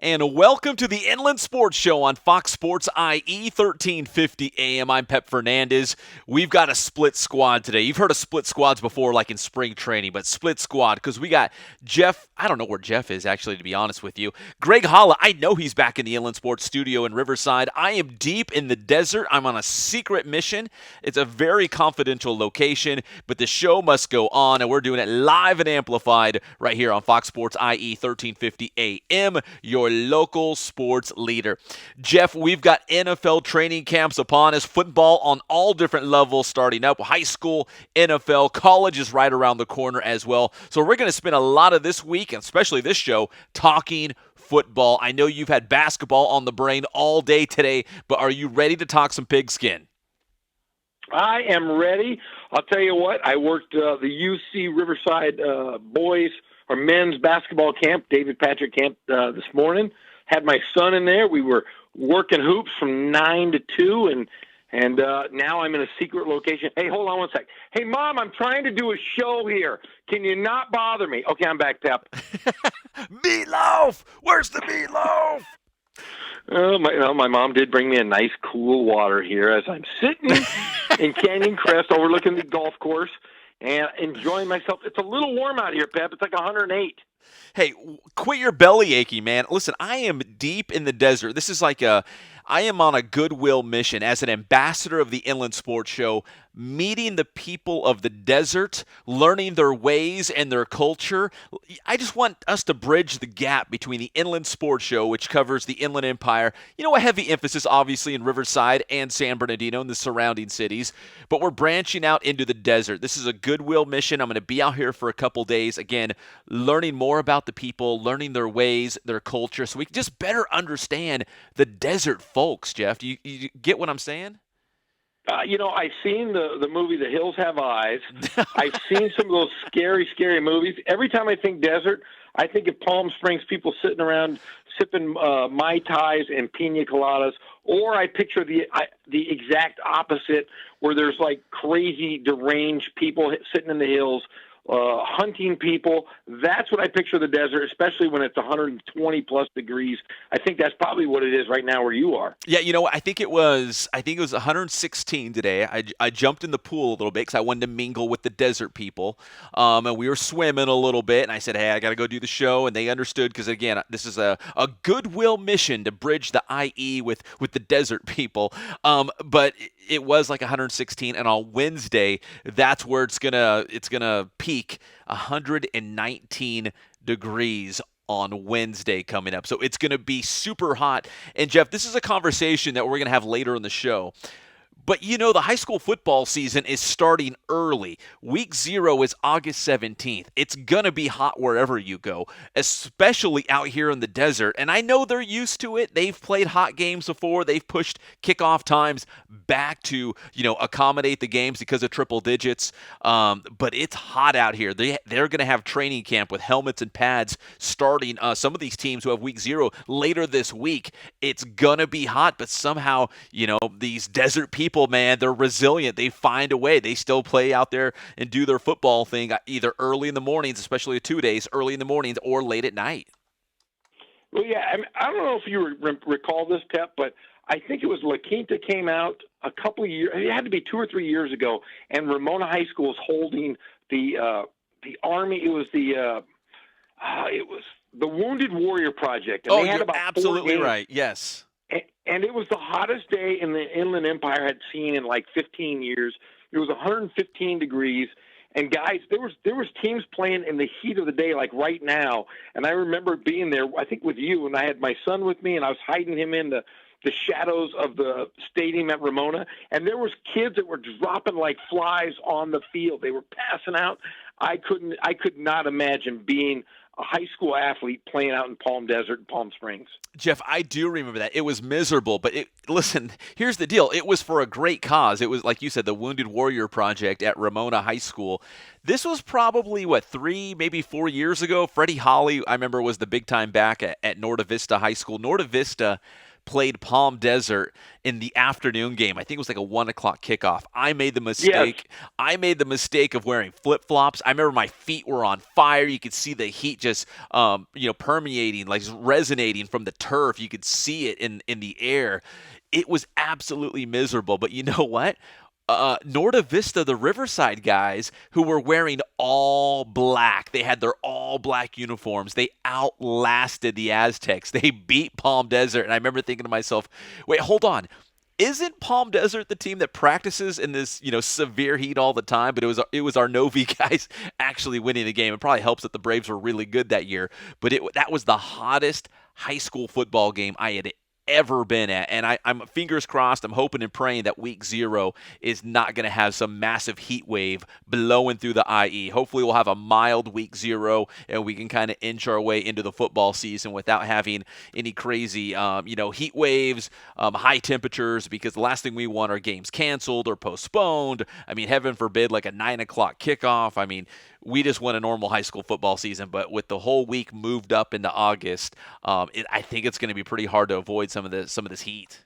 And welcome to the Inland Sports Show on Fox Sports IE 1350 AM. I'm Pep Fernandez. We've got a split squad today. You've heard of split squads before, like in spring training, but split squad because we got Jeff. I don't know where Jeff is, actually, to be honest with you. Greg Holla, I know he's back in the Inland Sports studio in Riverside. I am deep in the desert. I'm on a secret mission. It's a very confidential location, but the show must go on, and we're doing it live and amplified right here on Fox Sports IE 1350 AM. Your local sports leader. Jeff, we've got NFL training camps upon us, football on all different levels starting up, high school, NFL, college is right around the corner as well. So we're going to spend a lot of this week, and especially this show, talking football. I know you've had basketball on the brain all day today, but are you ready to talk some pigskin? I am ready. I'll tell you what, I worked the UC Riverside boys or men's basketball camp, David Patrick camp this morning. Had my son in there. We were working hoops from 9 to 2, and now I'm in a secret location. Hey, hold on one sec. Hey, Mom, I'm trying to do a show here. Can you not bother me? Okay, I'm back, Pep. Meatloaf! Where's the meatloaf? My mom did bring me a nice cool water here as I'm sitting in Canyon Crest overlooking the golf course and enjoying myself. It's a little warm out here, Pep. It's like 108. Hey, quit your belly aching, man. Listen, I am deep in the desert. I am on a goodwill mission as an ambassador of the Inland Sports Show, meeting the people of the desert, learning their ways and their culture. I just want us to bridge the gap between the Inland Sports Show, which covers the Inland Empire, a heavy emphasis obviously in Riverside and San Bernardino and the surrounding cities, but we're branching out into the desert. This is a goodwill mission. I'm going to be out here for a couple days, again, learning more about the people, learning their ways, their culture, so we can just better understand the desert folks, Jeff. Do you get what I'm saying? I've seen the movie The Hills Have Eyes. I've seen some of those scary, scary movies. Every time I think desert, I think of Palm Springs, people sitting around sipping Mai Tais and pina coladas, or I picture the exact opposite, where there's like crazy, deranged people sitting in the hills, hunting people. That's what I picture the desert, especially when it's 120 plus degrees. I think that's probably what it is right now where you are. Yeah, I think it was 116 today. I jumped in the pool a little bit because I wanted to mingle with the desert people, and we were swimming a little bit. And I said, "Hey, I got to go do the show," and they understood because again, this is a goodwill mission to bridge the IE with the desert people. But it was like 116, and on Wednesday, that's where it's gonna peak 119 degrees on Wednesday coming up. So it's going to be super hot. And Jeff, this is a conversation that we're going to have later in the show. But the high school football season is starting early. Week 0 is August 17th. It's going to be hot wherever you go, especially out here in the desert. And I know they're used to it. They've played hot games before. They've pushed kickoff times back to, accommodate the games because of triple digits. But it's hot out here. They're going to have training camp with helmets and pads starting. Some of these teams who have week 0 later this week. It's going to be hot, but somehow, these desert people, man, they're resilient. They find a way. They still play out there and do their football thing either early in the mornings, especially the 2 days, early in the mornings or late at night. Well, yeah, I don't know if you recall this, Pep, but I think it was La Quinta came out a couple of years. It had to be 2 or 3 years ago, and Ramona High School is holding the Army. It was the Wounded Warrior Project. And they had about absolutely right. Yes. And it was the hottest day in the Inland Empire had seen in like 15 years. It was 115 degrees. And guys, there was teams playing in the heat of the day, like right now. And I remember being there, I think with you, and I had my son with me, and I was hiding him in the shadows of the stadium at Ramona. And there was kids that were dropping like flies on the field. They were passing out. I could not imagine being a high school athlete playing out in Palm Desert and Palm Springs. Jeff, I do remember that. It was miserable, but listen, here's the deal. It was for a great cause. It was, like you said, the Wounded Warrior Project at Ramona High School. This was probably, 3, maybe 4 years ago. Freddie Holly, I remember, was the big time back at Norta Vista High School. Norta Vista played Palm Desert in the afternoon game. I think it was like a 1 o'clock kickoff. Yes. I made the mistake of wearing flip flops. I remember my feet were on fire. You could see the heat just, permeating, like resonating from the turf. You could see it in the air. It was absolutely miserable. But you know what? Norta Vista, the Riverside guys who were wearing all black. They had their all black uniforms. They outlasted the Aztecs. They beat Palm Desert. And I remember thinking to myself, wait, hold on. Isn't Palm Desert the team that practices in this, severe heat all the time? But it was our Novi guys actually winning the game. It probably helps that the Braves were really good that year. But that was the hottest high school football game I had ever been at. And I'm fingers crossed, I'm hoping and praying that week 0 is not going to have some massive heat wave blowing through the IE. Hopefully we'll have a mild week 0 and we can kind of inch our way into the football season without having any crazy, heat waves, high temperatures, because the last thing we want are games canceled or postponed. I mean, heaven forbid, like a 9 o'clock kickoff. I mean, we just want a normal high school football season, but with the whole week moved up into August, I think it's going to be pretty hard to avoid some of this heat.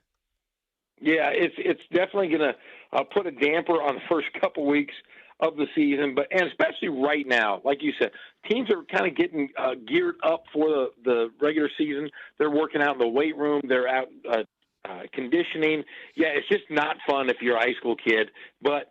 Yeah, it's definitely going to put a damper on the first couple weeks of the season, and especially right now, like you said, teams are kind of getting geared up for the regular season. They're working out in the weight room. They're out conditioning. Yeah, it's just not fun if you're a high school kid, but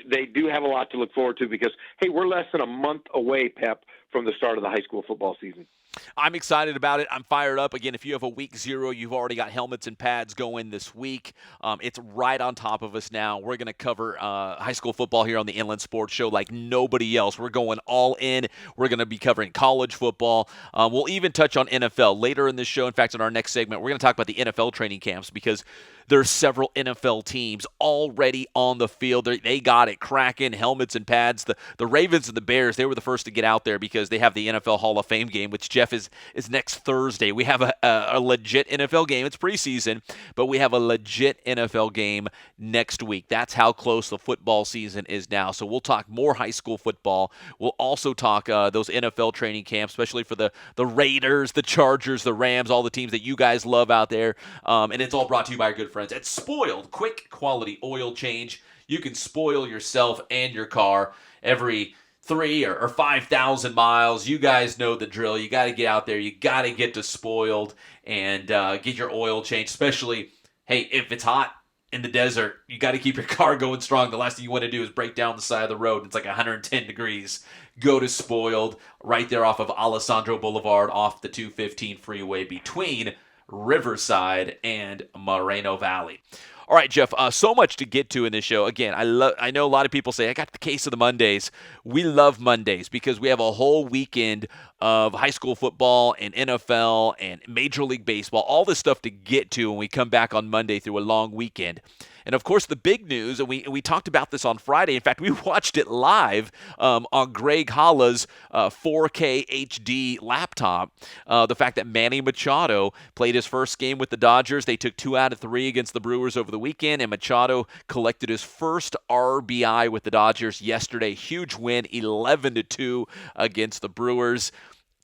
they do have a lot to look forward to because, hey, we're less than a month away, Pep, from the start of the high school football season. I'm excited about it. I'm fired up. Again, if you have a week 0, you've already got helmets and pads going this week. It's right on top of us now. We're going to cover high school football here on the Inland Sports Show like nobody else. We're going all in. We're going to be covering college football. We'll even touch on NFL later in this show. In fact, in our next segment, we're going to talk about the NFL training camps because there's several NFL teams already on the field. They got it cracking, helmets and pads. The Ravens and the Bears, they were the first to get out there because they have the NFL Hall of Fame game, which, Jeff, is next Thursday. We have a legit NFL game. It's preseason, but we have a legit NFL game next week. That's how close the football season is now. So we'll talk more high school football. We'll also talk those NFL training camps, especially for the Raiders, the Chargers, the Rams, all the teams that you guys love out there. And it's all brought to you by our good friends at Spoiled. Quick quality oil change. You can spoil yourself and your car every 3 or 5,000 miles. You guys know the drill. You got to get out there. You got to get to Spoiled and get your oil changed, especially, hey, if it's hot in the desert, you got to keep your car going strong. The last thing you want to do is break down the side of the road. It's like 110 degrees. Go to Spoiled right there off of Alessandro Boulevard off the 215 freeway between Riverside and Moreno Valley. All right, Jeff, so much to get to in this show. Again, I know a lot of people say, I got the case of the Mondays. We love Mondays because we have a whole weekend of high school football and NFL and Major League Baseball, all this stuff to get to when we come back on Monday through a long weekend. And, of course, the big news, and we talked about this on Friday. In fact, we watched it live on Greg Holla's 4K HD laptop. The fact that Manny Machado played his first game with the Dodgers. They took 2 out of 3 against the Brewers over the weekend, and Machado collected his first RBI with the Dodgers yesterday. Huge win, 11-2 against the Brewers.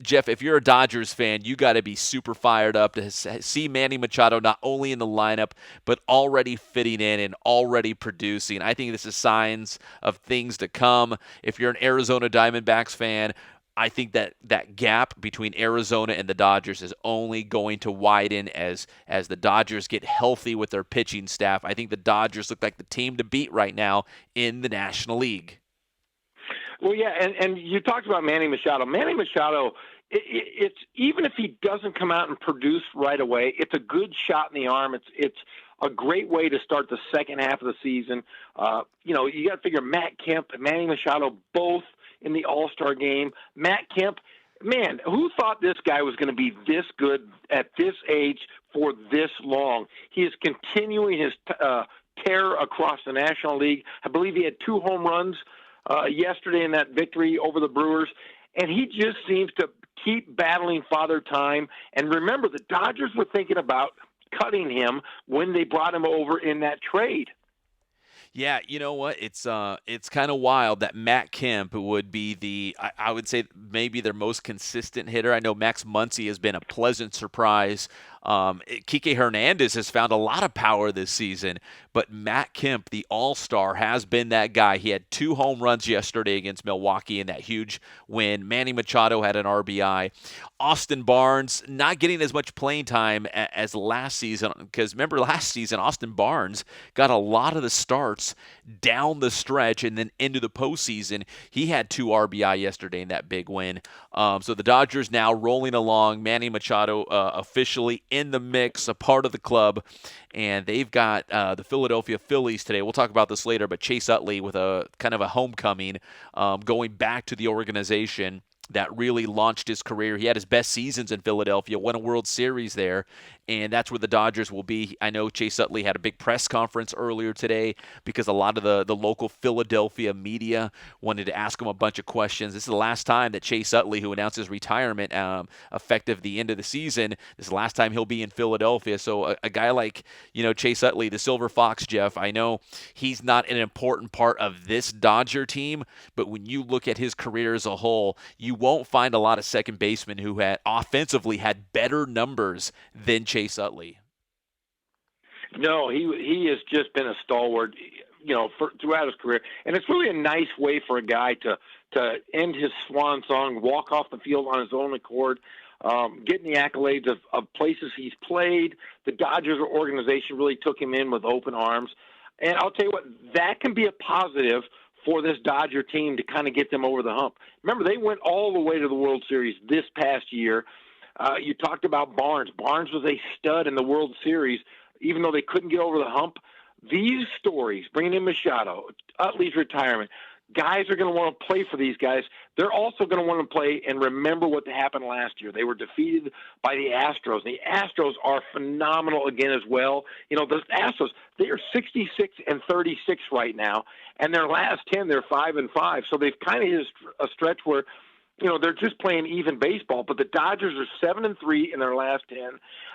Jeff, if you're a Dodgers fan, you got to be super fired up to see Manny Machado not only in the lineup, but already fitting in and already producing. I think this is signs of things to come. If you're an Arizona Diamondbacks fan, I think that gap between Arizona and the Dodgers is only going to widen as the Dodgers get healthy with their pitching staff. I think the Dodgers look like the team to beat right now in the National League. Well, yeah, and you talked about Manny Machado. Manny Machado, it's even if he doesn't come out and produce right away, it's a good shot in the arm. It's a great way to start the second half of the season. You got to figure Matt Kemp and Manny Machado both in the All-Star game. Matt Kemp, man, who thought this guy was going to be this good at this age for this long? He is continuing his tear across the National League. I believe he had 2 home runs yesterday in that victory over the Brewers, and he just seems to keep battling Father Time. And remember, the Dodgers were thinking about cutting him when they brought him over in that trade. Yeah, you know what? It's kind of wild that Matt Kemp would be I would say maybe their most consistent hitter. I know Max Muncy has been a pleasant surprise Kike Hernandez has found a lot of power this season, but Matt Kemp, the all-star, has been that guy. He had 2 home runs yesterday against Milwaukee in that huge win. Manny Machado had an RBI. Austin Barnes not getting as much playing time as last season, because remember last season Austin Barnes got a lot of the starts down the stretch and then into the postseason. He had 2 RBI yesterday in that big win. So the Dodgers now rolling along. Manny Machado officially in the mix, a part of the club, and they've got the Philadelphia Phillies today. We'll talk about this later, but Chase Utley with a kind of a homecoming, going back to the organization that really launched his career. He had his best seasons in Philadelphia, won a World Series there, and that's where the Dodgers will be. I know Chase Utley had a big press conference earlier today because a lot of the local Philadelphia media wanted to ask him a bunch of questions. This is the last time that Chase Utley, who announced his retirement effective the end of the season, this is the last time he'll be in Philadelphia. So a guy like, Chase Utley, the Silver Fox, Jeff, I know he's not an important part of this Dodger team, but when you look at his career as a whole, you won't find a lot of second basemen who had offensively had better numbers than Chase Utley. No, he has just been a stalwart, throughout his career, and it's really a nice way for a guy to end his swan song, walk off the field on his own accord, getting the accolades of places he's played. The Dodgers organization really took him in with open arms, and I'll tell you what, that can be a positive for this Dodger team to kind of get them over the hump. Remember, they went all the way to the World Series this past year. You talked about Barnes. Barnes was a stud in the World Series, even though they couldn't get over the hump. These stories, bringing in Machado, Utley's retirement, guys are going to want to play for these guys. They're also going to want to play and remember what happened last year. They were defeated by the Astros. The Astros are phenomenal again as well. The Astros, they are 66-36 right now, and their last 10, they're 5-5. So they've kind of hit a stretch where they're just playing even baseball, but the Dodgers are 7-3 in their last 10.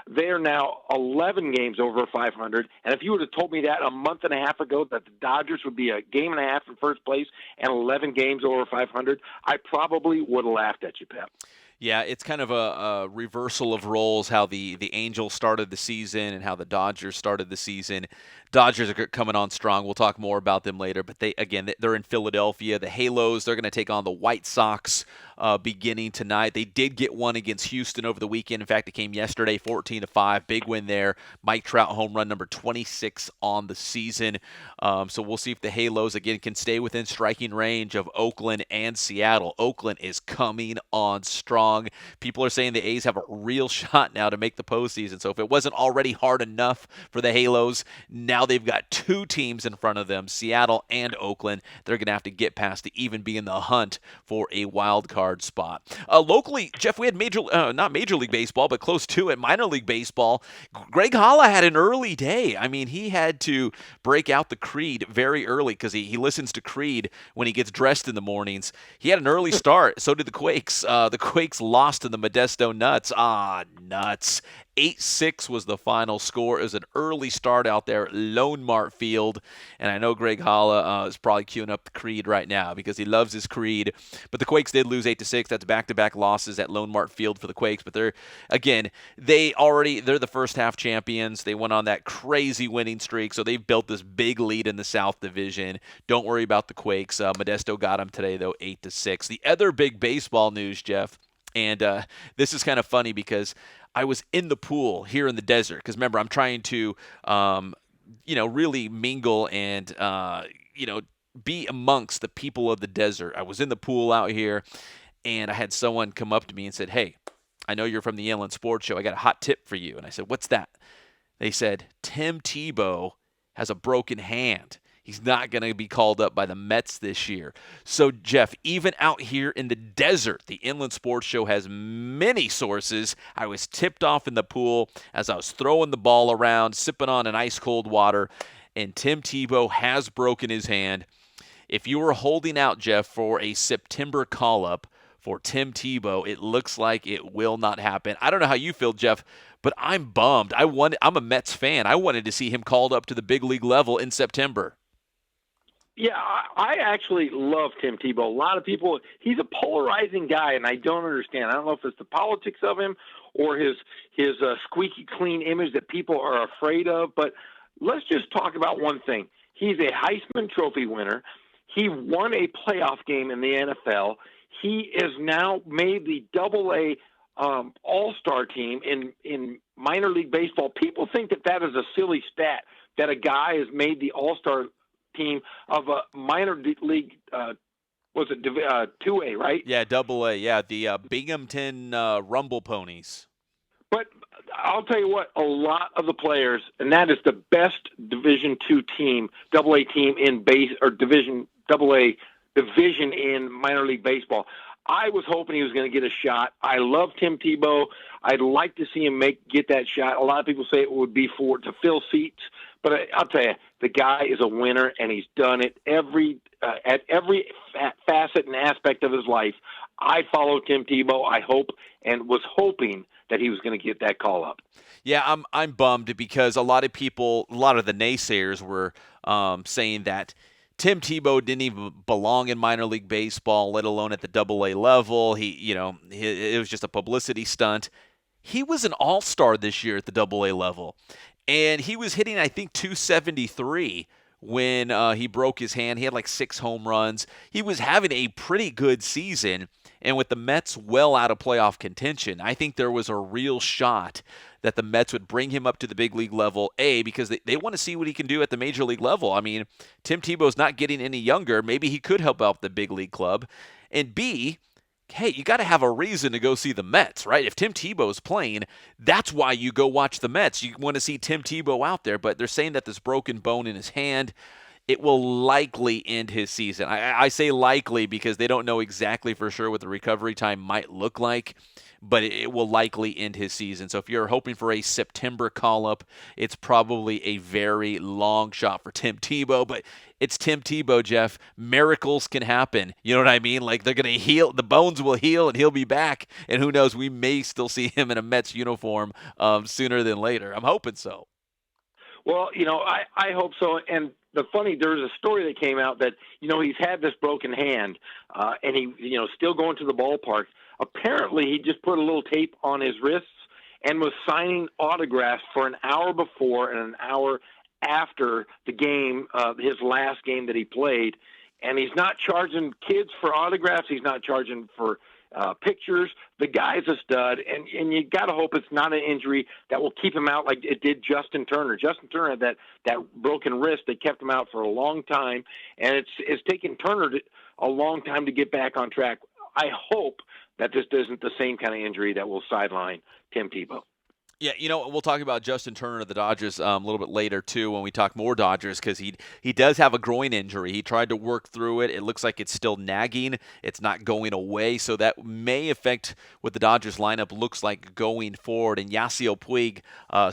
They are now 11 games over 500. And if you would have told me that a month and a half ago, that the Dodgers would be a game and a half in first place and 11 games over 500, I probably would have laughed at you, Pep. Yeah, it's kind of a reversal of roles, how the Angels started the season and how the Dodgers started the season. Dodgers are coming on strong. We'll talk more about them later, but they're in Philadelphia. The Halos, they're going to take on the White Sox beginning tonight. They did get one against Houston over the weekend. In fact, it came yesterday, 14-5, big win there. Mike Trout home run number 26 on the season. So we'll see if the Halos again can stay within striking range of Oakland and Seattle. Oakland is coming on strong. People are saying the A's have a real shot now to make the postseason. So if it wasn't already hard enough for the Halos, now they've got 2 teams in front of them, Seattle and Oakland. They're going to have to get past to even be in the hunt for a wild card spot. Locally, Jeff, we had not Major League Baseball, but close to it, minor league baseball. Greg Holla had an early day. I mean, he had to break out the Creed very early because he listens to Creed when he gets dressed in the mornings. He had an early start. So did the Quakes. The Quakes lost to the Modesto Nuts. Nuts. 8-6 was the final score. It was an early start out there at Lone Mart Field, and I know Greg Holla is probably queuing up the Creed right now because he loves his Creed. But the Quakes did lose 8-6. That's back-to-back losses at Lone Mart Field for the Quakes. But they're the first half champions. They went on that crazy winning streak, so they've built this big lead in the South Division. Don't worry about the Quakes. Modesto got them today though, 8-6. The other big baseball news, Jeff. And this is kind of funny because I was in the pool here in the desert. Because remember, I'm trying to, really mingle and, be amongst the people of the desert. I was in the pool out here, and I had someone come up to me and said, "Hey, I know you're from the Inland Sports Show. I got a hot tip for you." And I said, "What's that?" They said, "Tim Tebow has a broken hand. He's not going to be called up by the Mets this year." So, Jeff, even out here in the desert, the Inland Sports Show has many sources. I was tipped off in the pool as I was throwing the ball around, sipping on an ice-cold water, and Tim Tebow has broken his hand. If you were holding out, Jeff, for a September call-up for Tim Tebow, it looks like it will not happen. I don't know how you feel, Jeff, but I'm bummed. I'm a Mets fan. I wanted to see him called up to the big league level in September. Yeah, I actually love Tim Tebow. A lot of people, he's a polarizing guy, and I don't understand. I don't know if it's the politics of him or his squeaky clean image that people are afraid of. But let's just talk about one thing. He's a Heisman Trophy winner. He won a playoff game in the NFL. He is now made the Double A All-Star team in minor league baseball. People think that that is a silly stat that a guy has made the All-Star team of a minor league. Was it 2A, right? Yeah, Double A. Yeah, the Binghamton Rumble Ponies. But I'll tell you what, a lot of the players, and that is the best Division two team, Double A team in base or Division Double A division in minor league baseball. I was hoping he was going to get a shot. I love Tim Tebow. I'd like to see him get that shot. A lot of people say it would be to fill seats, but I'll tell you, the guy is a winner, and he's done it at every facet and aspect of his life. I follow Tim Tebow. I hope and was hoping that he was going to get that call up. Yeah, I'm bummed because a lot of people, a lot of the naysayers were saying that Tim Tebow didn't even belong in minor league baseball, let alone at the Double A level. It was just a publicity stunt. He was an all-star this year at the Double A level, and he was hitting, I think, 273 when he broke his hand. He had like 6 home runs. He was having a pretty good season, and with the Mets well out of playoff contention, I think there was a real shot that the Mets would bring him up to the big league level, because they want to see what he can do at the major league level. I mean, Tim Tebow's not getting any younger. Maybe he could help out the big league club. And B, hey, you got to have a reason to go see the Mets, right? If Tim Tebow's playing, that's why you go watch the Mets. You want to see Tim Tebow out there, but they're saying that this broken bone in his hand, it will likely end his season. I say likely because they don't know exactly for sure what the recovery time might look like, but it will likely end his season. So if you're hoping for a September call-up, it's probably a very long shot for Tim Tebow, but it's Tim Tebow, Jeff. Miracles can happen. You know what I mean? Like, they're going to heal. The bones will heal, and he'll be back. And who knows, we may still see him in a Mets uniform sooner than later. I'm hoping so. Well, I hope so. And there's a story that came out that, he's had this broken hand, and he, still going to the ballpark. Apparently, he just put a little tape on his wrists and was signing autographs for an hour before and an hour after the game, his last game that he played. And he's not charging kids for autographs. He's not charging for pictures. The guy's a stud, and you got to hope it's not an injury that will keep him out like it did Justin Turner. Justin Turner had that broken wrist that kept him out for a long time, and it's taken Turner a long time to get back on track. I hope that this isn't the same kind of injury that will sideline Tim Tebow. Yeah, we'll talk about Justin Turner of the Dodgers a little bit later, too, when we talk more Dodgers, because he does have a groin injury. He tried to work through it. It looks like it's still nagging. It's not going away, so that may affect what the Dodgers lineup looks like going forward. And Yasiel Puig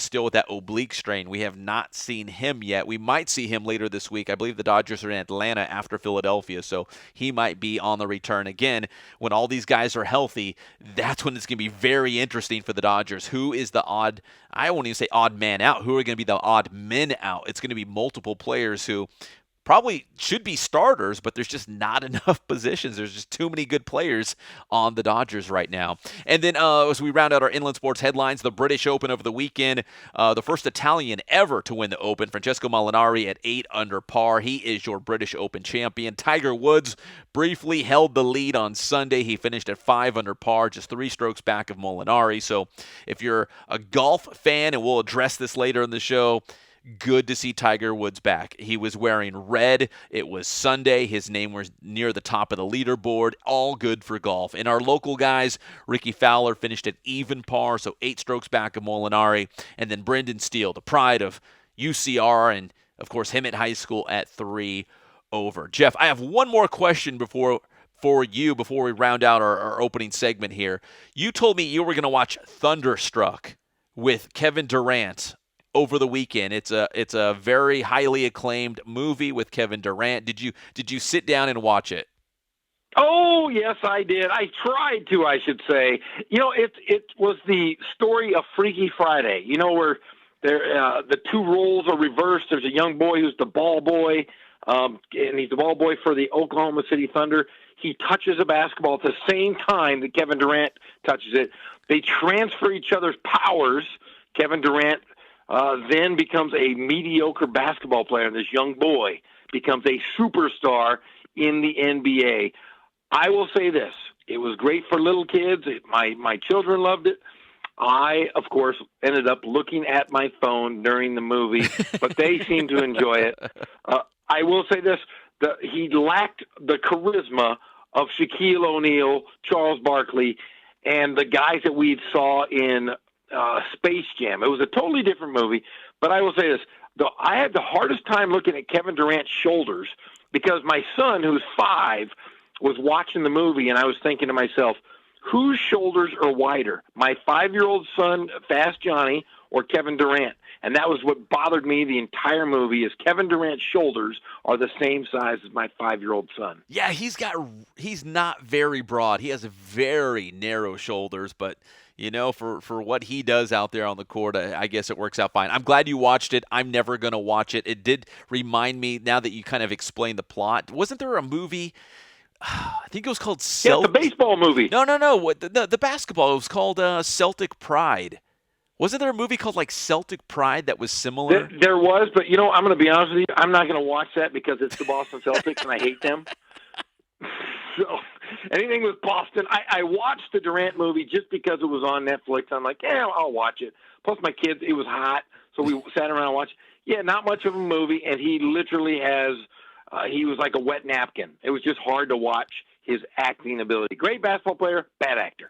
still with that oblique strain. We have not seen him yet. We might see him later this week. I believe the Dodgers are in Atlanta after Philadelphia, so he might be on the return again. When all these guys are healthy, that's when it's going to be very interesting for the Dodgers. Who is the I won't even say odd man out. Who are going to be the odd men out? It's going to be multiple players who probably should be starters, but there's just not enough positions. There's just too many good players on the Dodgers right now. And then as we round out our Inland Sports headlines, the British Open over the weekend, the first Italian ever to win the Open, Francesco Molinari at 8 under par. He is your British Open champion. Tiger Woods briefly held the lead on Sunday. He finished at 5 under par, just 3 strokes back of Molinari. So if you're a golf fan, and we'll address this later in the show, good to see Tiger Woods back. He was wearing red. It was Sunday. His name was near the top of the leaderboard. All good for golf. And our local guys, Ricky Fowler finished at even par, so 8 strokes back of Molinari. And then Brendan Steele, the pride of UCR, and of course him at high school at 3 over. Jeff, I have one more question before we round out our opening segment here. You told me you were going to watch Thunderstruck with Kevin Durant over the weekend. It's a very highly acclaimed movie with Kevin Durant. Did you sit down and watch it? Oh, yes, I did. I tried to, I should say. It was the story of Freaky Friday. Where the two roles are reversed. There's a young boy who's the ball boy, and he's the ball boy for the Oklahoma City Thunder. He touches a basketball at the same time that Kevin Durant touches it. They transfer each other's powers. Kevin Durant then becomes a mediocre basketball player, and this young boy becomes a superstar in the NBA. I will say this. It was great for little kids. My children loved it. I, of course, ended up looking at my phone during the movie, but they seemed to enjoy it. I will say this. He lacked the charisma of Shaquille O'Neal, Charles Barkley, and the guys that we saw in Space Jam. It was a totally different movie, but I will say this. I had the hardest time looking at Kevin Durant's shoulders because my son, who's 5, was watching the movie, and I was thinking to myself, whose shoulders are wider, my 5-year-old son, Fast Johnny, or Kevin Durant? And that was what bothered me the entire movie, is Kevin Durant's shoulders are the same size as my 5-year-old son. Yeah, he's not very broad. He has very narrow shoulders, but for what he does out there on the court, I guess it works out fine. I'm glad you watched it. I'm never going to watch it. It did remind me, now that you kind of explained the plot, wasn't there a movie, I think it was called Yeah, the baseball movie. No. The basketball. It was called Celtic Pride. Wasn't there a movie called like Celtic Pride that was similar? There was, but I'm going to be honest with you. I'm not going to watch that because it's the Boston Celtics and I hate them. So anything with Boston, I watched the Durant movie just because it was on Netflix. I'm like, yeah, I'll watch it. Plus my kids, it was hot, so we sat around and watched. Yeah, not much of a movie, and he literally has. He was like a wet napkin. It was just hard to watch his acting ability. Great basketball player, bad actor.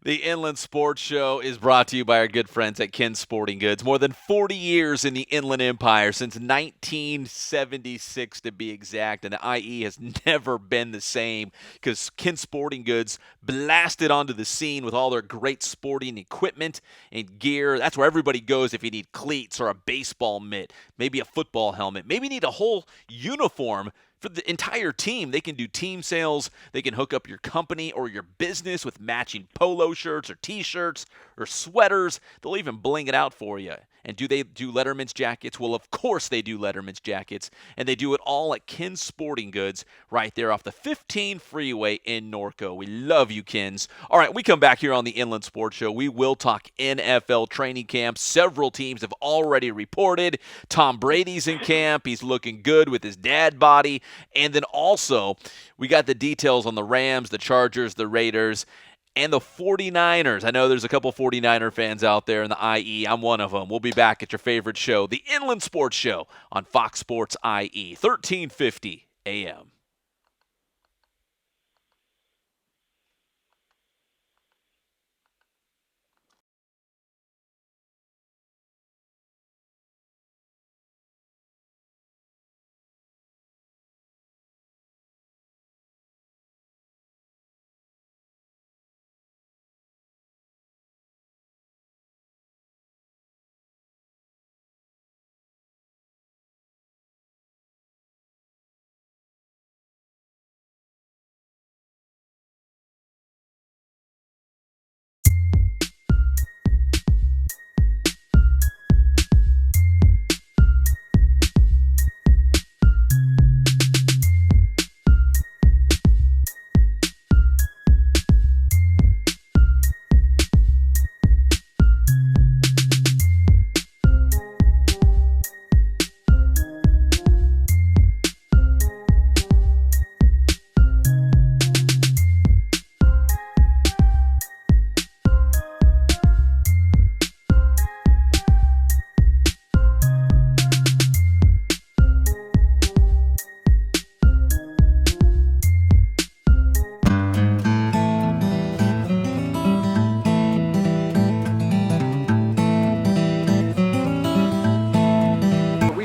The Inland Sports Show is brought to you by our good friends at Ken's Sporting Goods. More than 40 years in the Inland Empire, since 1976 to be exact, and the IE has never been the same because Ken's Sporting Goods blasted onto the scene with all their great sporting equipment and gear. That's where everybody goes if you need cleats or a baseball mitt, maybe a football helmet, maybe you need a whole uniform for the entire team. They can do team sales. They can hook up your company or your business with matching polo shirts or t-shirts or sweaters. They'll even bling it out for you. And do they do Letterman's jackets? Well, of course they do Letterman's jackets. And they do it all at Ken's Sporting Goods right there off the 15 freeway in Norco. We love you, Ken's. All right, we come back here on the Inland Sports Show. We will talk NFL training camp. Several teams have already reported. Tom Brady's in camp. He's looking good with his dad body. And then also, we got the details on the Rams, the Chargers, the Raiders, and the 49ers. I know there's a couple 49er fans out there in the IE. I'm one of them. We'll be back at your favorite show, the Inland Sports Show on Fox Sports IE, 1350 AM.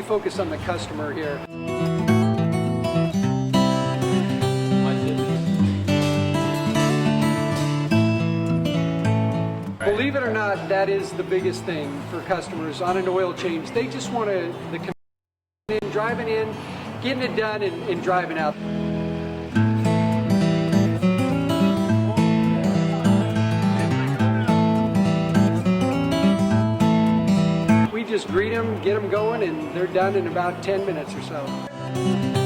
Focus on the customer here. Believe it or not, that is the biggest thing for customers on an oil change. They just want the driving in, getting it done, and driving out. We just greet them, get them going, and they're done in about 10 minutes or so.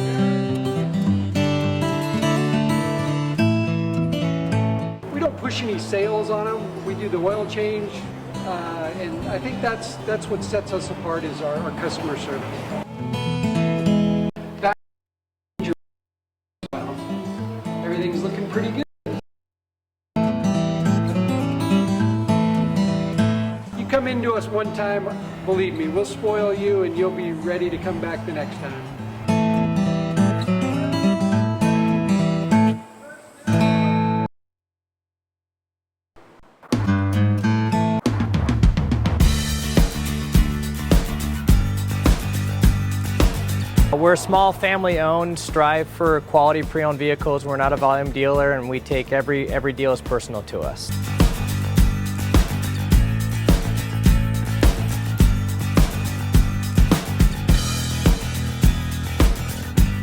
push any sales on them. We do the oil change, and I think that's what sets us apart is our customer service. Back to well, everything's looking pretty good. You come into us one time, believe me, we'll spoil you and you'll be ready to come back the next time. We're small, family-owned, strive for quality pre-owned vehicles. We're not a volume dealer, and we take every deal as personal to us.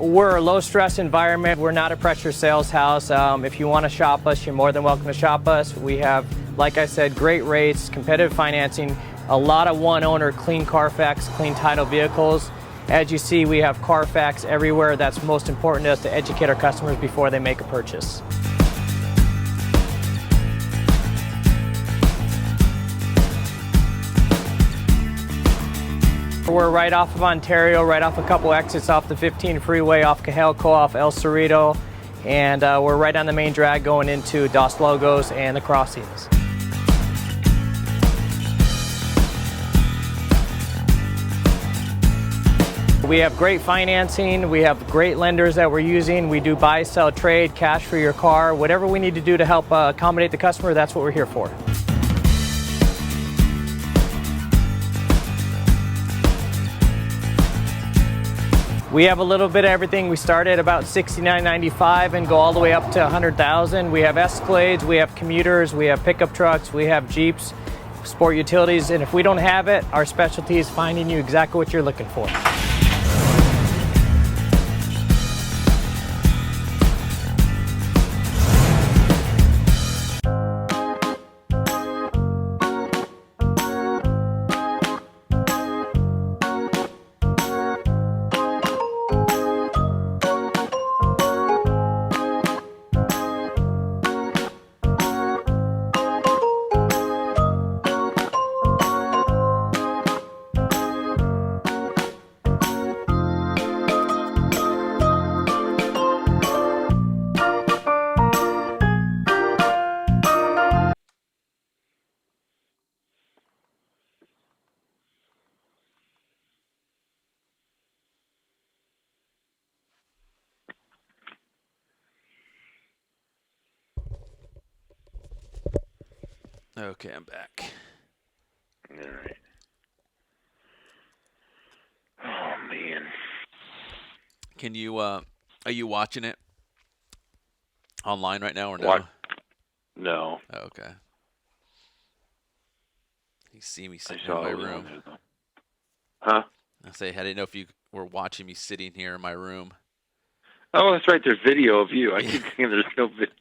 We're a low-stress environment. We're not a pressure sales house. If you want to shop us, you're more than welcome to shop us. We have, like I said, great rates, competitive financing, a lot of one-owner, clean Carfax, clean title vehicles. As you see, we have Carfax everywhere. That's most important to us, to educate our customers before they make a purchase. We're right off of Ontario, right off a couple exits off the 15 freeway, off Cajalco, off El Cerrito, and we're right on the main drag going into Dos Logos and the crossings. We have great financing, we have great lenders that we're using. We do buy, sell, trade, cash for your car. Whatever we need to do to help accommodate the customer, that's what we're here for. We have a little bit of everything. We start at about $69.95 and go all the way up to $100,000. We have Escalades, we have commuters, we have pickup trucks, we have Jeeps, sport utilities, and if we don't have it, our specialty is finding you exactly what you're looking for. Okay, I'm back. All right. Oh man. Can you are you watching it online right now or no? What? No. Oh, okay. You see me I sitting in saw my it was room. on there, though. Huh? I say I didn't know if you were watching me sitting here in my room. Oh, that's right. There's video of you. I keep thinking there's no video.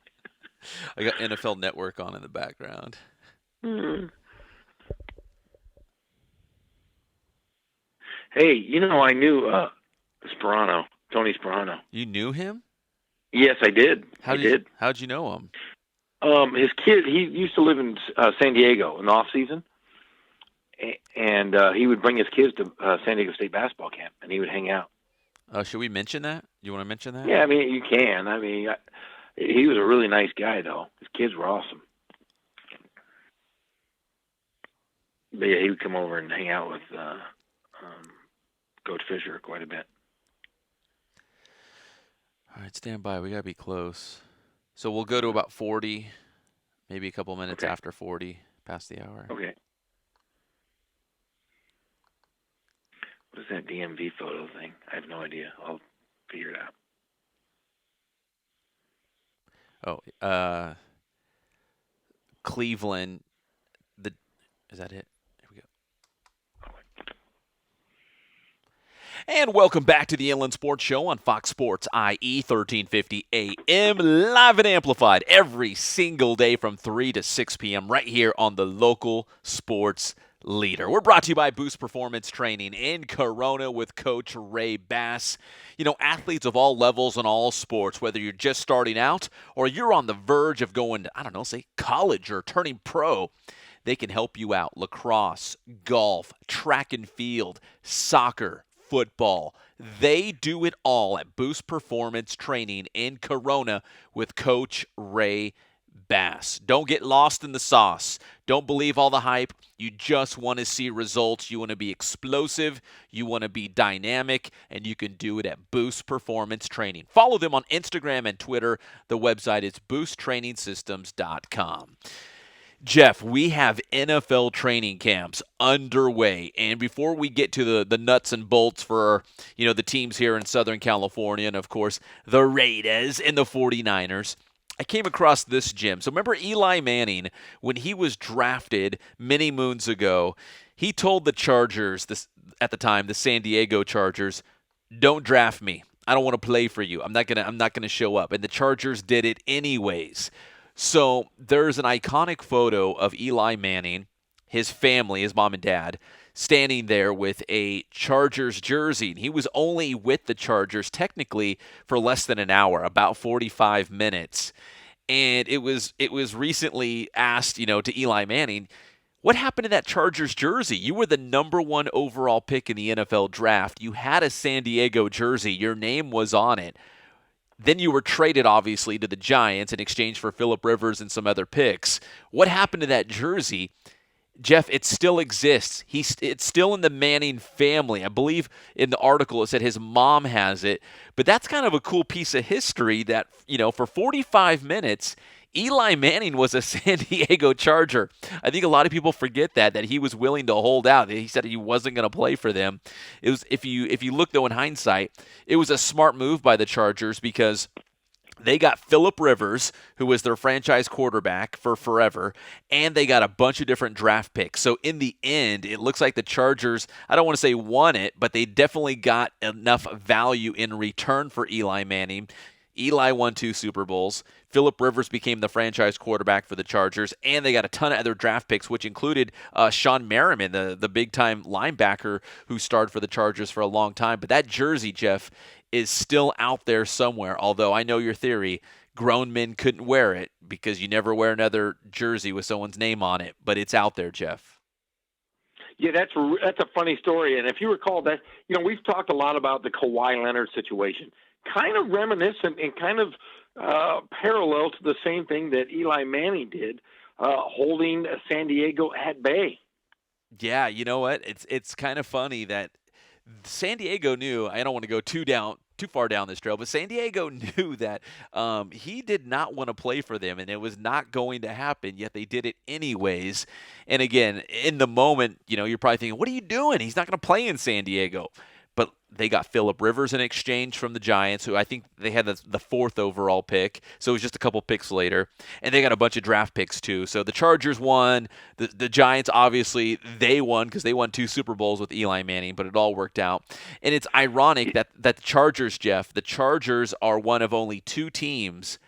I got NFL Network on in the background. Hey, I knew Tony Sperano. You knew him? Yes, I did. I did. How'd you know him? His kid, he used to live in San Diego in the off season, and he would bring his kids to San Diego State basketball camp, and he would hang out. Should we mention that? You want to mention that? Yeah, I mean, you can. I mean, he was a really nice guy, though. His kids were awesome. But yeah, he would come over and hang out with Coach Fisher quite a bit. All right, stand by. We got to be close. So we'll go to about 40, maybe a couple minutes after 40, past the hour. Okay. What is that DMV photo thing? I have no idea. I'll figure it out. Oh, Cleveland. Is that it? Here we go. And welcome back to the Inland Sports Show on Fox Sports IE 1350 AM, live and amplified every single day from 3 to 6 p.m. right here on the local sports leader. We're brought to you by Boost Performance Training in Corona with Coach Ray Bass. You know, athletes of all levels and all sports, whether you're just starting out or you're on the verge of going to, I don't know, say college or turning pro, they can help you out. Lacrosse, golf, track and field, soccer, football. They do it all at Boost Performance Training in Corona with Coach Ray Bass. Don't get lost in the sauce. Don't believe all the hype. You just want to see results. You want to be explosive. You want to be dynamic, and you can do it at Boost Performance Training. Follow them on Instagram and Twitter. The website is boosttrainingsystems.com. Jeff, we have NFL training camps underway, and before we get to the nuts and bolts for, the teams here in Southern California, and of course the Raiders and the 49ers, I came across this gym. So remember Eli Manning, when he was drafted many moons ago, he told the Chargers, at the time, the San Diego Chargers, don't draft me. I don't want to play for you. I'm not gonna show up. And the Chargers did it anyways. So there's an iconic photo of Eli Manning, his family, his mom and dad, standing there with a Chargers jersey. He was only with the Chargers technically for less than an hour, about 45 minutes. And it was recently asked, to Eli Manning, what happened to that Chargers jersey? You were the number 1 overall pick in the NFL draft. You had a San Diego jersey. Your name was on it. Then you were traded, obviously, to the Giants in exchange for Phillip Rivers and some other picks. What happened to that jersey? Jeff, it still exists. It's still in the Manning family. I believe in the article it said his mom has it. But that's kind of a cool piece of history that, for 45 minutes, Eli Manning was a San Diego Charger. I think a lot of people forget that he was willing to hold out. He said he wasn't going to play for them. It was, if you look, though, in hindsight, it was a smart move by the Chargers because they got Phillip Rivers, who was their franchise quarterback for forever, and they got a bunch of different draft picks. So in the end, it looks like the Chargers, I don't want to say won it, but they definitely got enough value in return for Eli Manning. Eli won 2 Super Bowls. Phillip Rivers became the franchise quarterback for the Chargers, and they got a ton of other draft picks, which included Sean Merriman, the big-time linebacker who starred for the Chargers for a long time. But that jersey, Jeff, is still out there somewhere, although I know your theory, grown men couldn't wear it because you never wear another jersey with someone's name on it, but it's out there, Jeff. Yeah, that's a funny story. And if you recall that, we've talked a lot about the Kawhi Leonard situation, kind of reminiscent and kind of parallel to the same thing that Eli Manning did, holding San Diego at bay. Yeah, you know what? It's kind of funny that San Diego knew, I don't want to go too far down this trail, but San Diego knew that he did not want to play for them, and it was not going to happen, yet they did it anyways. And again, in the moment, you're probably thinking, what are you doing? He's not going to play in San Diego. But they got Phillip Rivers in exchange from the Giants, who I think they had the 4th overall pick, so it was just a couple picks later. And they got a bunch of draft picks, too. So the Chargers won. The Giants, obviously, they won because they won 2 Super Bowls with Eli Manning, but it all worked out. And it's ironic that the Chargers, Jeff, the Chargers are one of only 2 teams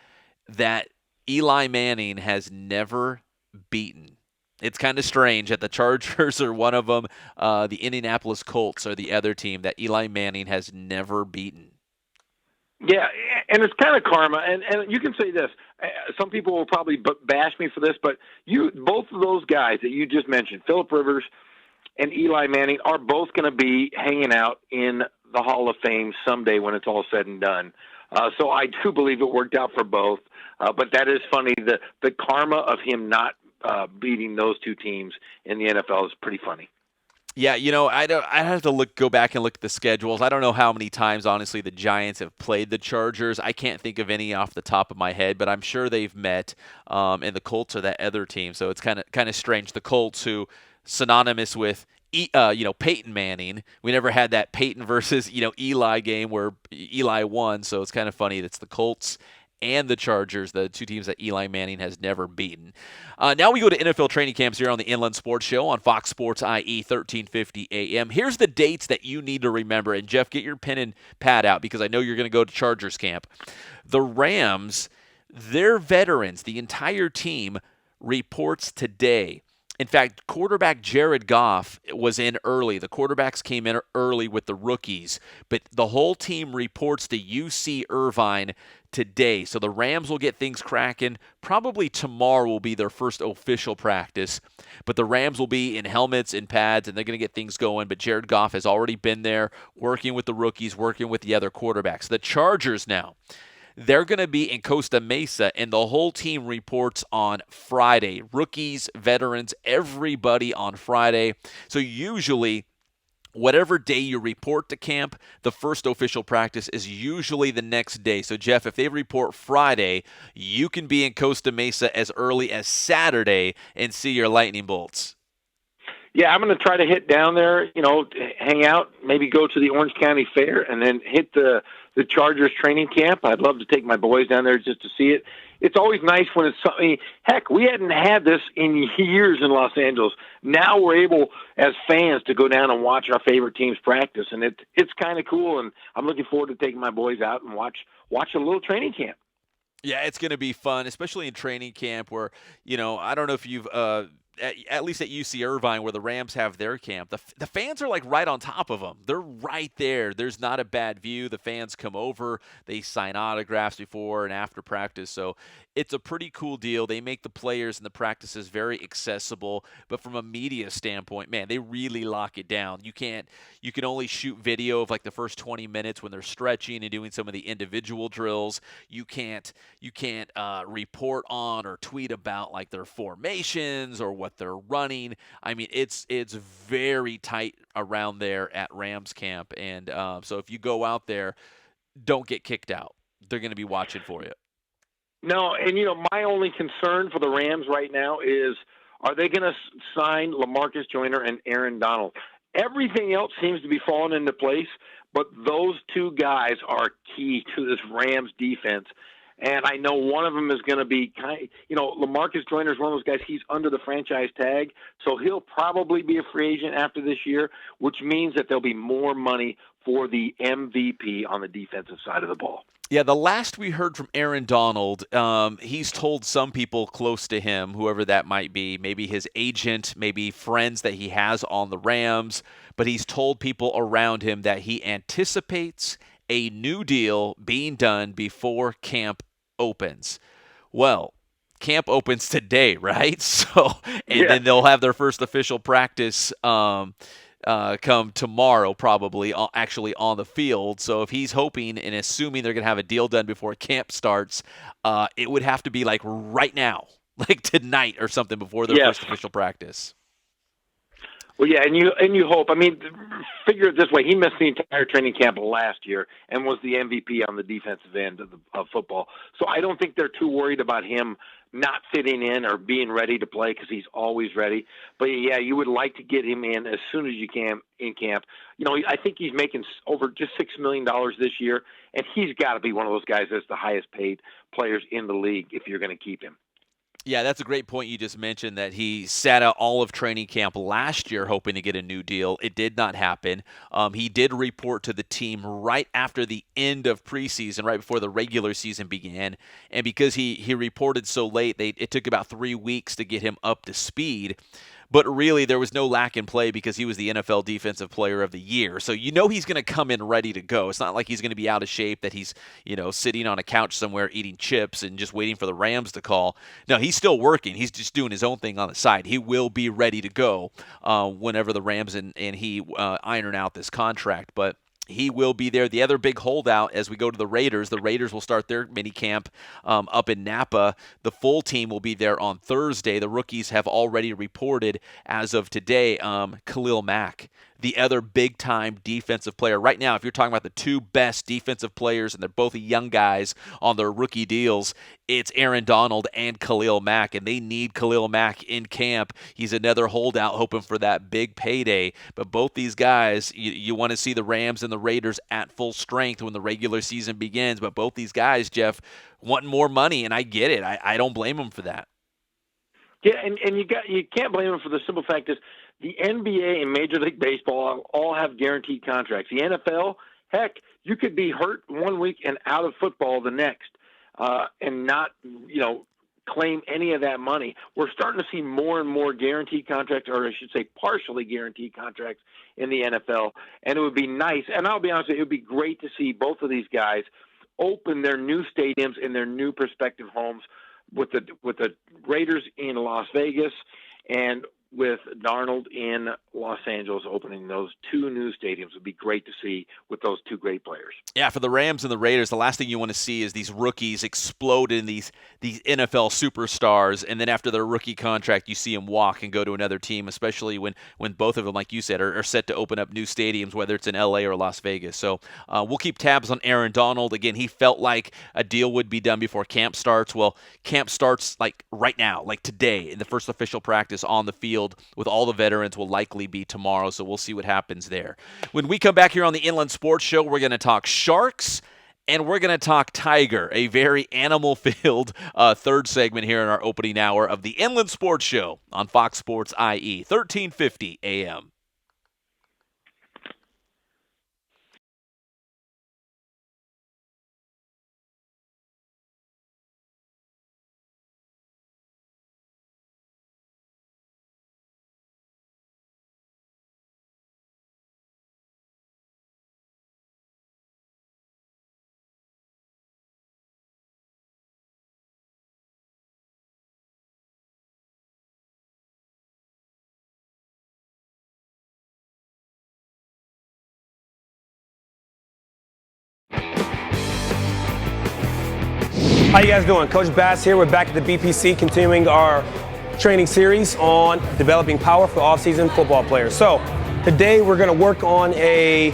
that Eli Manning has never beaten. It's kind of strange that the Chargers are one of them. The Indianapolis Colts are the other team that Eli Manning has never beaten. Yeah, and it's kind of karma. And you can say this. Some people will probably bash me for this, but both of those guys that you just mentioned, Phillip Rivers and Eli Manning, are both going to be hanging out in the Hall of Fame someday when it's all said and done. So I do believe it worked out for both. But that is funny. The karma of him not beating those 2 teams in the NFL is pretty funny. Yeah, I have to go back and look at the schedules. I don't know how many times, honestly, the Giants have played the Chargers. I can't think of any off the top of my head, but I'm sure they've met. And the Colts are that other team, so it's kind of strange. The Colts, who synonymous with Peyton Manning. We never had that Peyton versus Eli game where Eli won, so it's kind of funny. That's the Colts and the Chargers, the 2 teams that Eli Manning has never beaten. Now we go to NFL training camps here on the Inland Sports Show on Fox Sports IE 1350 AM. Here's the dates that you need to remember. And, Jeff, get your pen and pad out because I know you're going to go to Chargers camp. The Rams, their veterans, the entire team, reports today. In fact, quarterback Jared Goff was in early. The quarterbacks came in early with the rookies, but the whole team reports to UC Irvine today. So the Rams will get things cracking. Probably tomorrow will be their first official practice, but the Rams will be in helmets and pads, and they're going to get things going. But Jared Goff has already been there working with the rookies, working with the other quarterbacks. The Chargers now, they're going to be in Costa Mesa, and the whole team reports on Friday. Rookies, veterans, everybody on Friday. So usually, whatever day you report to camp, the first official practice is usually the next day. So, Jeff, if they report Friday, you can be in Costa Mesa as early as Saturday and see your lightning bolts. Yeah, I'm going to try to hit down there, hang out, maybe go to the Orange County Fair, and then hit the Chargers training camp. I'd love to take my boys down there just to see it. It's always nice when it's something. Heck, we hadn't had this in years in Los Angeles. Now we're able, as fans, to go down and watch our favorite teams practice, and it's kind of cool. And I'm looking forward to taking my boys out and watch a little training camp. Yeah, it's going to be fun, especially in training camp where, I don't know if you've at least at UC Irvine, where the Rams have their camp, the fans are like right on top of them. They're right there. There's not a bad view. The fans come over. They sign autographs before and after practice. So it's a pretty cool deal. They make the players and the practices very accessible. But from a media standpoint, man, they really lock it down. You can only shoot video of like the first 20 minutes when they're stretching and doing some of the individual drills. You can't report on or tweet about like their formations or what they're running. I mean, it's very tight around there at Rams camp, and so if you go out there, don't get kicked out. They're going to be watching for you. No, and my only concern for the Rams right now is, are they going to sign LaMarcus Joyner and Aaron Donald? Everything else seems to be falling into place, but those two guys are key to this Rams defense. And I know one of them is going to be LaMarcus Joyner is one of those guys. He's under the franchise tag, so he'll probably be a free agent after this year, which means that there'll be more money for the MVP on the defensive side of the ball. Yeah, the last we heard from Aaron Donald, he's told some people close to him, whoever that might be, maybe his agent, maybe friends that he has on the Rams, but he's told people around him that he anticipates a new deal being done before camp opens. Well, camp opens today, right? So, and then they'll have their first official practice come tomorrow, probably actually on the field. So if he's hoping and assuming they're going to have a deal done before camp starts, it would have to be like right now, like tonight or something before their first official practice. Well, yeah, and you hope. I mean, figure it this way: he missed the entire training camp last year and was the MVP on the defensive end of football. So I don't think they're too worried about him not fitting in or being ready to play, because he's always ready. But yeah, you would like to get him in as soon as you can in camp. I think he's making over just $6 million this year, and he's got to be one of those guys that's the highest paid players in the league if you're going to keep him. Yeah, that's a great point you just mentioned, that he sat out all of training camp last year hoping to get a new deal. It did not happen. He did report to the team right after the end of preseason, right before the regular season began. And because he reported so late, it took about 3 weeks to get him up to speed. But really, there was no lack in play because he was the NFL Defensive Player of the Year. So he's going to come in ready to go. It's not like he's going to be out of shape, that he's sitting on a couch somewhere eating chips and just waiting for the Rams to call. No, he's still working. He's just doing his own thing on the side. He will be ready to go whenever the Rams and he iron out this contract. But he will be there. The other big holdout as we go to the Raiders will start their mini camp up in Napa. The full team will be there on Thursday. The rookies have already reported as of today. Khalil Mack, the other big-time defensive player. Right now, if you're talking about the two best defensive players, and they're both young guys on their rookie deals, it's Aaron Donald and Khalil Mack, and they need Khalil Mack in camp. He's another holdout hoping for that big payday. But both these guys, you want to see the Rams and the Raiders at full strength when the regular season begins. But both these guys, Jeff, want more money, and I get it. I don't blame them for that. Yeah, and you can't blame them for the simple fact is the NBA and Major League Baseball all have guaranteed contracts. The NFL, heck, you could be hurt one week and out of football the next, and not claim any of that money. We're starting to see more and more guaranteed contracts, or I should say partially guaranteed contracts in the NFL. And it would be nice, and I'll be honest with you, it would be great to see both of these guys open their new stadiums in their new prospective homes, with the Raiders in Las Vegas and with Darnold in Los Angeles, opening those two new stadiums. Would be great to see with those two great players. Yeah, for the Rams and the Raiders, the last thing you want to see is these rookies explode in these NFL superstars, and then after their rookie contract, you see them walk and go to another team, especially when both of them, like you said, are set to open up new stadiums, whether it's in L.A. or Las Vegas. So we'll keep tabs on Aaron Donald. Again, he felt like a deal would be done before camp starts. Well, camp starts like right now, like today, in the first official practice on the field with all the veterans will likely be tomorrow, so we'll see what happens there. When we come back here on the Inland Sports Show, we're going to talk Sharks, and we're going to talk Tiger, a very animal-filled third segment here in our opening hour of the Inland Sports Show on Fox Sports IE, 1350 AM. How you guys doing? Coach Bass here. We're back at the BPC continuing our training series on developing power for off-season football players. So today we're going to work on a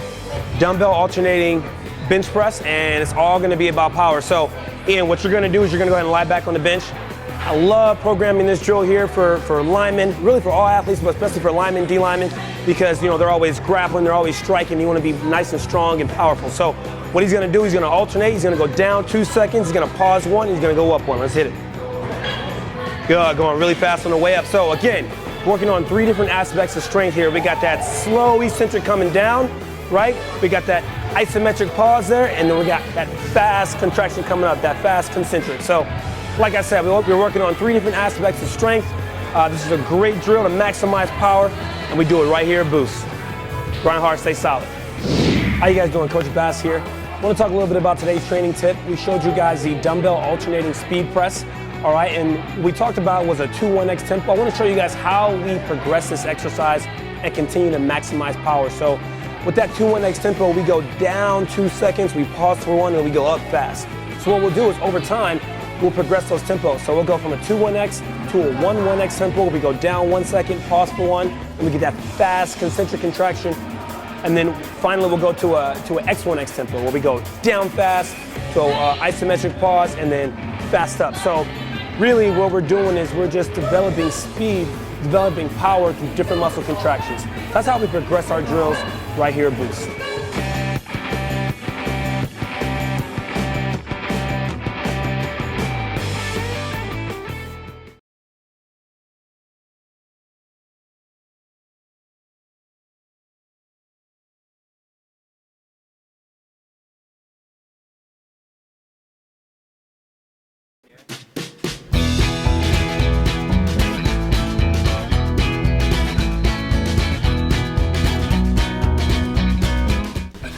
dumbbell alternating bench press, and it's all going to be about power. So Ian, what you're going to do is you're going to go ahead and lie back on the bench. I love programming this drill here for linemen, really for all athletes, but especially for linemen, D linemen, because they're always grappling, they're always striking. You want to be nice and strong and powerful. So what he's going to do, he's going to alternate. He's going to go down 2 seconds. He's going to pause 1. He's going to go up 1. Let's hit it. Good, going really fast on the way up. So again, working on 3 different aspects of strength here. We got that slow eccentric coming down, right? We got that isometric pause there, and then we got that fast contraction coming up, that fast concentric. So like I said, we're working on 3 different aspects of strength. This is a great drill to maximize power, and we do it right here at Boost. Grind hard, stay solid. How you guys doing? Coach Bass here. I want to talk a little bit about today's training tip. We showed you guys the dumbbell alternating speed press, all right? And we talked about was a 2-1x tempo. I want to show you guys how we progress this exercise and continue to maximize power. So with that 2-1x tempo, we go down 2 seconds, we pause for 1, and we go up fast. So what we'll do is over time, we'll progress those tempos. So we'll go from a 2-1x to a 1-1x tempo. We go down 1 second, pause for 1, and we get that fast concentric contraction. And then finally we'll go to an X1X tempo where we go down fast to isometric pause and then fast up. So really what we're doing is we're just developing speed, developing power through different muscle contractions. That's how we progress our drills right here at Boost.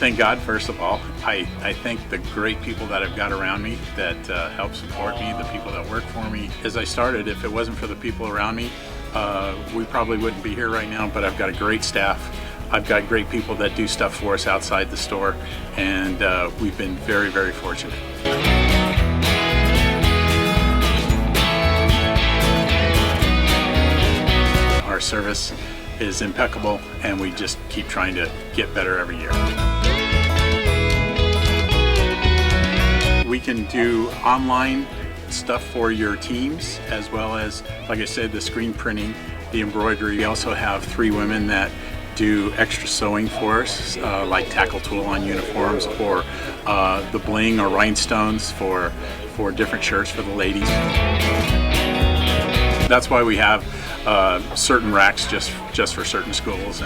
Thank God, first of all. I thank the great people that I've got around me that help support me, the people that work for me. As I started, if it wasn't for the people around me, we probably wouldn't be here right now, but I've got a great staff. I've got great people that do stuff for us outside the store, and we've been very, very fortunate. Our service is impeccable, and we just keep trying to get better every year. We can do online stuff for your teams, as well as, like I said, the screen printing, the embroidery. We also have 3 women that do extra sewing for us, like tackle tool on uniforms, or the bling or rhinestones for different shirts for the ladies. That's why we have certain racks just for certain schools,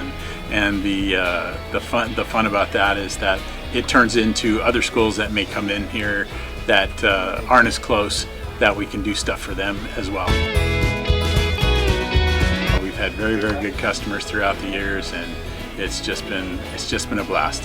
and the fun about that is that it turns into other schools that may come in here that aren't as close, that we can do stuff for them as well. We've had very, very good customers throughout the years, and it's just been a blast.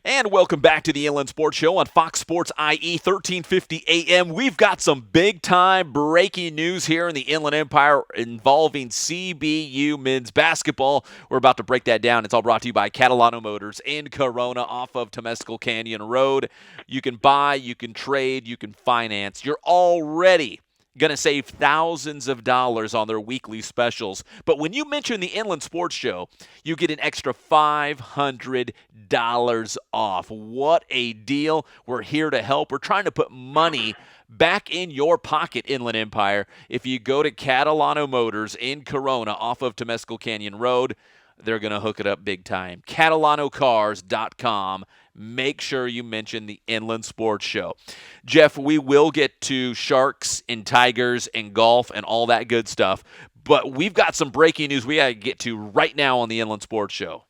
And welcome back to the Inland Sports Show on Fox Sports IE 1350 AM. We've got some big-time breaking news here in the Inland Empire involving CBU men's basketball. We're about to break that down. It's all brought to you by Catalano Motors in Corona off of Temescal Canyon Road. You can buy, you can trade, you can finance. You're already going to save thousands of dollars on their weekly specials. But when you mention the Inland Sports Show, you get an extra $500 off. What a deal. We're here to help. We're trying to put money back in your pocket, Inland Empire. If you go to Catalano Motors in Corona off of Temescal Canyon Road, they're going to hook it up big time. CatalanoCars.com. Make sure you mention the Inland Sports Show. Jeff, we will get to sharks and tigers and golf and all that good stuff, but we've got some breaking news we got to get to right now on the Inland Sports Show.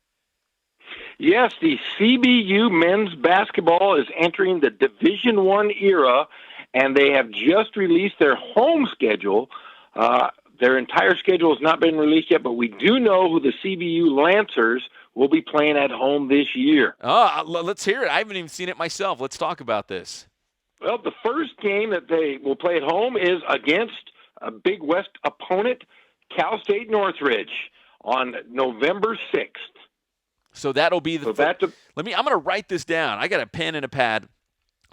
Yes, the CBU men's basketball is entering the Division I era, and they have just released their home schedule. Their entire schedule has not been released yet, but we do know who the CBU Lancers will be playing at home this year. Let's hear it. I haven't even seen it myself. Let's talk about this. Well, the first game that they will play at home is against a Big West opponent, Cal State Northridge, on November 6th. So that'll be the I'm going to write this down. I got a pen and a pad.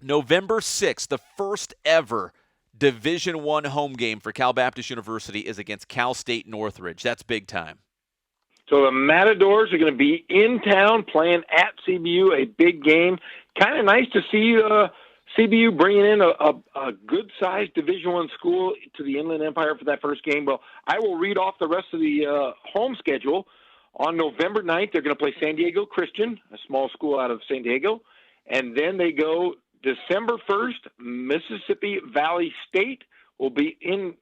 November 6th, the first ever Division I home game for Cal Baptist University is against Cal State Northridge. That's big time. So the Matadors are going to be in town playing at CBU, a big game. Kind of nice to see CBU bringing in a good-sized Division I school to the Inland Empire for that first game. Well, I will read off the rest of the home schedule. On November 9th, they're going to play San Diego Christian, a small school out of San Diego. And then they go December 1st, Mississippi Valley State will be in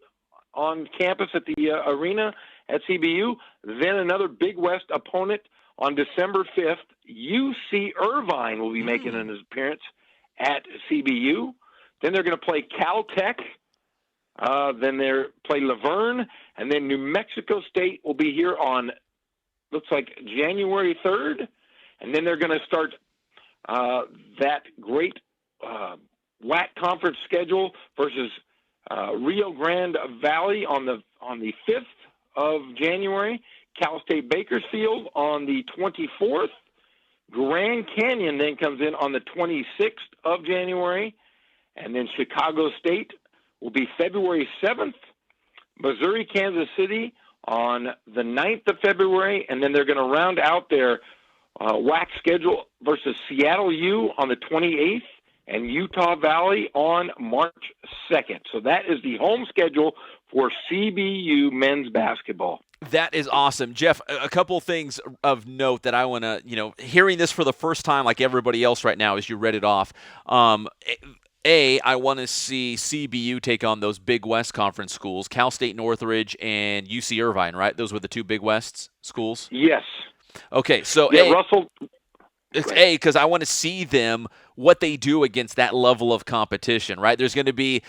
on campus at the arena at CBU. Then another Big West opponent on December 5th. UC Irvine will be making an appearance at CBU. Then they're going to play Caltech. Then they play Laverne. And then New Mexico State will be here on, looks like, January 3rd. And then they're going to start that great WAC conference schedule versus Rio Grande Valley on the 5th of January. Cal State Bakersfield on the 24th. Grand Canyon then comes in on the 26th of January. And then Chicago State will be February 7th. Missouri, Kansas City on the 9th of February. And then they're going to round out their WAC schedule versus Seattle U on the 28th and Utah Valley on March 2nd. So that is the home schedule for CBU men's basketball. That is awesome. Jeff, a couple things of note that I want to, hearing this for the first time like everybody else right now as you read it off. I want to see CBU take on those Big West Conference schools, Cal State Northridge and UC Irvine, right? Those were the two Big West schools? Yes. Okay, so Russell. It's because I want to see them, what they do against that level of competition, right? There's going to be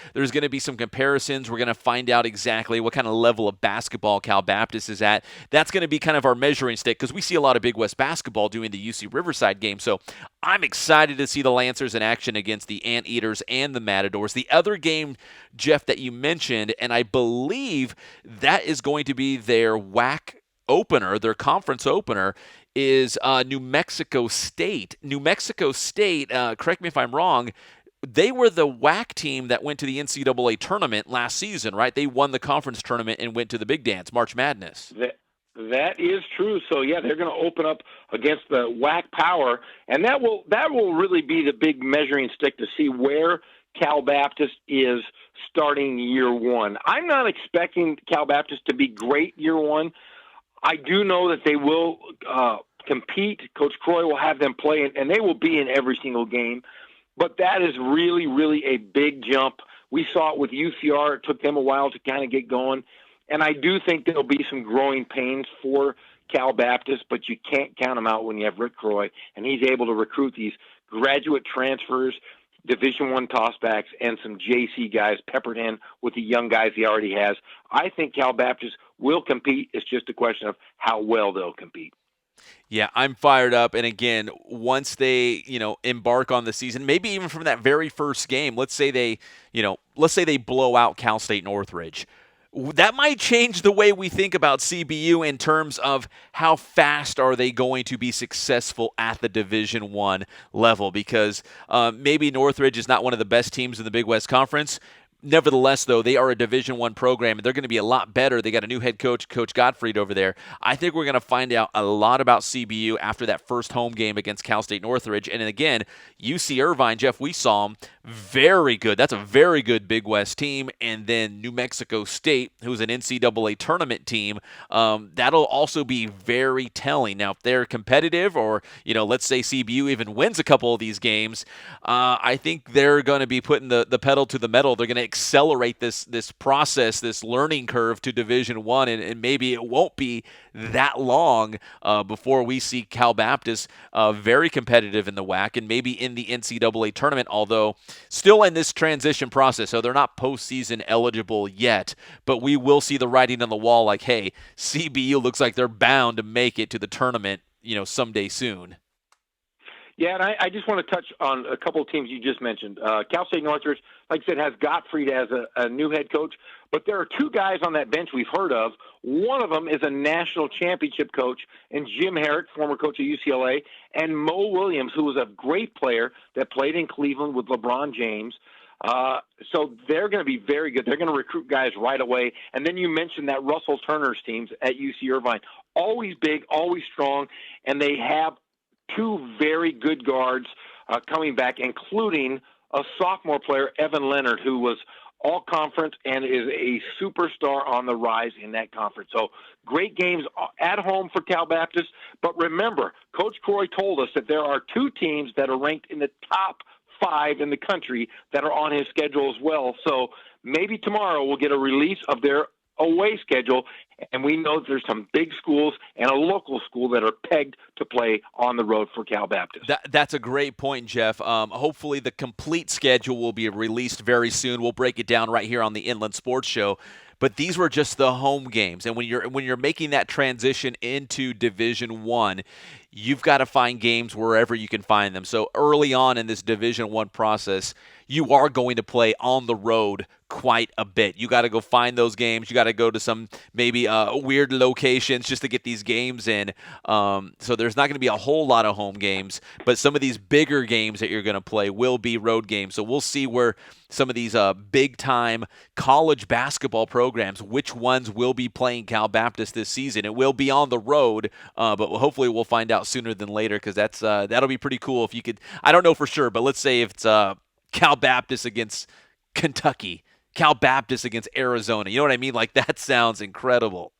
some comparisons. We're going to find out exactly what kind of level of basketball Cal Baptist is at. That's going to be kind of our measuring stick because we see a lot of Big West basketball doing the UC Riverside game. So I'm excited to see the Lancers in action against the Anteaters and the Matadors. The other game, Jeff, that you mentioned, and I believe that is going to be their WAC opener, their conference opener, is New Mexico State. New Mexico State, correct me if I'm wrong, they were the WAC team that went to the NCAA tournament last season, right? They won the conference tournament and went to the big dance, March Madness. That is true. So, yeah, they're going to open up against the WAC power, and that will really be the big measuring stick to see where Cal Baptist is starting year one. I'm not expecting Cal Baptist to be great year one. I do know that they will compete. Coach Croy will have them play, and they will be in every single game. But that is really, really a big jump. We saw it with UCR. It took them a while to kind of get going. And I do think there'll be some growing pains for Cal Baptist, but you can't count them out when you have Rick Croy, and he's able to recruit these graduate transfers, Division I tossbacks, and some JC guys peppered in with the young guys he already has. I think Cal Baptist will compete. It's just a question of how well they'll compete. Yeah, I'm fired up. And again, once they, embark on the season, maybe even from that very first game, let's say they blow out Cal State Northridge. That might change the way we think about CBU in terms of how fast are they going to be successful at the Division I level, because maybe Northridge is not one of the best teams in the Big West Conference. Nevertheless, though, they are a Division I program, and they're going to be a lot better. They got a new head coach, Coach Gottfried, over there. I think we're going to find out a lot about CBU after that first home game against Cal State Northridge. And again, UC Irvine, Jeff, we saw them. Very good. That's a very good Big West team. And then New Mexico State, who's an NCAA tournament team, that'll also be very telling. Now, if they're competitive or, let's say CBU even wins a couple of these games, I think they're going to be putting the pedal to the metal. They're going to accelerate this process, this learning curve to Division I, and maybe it won't be that long before we see Cal Baptist very competitive in the WAC and maybe in the NCAA tournament, although still in this transition process, so they're not postseason eligible yet, but we will see the writing on the wall like, hey, CBU looks like they're bound to make it to the tournament, someday soon. Yeah, and I just want to touch on a couple of teams you just mentioned. Cal State Northridge, like I said, has Gottfried as a new head coach, but there are two guys on that bench we've heard of. One of them is a national championship coach, and Jim Herrick, former coach of UCLA, and Mo Williams, who was a great player that played in Cleveland with LeBron James. So they're going to be very good. They're going to recruit guys right away. And then you mentioned that Russell Turner's teams at UC Irvine, always big, always strong, and they have two very good guards coming back, including a sophomore player, Evan Leonard, who was all-conference and is a superstar on the rise in that conference. So great games at home for Cal Baptist. But remember, Coach Croy told us that there are two teams that are ranked in the top 5 in the country that are on his schedule as well. So maybe tomorrow we'll get a release of their away schedule, and we know there's some big schools and a local school that are pegged to play on the road for Cal Baptist. That's a great point, Jeff. Hopefully, the complete schedule will be released very soon. We'll break it down right here on the Inland Sports Show. But these were just the home games, and when you're making that transition into Division One, you've got to find games wherever you can find them. So early on in this Division One process, you are going to play on the road quite a bit. You got to go find those games. You got to go to some maybe weird locations just to get these games in. So there's not going to be a whole lot of home games, but some of these bigger games that you're going to play will be road games. So we'll see where some of these big-time college basketball programs, which ones will be playing Cal Baptist this season. It will be on the road, but hopefully we'll find out sooner than later, because that'll be pretty cool if you could. I don't know for sure, but let's say if it's Cal Baptist against Kentucky, Cal Baptist against Arizona. You know what I mean? Like, that sounds incredible.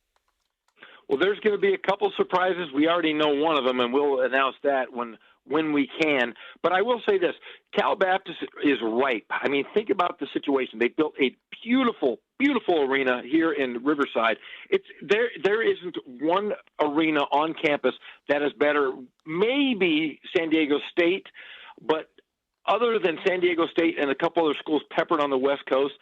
Well, there's going to be a couple surprises. We already know one of them, and we'll announce that when we can. But I will say this: Cal Baptist is ripe. I mean, think about the situation. They built a beautiful, beautiful arena here in Riverside. It's there. There isn't one arena on campus that is better. Maybe San Diego State, but other than San Diego State and a couple other schools peppered on the West Coast,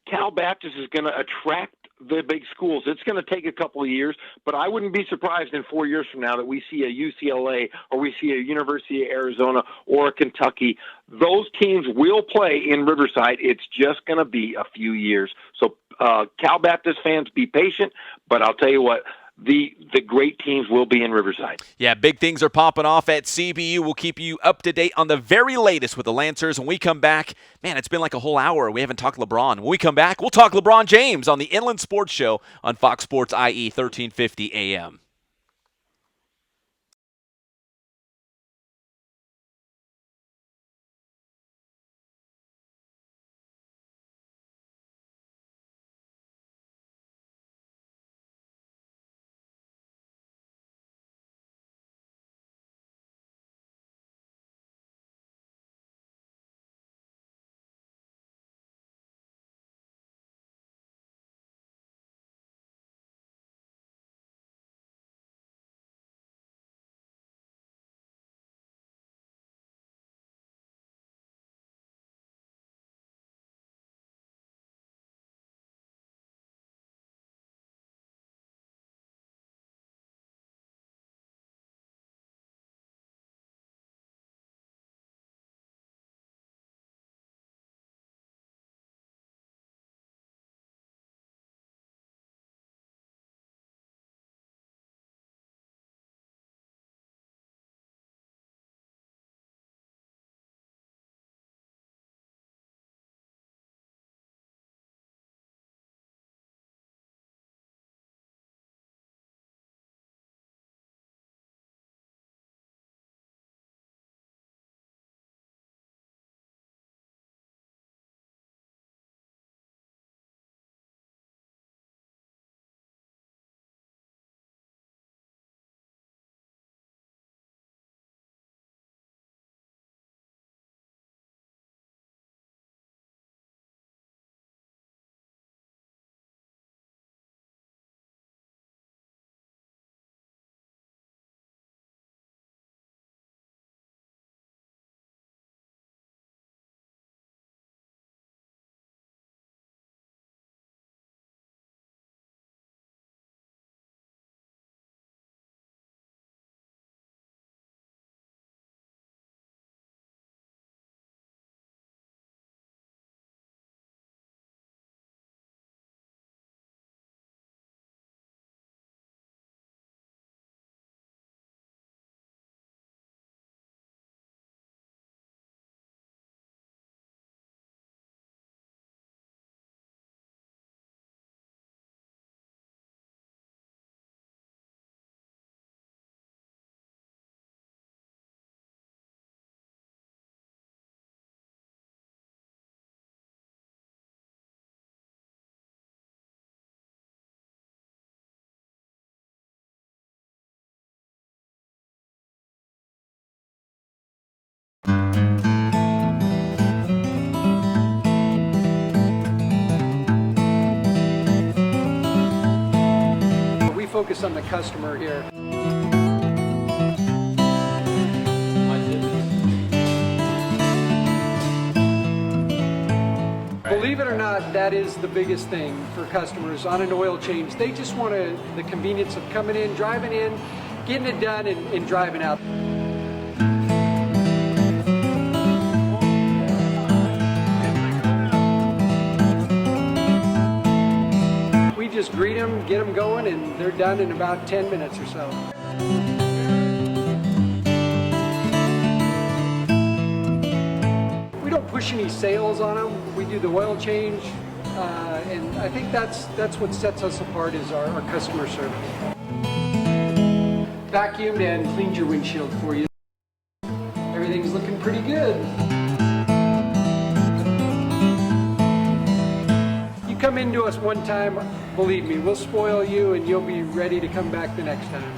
Cal Baptist is going to attract the big schools. It's going to take a couple of years, but I wouldn't be surprised in 4 years from now that we see a UCLA or we see a University of Arizona or a Kentucky. Those teams will play in Riverside. It's just going to be a few years. So Cal Baptist fans, be patient, but I'll tell you what, the great teams will be in Riverside. Yeah, big things are popping off at CBU. We'll keep you up to date on the very latest with the Lancers. When we come back, man, it's been like a whole hour. We haven't talked LeBron. When we come back, we'll talk LeBron James on the Inland Sports Show on Fox Sports IE 1350 AM. focus on the customer here. Believe it or not, that is the biggest thing for customers on an oil change. They just want the convenience of coming in, driving in, getting it done, and driving out. We just greet them, get them going, and they're done in about 10 minutes or so. We don't push any sales on them. We do the oil change, and I think that's what sets us apart is our customer service. Vacuumed and cleaned your windshield for you. Everything's looking pretty good. You come into us one time, believe me, we'll spoil you and you'll be ready to come back the next time.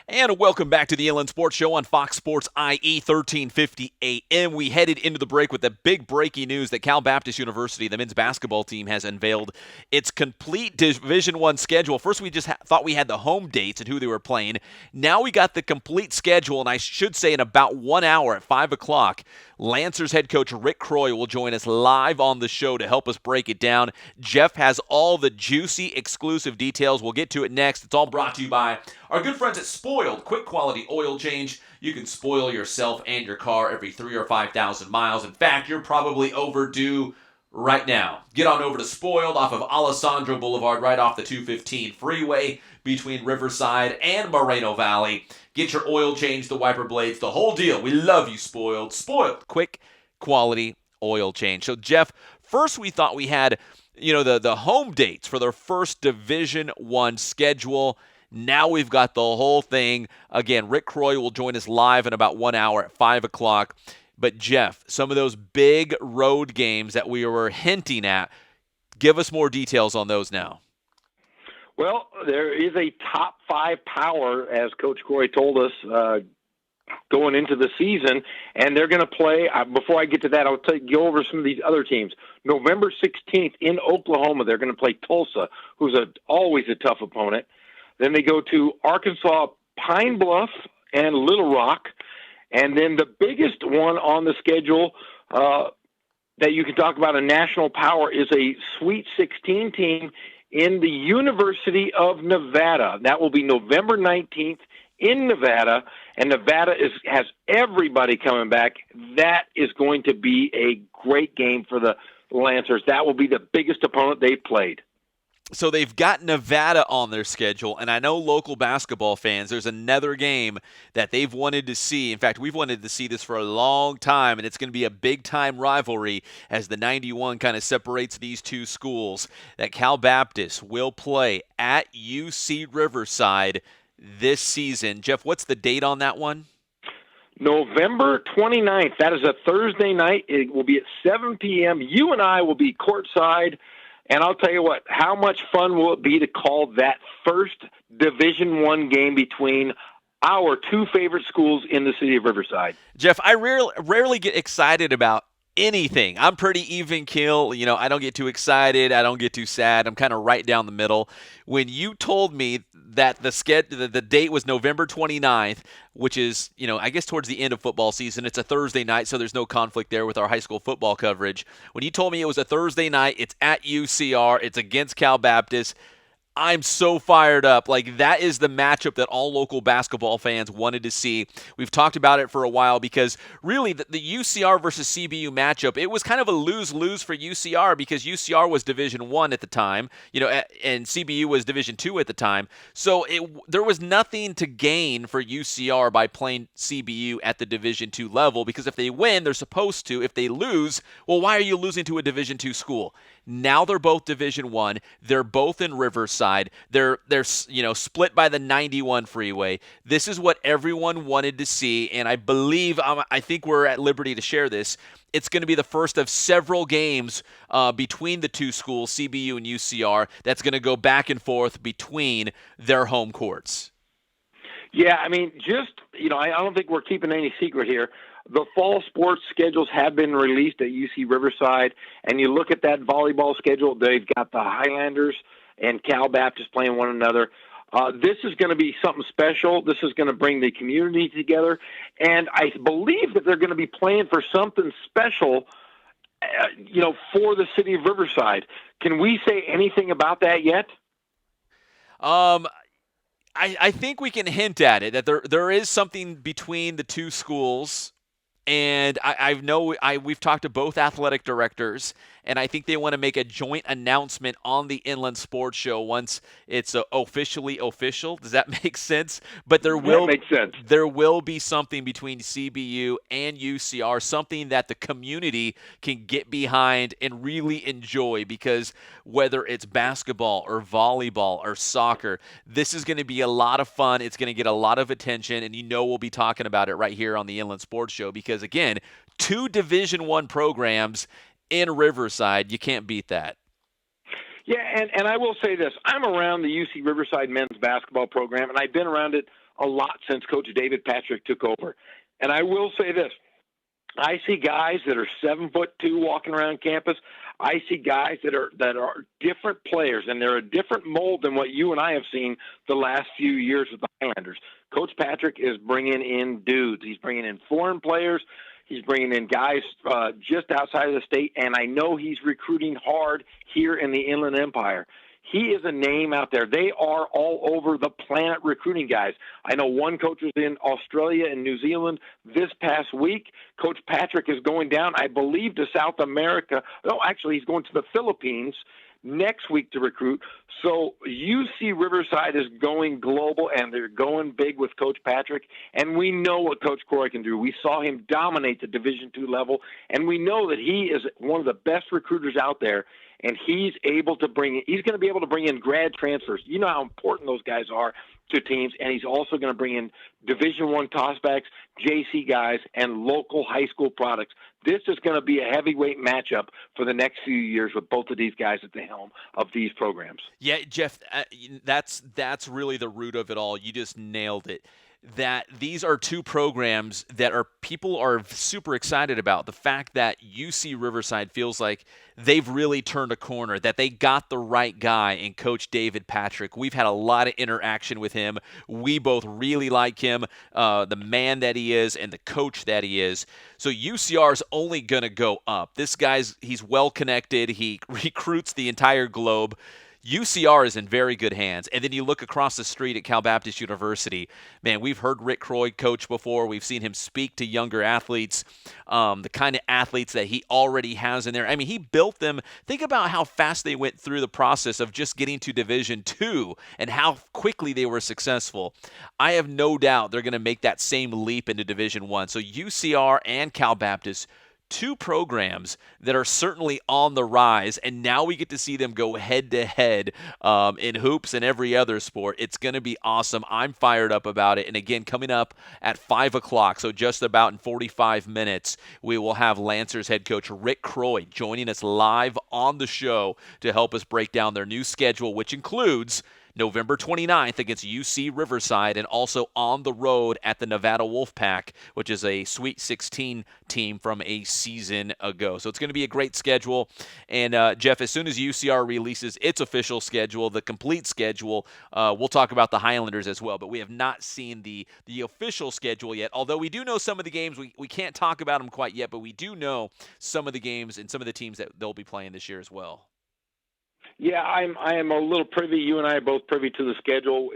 And welcome back to the Inland Sports Show on Fox Sports IE 1350 AM. We headed into the break with the big breaking news that Cal Baptist University, the men's basketball team, has unveiled its complete Division I schedule. First, we just thought we had the home dates and who they were playing. Now we got the complete schedule, and I should say in about 1 hour at 5 o'clock, Lancers head coach Rick Croy will join us live on the show to help us break it down. Jeff has all the juicy, exclusive details. We'll get to it next. It's all brought to you by our good friends at Spoiled Quick Quality Oil Change. You can spoil yourself and your car every 3,000 or 5,000 miles. In fact, you're probably overdue right now. Get on over to Spoiled off of Alessandro Boulevard, right off the 215 freeway between Riverside and Moreno Valley. Get your oil change, the wiper blades, the whole deal. We love you, Spoiled. Spoiled Quick Quality Oil Change. So, Jeff, first we thought we had, the home dates for their first Division I schedule. Now we've got the whole thing. Again, Rick Croy will join us live in about 1 hour at 5 o'clock. But, Jeff, some of those big road games that we were hinting at, give us more details on those now. Well, there is a top 5 power, as Coach Croy told us, going into the season, and they're going to play. Before I get to that, I'll go over some of these other teams. November 16th in Oklahoma, they're going to play Tulsa, who's always a tough opponent. Then they go to Arkansas Pine Bluff and Little Rock. And then the biggest one on the schedule that you can talk about a national power is a Sweet 16 team in the University of Nevada. That will be November 19th in Nevada, and Nevada has everybody coming back. That is going to be a great game for the Lancers. That will be the biggest opponent they've played. So they've got Nevada on their schedule, and I know local basketball fans, there's another game that they've wanted to see. In fact, we've wanted to see this for a long time, and it's going to be a big-time rivalry as the 91 kind of separates these two schools. That Cal Baptist will play at UC Riverside this season. Jeff, what's the date on that one? November 29th. That is a Thursday night. It will be at 7 p.m. You and I will be courtside. And I'll tell you what, how much fun will it be to call that first Division I game between our two favorite schools in the city of Riverside? Jeff, I rarely get excited about anything. I'm pretty even keel. I don't get too excited. I don't get too sad. I'm kind of right down the middle. When you told me that the date was November 29th, which is, I guess towards the end of football season. It's a Thursday night, so there's no conflict there with our high school football coverage. When you told me it was a Thursday night, it's at UCR, it's against Cal Baptist, I'm so fired up. Like, that is the matchup that all local basketball fans wanted to see. We've talked about it for a while because really the UCR versus CBU matchup, it was kind of a lose-lose for UCR because UCR was Division I at the time, and CBU was Division II at the time. So there was nothing to gain for UCR by playing CBU at the Division II level because if they win, they're supposed to. If they lose, well, why are you losing to a Division II school? Now they're both Division I. They're both in Riverside. They're split by the 91 freeway. This is what everyone wanted to see, and I think we're at liberty to share this. It's going to be the first of several games between the two schools, CBU and UCR, that's going to go back and forth between their home courts. Yeah, I mean, I don't think we're keeping any secret here. The fall sports schedules have been released at UC Riverside, and you look at that volleyball schedule, they've got the Highlanders and Cal Baptist playing one another. This is going to be something special. This is going to bring the community together, and I believe that they're going to be playing for something special, for the city of Riverside. Can we say anything about that yet? I think we can hint at it, that there is something between the two schools. And we've talked to both athletic directors, and I think they want to make a joint announcement on the Inland Sports Show once it's officially official. Does that make sense? But that makes sense. There will be something between CBU and UCR, something that the community can get behind and really enjoy, because whether it's basketball or volleyball or soccer, this is going to be a lot of fun. It's going to get a lot of attention, and we'll be talking about it right here on the Inland Sports Show because, again, two Division I programs in Riverside. You can't beat that. Yeah, and I will say this. I'm around the UC Riverside men's basketball program, and I've been around it a lot since Coach David Patrick took over. And I will say this. I see guys that are 7'2" walking around campus. I see guys that are different players, and they're a different mold than what you and I have seen the last few years with the Highlanders. Coach Patrick is bringing in dudes. He's bringing in foreign players. He's bringing in guys just outside of the state, and I know he's recruiting hard here in the Inland Empire. He is a name out there. They are all over the planet recruiting guys. I know one coach was in Australia and New Zealand this past week. Coach Patrick is going down, I believe, to South America. No, actually, he's going to the Philippines next week to recruit. So UC Riverside is going global, and they're going big with Coach Patrick, and we know what Coach Croy can do. We saw him dominate the Division II level, and we know that he is one of the best recruiters out there, and he's going to be able to bring in grad transfers. You know how important those guys are to teams, and he's also going to bring in Division I tossbacks, JC guys, and local high school products. This is going to be a heavyweight matchup for the next few years with both of these guys at the helm of these programs. Yeah, Jeff, that's really the root of it all. You just nailed it. that these are two programs that are people are super excited about. The fact that UC Riverside feels like they've really turned a corner, that they got the right guy in Coach David Patrick. We've had a lot of interaction with him. We both really like him, the man that he is and the coach that he is. So UCR is only going to go up. He's well connected. He recruits the entire globe. UCR is in very good hands. And then you look across the street at Cal Baptist University. Man, we've heard Rick Croy coach before. We've seen him speak to younger athletes, the kind of athletes that he already has in there. I mean, he built them. Think about how fast they went through the process of just getting to Division II and how quickly they were successful. I have no doubt they're going to make that same leap into Division I. So UCR and Cal Baptist, two programs that are certainly on the rise, and now we get to see them go head-to-head in hoops and every other sport. It's going to be awesome. I'm fired up about it. And again, coming up at 5 o'clock, so just about in 45 minutes, we will have Lancers head coach Rick Croy joining us live on the show to help us break down their new schedule, which includes November 29th against UC Riverside, and also on the road at the Nevada Wolfpack, which is a Sweet 16 team from a season ago. So it's going to be a great schedule. And, Jeff, as soon as UCR releases its official schedule, the complete schedule, we'll talk about the Highlanders as well. But we have not seen the official schedule yet, although we do know some of the games. We can't talk about them quite yet, but we do know some of the games and some of the teams that they'll be playing this year as well. Yeah, I am a little privy. You and I are both privy to the schedule.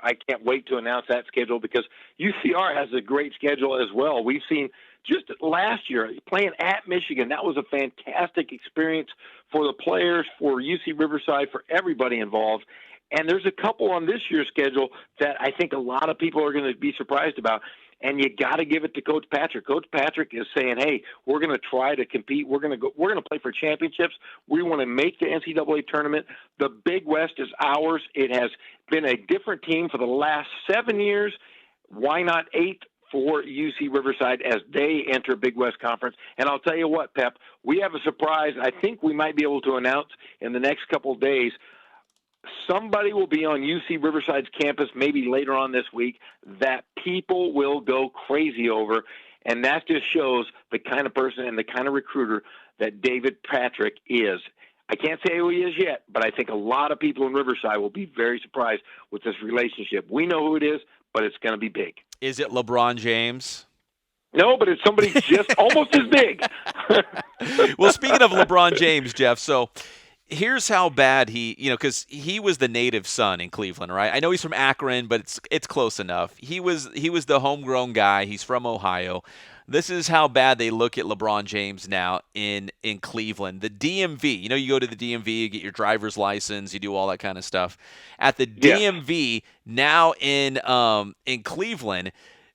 I can't wait to announce that schedule because UCR has a great schedule as well. We've seen just last year playing at Michigan. That was a fantastic experience for the players, for UC Riverside, for everybody involved. And there's a couple on this year's schedule that I think a lot of people are going to be surprised about. And you got to give it to Coach Patrick. Coach Patrick is saying, "Hey, we're going to try to compete. We're going to play for championships. We want to make the NCAA tournament. The Big West is ours. It has been a different team for the last 7 years. Why not 8 for UC Riverside as they enter Big West Conference?" And I'll tell you what, Pep, we have a surprise. I think we might be able to announce in the next couple of days. Somebody will be on UC Riverside's campus maybe later on this week that people will go crazy over, and that just shows the kind of person and the kind of recruiter that David Patrick is. I can't say who he is yet, but I think a lot of people in Riverside will be very surprised with this relationship. We know who it is, but it's going to be big. Is it LeBron James? No, but it's somebody just almost as big. Well, speaking of LeBron James, Jeff, so here's how bad because he was the native son in Cleveland, right? I know he's from Akron, but it's close enough. He was the homegrown guy. He's from Ohio. This is how bad they look at LeBron James now in Cleveland. The DMV, you go to the DMV, you get your driver's license, you do all that kind of stuff. At the DMV now in Cleveland,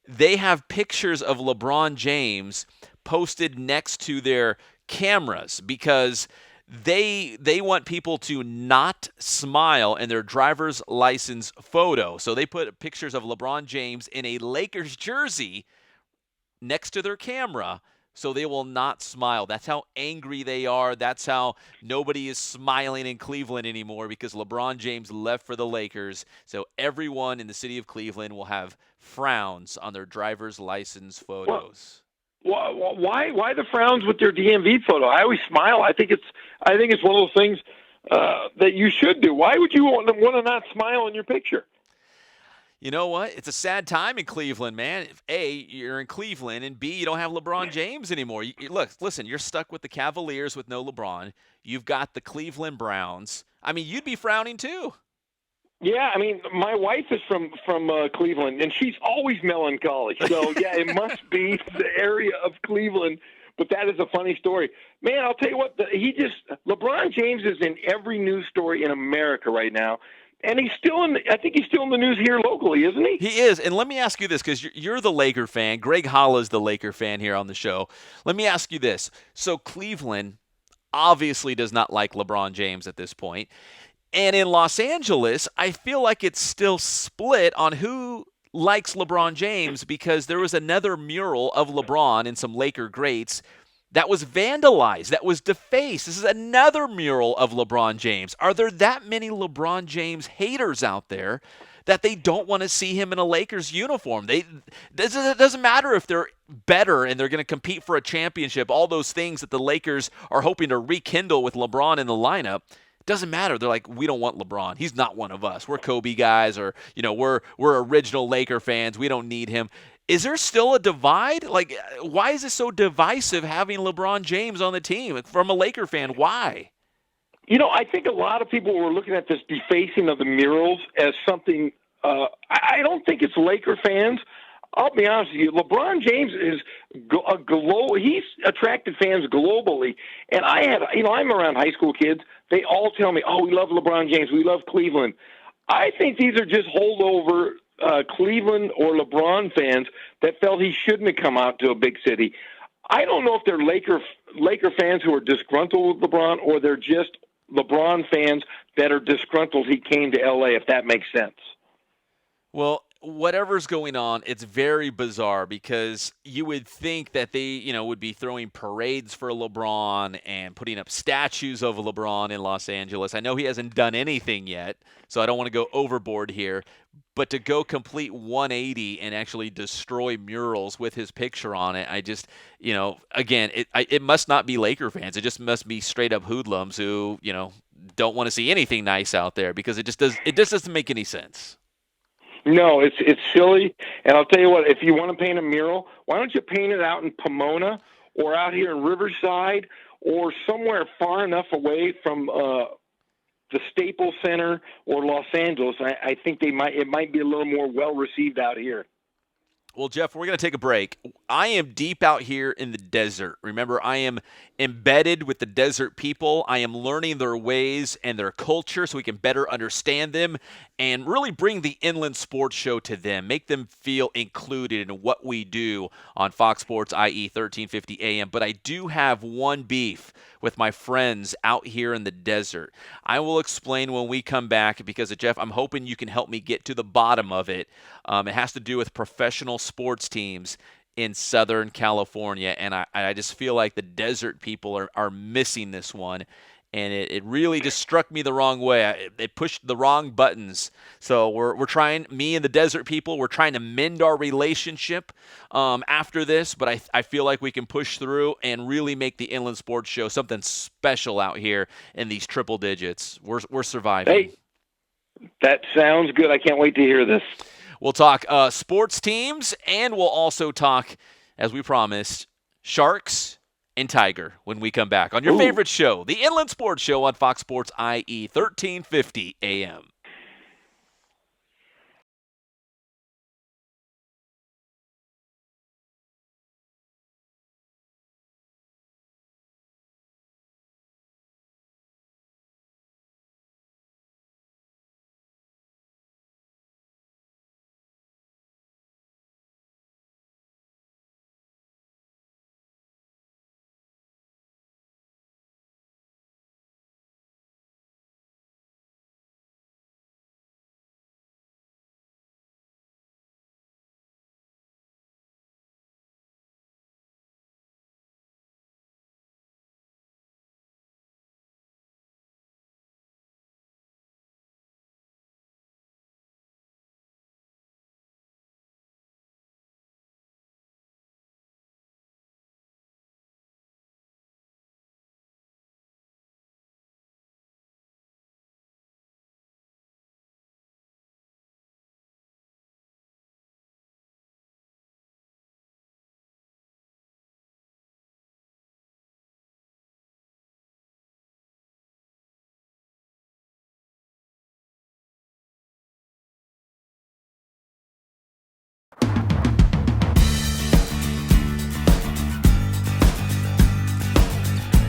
they have pictures of LeBron James posted next to their cameras because they want people to not smile in their driver's license photo. So they put pictures of LeBron James in a Lakers jersey next to their camera so they will not smile. That's how angry they are. That's how nobody is smiling in Cleveland anymore because LeBron James left for the Lakers. So everyone in the city of Cleveland will have frowns on their driver's license photos. Why the frowns with their DMV photo? I always smile. I think it's one of those things that you should do. Why would you want to not smile in your picture? You know what? It's a sad time in Cleveland, man. A, you're in Cleveland, and B, you don't have LeBron James anymore. Listen, you're stuck with the Cavaliers with no LeBron. You've got the Cleveland Browns. I mean, you'd be frowning too. Yeah, I mean, my wife is from Cleveland, and she's always melancholy. So, yeah, it must be the area of Cleveland. But that is a funny story. Man, I'll tell you what, LeBron James is in every news story in America right now. And I think he's still in the news here locally, isn't he? He is. And let me ask you this, because you're the Laker fan. Greg Holla is the Laker fan here on the show. Let me ask you this. So Cleveland obviously does not like LeBron James at this point. And in Los Angeles, I feel like it's still split on who likes LeBron James because there was another mural of LeBron and some Laker greats that was vandalized, that was defaced. This is another mural of LeBron James. Are there that many LeBron James haters out there that they don't want to see him in a Lakers uniform. It doesn't matter if they're better and they're going to compete for a championship, all those things that the Lakers are hoping to rekindle with LeBron in the lineup. Doesn't matter. They're like, we don't want LeBron. He's not one of us. We're Kobe guys, or we're original Laker fans. We don't need him. Is there still a divide? Like, why is it so divisive having LeBron James on the team? From a Laker fan, why? I think a lot of people were looking at this defacing of the murals as something. I don't think it's Laker fans. I'll be honest with you. LeBron James is he's attracted fans globally. And I'm around high school kids. They all tell me, oh, we love LeBron James. We love Cleveland. I think these are just holdover Cleveland or LeBron fans that felt he shouldn't have come out to a big city. I don't know if they're Laker fans who are disgruntled with LeBron, or they're just LeBron fans that are disgruntled he came to L.A., if that makes sense. Well, whatever's going on, it's very bizarre, because you would think that they, would be throwing parades for LeBron and putting up statues of LeBron in Los Angeles. I know he hasn't done anything yet, so I don't want to go overboard here. But to go complete 180 and actually destroy murals with his picture on it, I just, again, it must not be Laker fans. It just must be straight up hoodlums who, don't want to see anything nice out there, because it just doesn't make any sense. No, it's silly. And I'll tell you what, if you want to paint a mural, why don't you paint it out in Pomona or out here in Riverside or somewhere far enough away from the Staples Center or Los Angeles? I think it might be a little more well received out here. Well, Jeff, we're going to take a break. I am deep out here in the desert. Remember, I am embedded with the desert people. I am learning their ways and their culture so we can better understand them and really bring the Inland Sports Show to them, make them feel included in what we do on Fox Sports, i.e. 1350 AM. But I do have one beef with my friends out here in the desert. I will explain when we come back, because, Jeff, I'm hoping you can help me get to the bottom of it. It has to do with professional sports teams in Southern California, and I just feel like the desert people are missing this one, and it really just struck me the wrong way. It pushed the wrong buttons. So we're trying, me and the desert people, we're trying to mend our relationship after this, but I feel like we can push through and really make the Inland Sports Show something special out here in these triple digits. We're surviving. Hey, that sounds good. I can't wait to hear this. We'll talk sports teams, and we'll also talk, as we promised, Sharks and Tiger when we come back on your favorite show, the Inland Sports Show on Fox Sports, i.e. 1350 AM.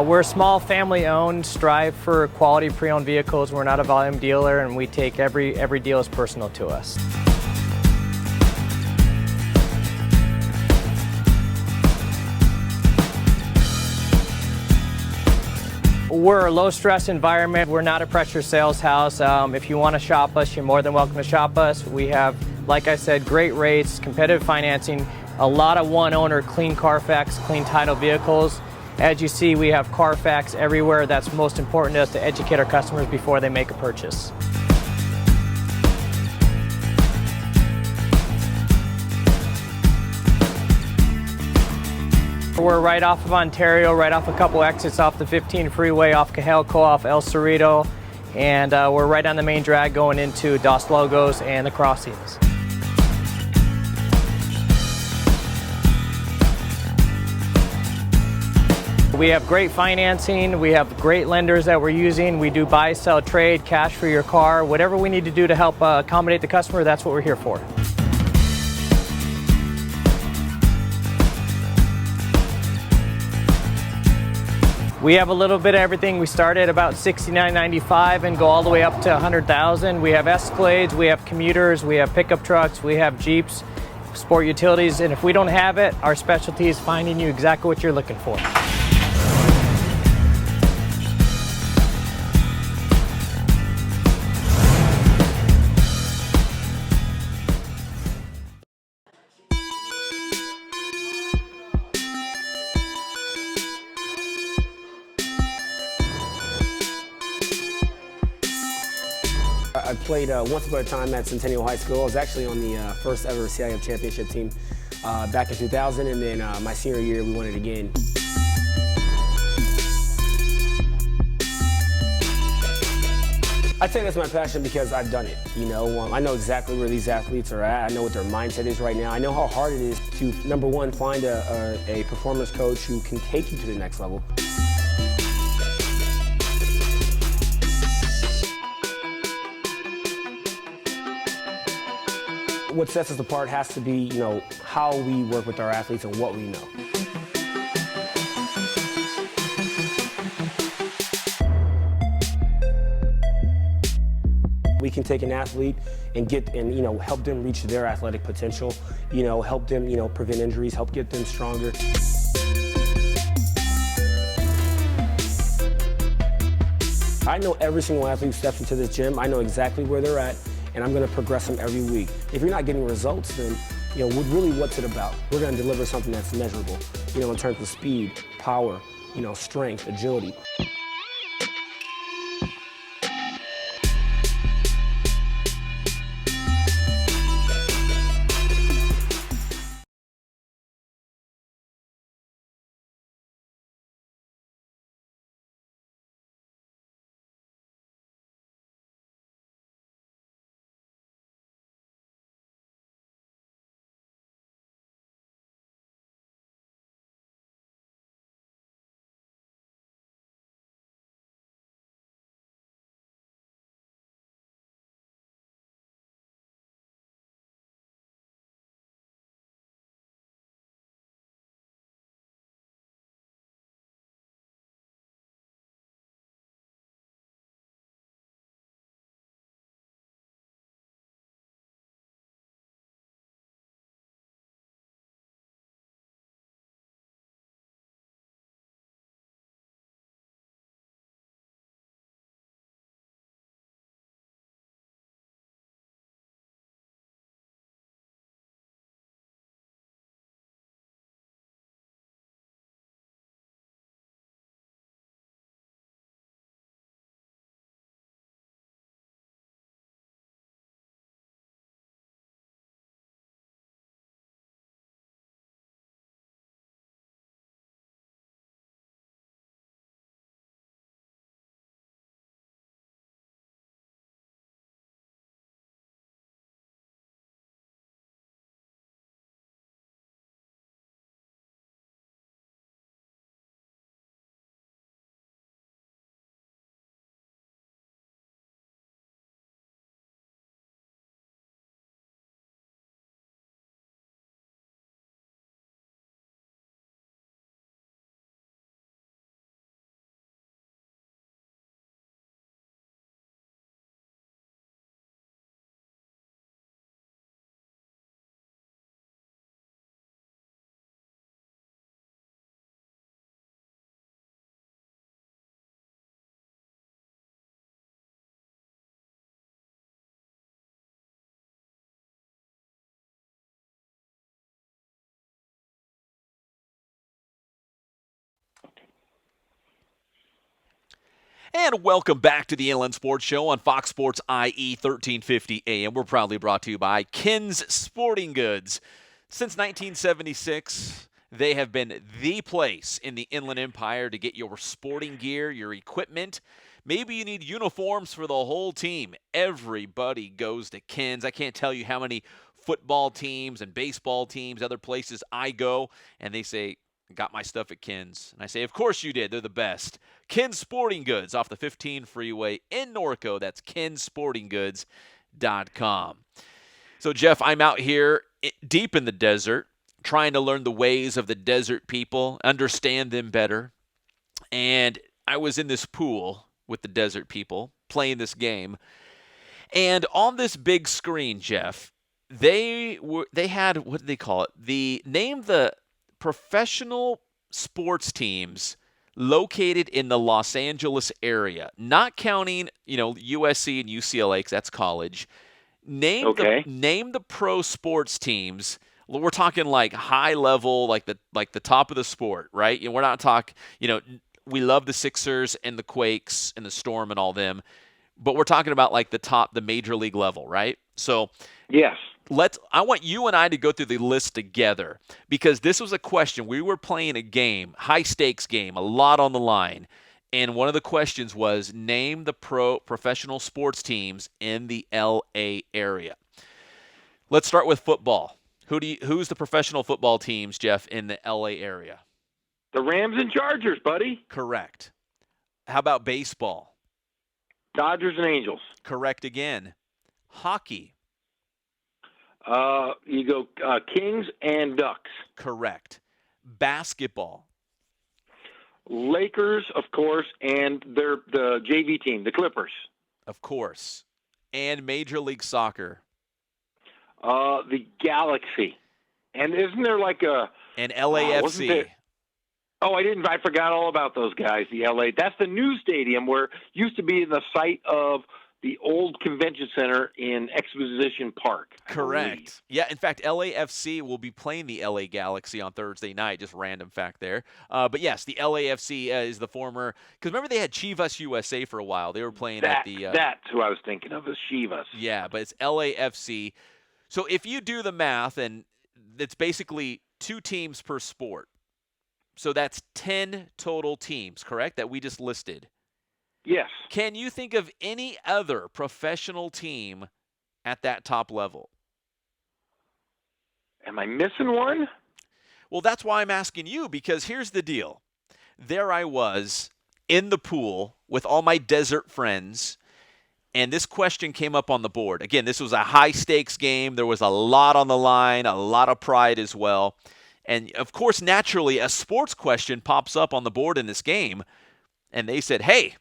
We're small, family-owned, strive for quality pre-owned vehicles. We're not a volume dealer, and we take every deal as personal to us. We're a low-stress environment. We're not a pressure sales house. If you want to shop us, you're more than welcome to shop us. We have, like I said, great rates, competitive financing, a lot of one-owner, clean Carfax, clean title vehicles. As you see, we have Carfax everywhere. That's most important to us, to educate our customers before they make a purchase. we're right off of Ontario, right off a couple exits off the 15 freeway, off Cajelco, off El Cerrito, and we're right on the main drag going into Dos Logos and the crossings. We have great financing, we have great lenders that we're using. We do buy, sell, trade, cash for your car, whatever we need to do to help accommodate the customer, that's what we're here for. We have a little bit of everything. We start at about $69.95 and go all the way up to $100,000. We have Escalades, we have commuters, we have pickup trucks, we have Jeeps, sport utilities, and if we don't have it, our specialty is finding you exactly what you're looking for. I played once upon a time at Centennial High School. I was actually on the first ever CIF championship team back in 2000, and then my senior year we won it again. I'd say that's my passion because I've done it. You know, I know exactly where these athletes are at. I know what their mindset is right now. I know how hard it is to, number one, find a performance coach who can take you to the next level. What sets us apart has to be, you know, how we work with our athletes and what we know. We can take an athlete and you know, help them reach their athletic potential, you know, help them, you know, prevent injuries, help get them stronger. I know every single athlete who steps into this gym. I know exactly where they're at, and I'm going to progress them every week. If you're not getting results, then, you know, really what's it about? We're going to deliver something that's measurable, you know, in terms of speed, power, you know, strength, agility. And welcome back to the Inland Sports Show on Fox Sports IE 1350 AM. We're proudly brought to you by Ken's Sporting Goods. Since 1976, They have been the place in the Inland Empire to get your sporting gear, your equipment. Maybe you need uniforms for the whole team. Everybody goes to Ken's. I can't tell you how many football teams and baseball teams, other places I go, and they say, got my stuff at Ken's. And I say, of course you did. They're the best. Ken's Sporting Goods off the 15 freeway in Norco. That's kensportinggoods.com. So, Jeff, I'm out here deep in the desert trying to learn the ways of the desert people, understand them better. And I was in this pool with the desert people playing this game. And on this big screen, Jeff, they had, what did they call it? Name the professional sports teams located in the Los Angeles area, not counting, USC and UCLA, because that's college. Name the pro sports teams. We're talking like high level, like the top of the sport, right? We're not talking, we love the Sixers and the Quakes and the Storm and all them, but we're talking about like the major league level, right? So yes. I want you and I to go through the list together, because this was a question. We were playing a game, high stakes game, a lot on the line. And one of the questions was, name the professional sports teams in the LA area. Let's start with football. Who's the professional football teams, Jeff, in the LA area? The Rams and Chargers, buddy. Correct. How about baseball? Dodgers and Angels. Correct again. Hockey. You go Kings and Ducks. Correct. Basketball. Lakers, of course, and the JV team, the Clippers. Of course. And Major League Soccer. The Galaxy. And isn't there like a... And LAFC. I forgot all about those guys, the LA. That's the new stadium where used to be the site of the old convention center in Exposition Park. Correct. Yeah, in fact, LAFC will be playing the LA Galaxy on Thursday night. Just random fact there. But yes, the LAFC is the former, because remember they had Chivas USA for a while. They were playing at the... That's who I was thinking of, is Chivas. Yeah, but it's LAFC. So if you do the math, and it's basically 2 teams per sport. So that's 10 total teams, correct, that we just listed? Yes. Can you think of any other professional team at that top level? Am I missing one? Well, that's why I'm asking you, because here's the deal. There I was in the pool with all my desert friends, and this question came up on the board. Again, this was a high-stakes game. There was a lot on the line, a lot of pride as well. And, of course, naturally, a sports question pops up on the board in this game, and they said, hey,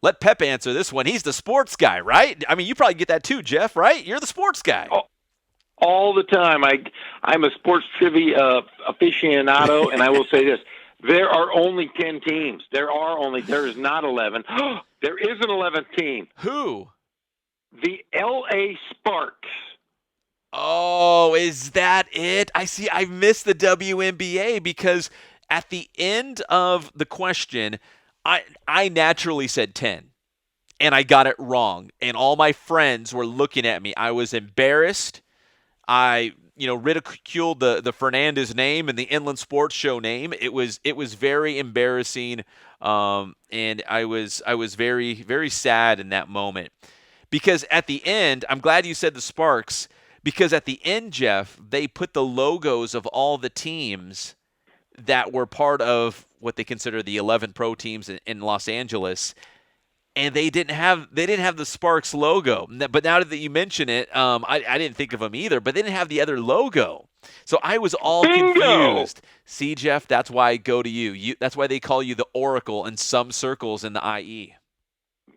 let Pep answer this one. He's the sports guy, right? I mean, you probably get that too, Jeff, right? You're the sports guy. All the time. I'm a sports trivia aficionado, and I will say this. There are only 10 teams. There is not 11. There is an 11th team. Who? The L.A. Sparks. Oh, is that it? I see. I missed the WNBA because at the end of the question, I naturally said 10, and I got it wrong, and all my friends were looking at me. I was embarrassed. I ridiculed the Fernandez name and the Inland Sports Show name. It was very embarrassing, and I was very, very sad in that moment. Because at the end, I'm glad you said the Sparks, because at the end, Jeff, they put the logos of all the teams that were part of what they consider the 11 pro teams in Los Angeles, and they didn't have the Sparks logo. But now that you mention it, I didn't think of them either. But they didn't have the other logo, so I was all confused. See, Jeff, that's why I go to you. That's why they call you the Oracle in some circles in the IE.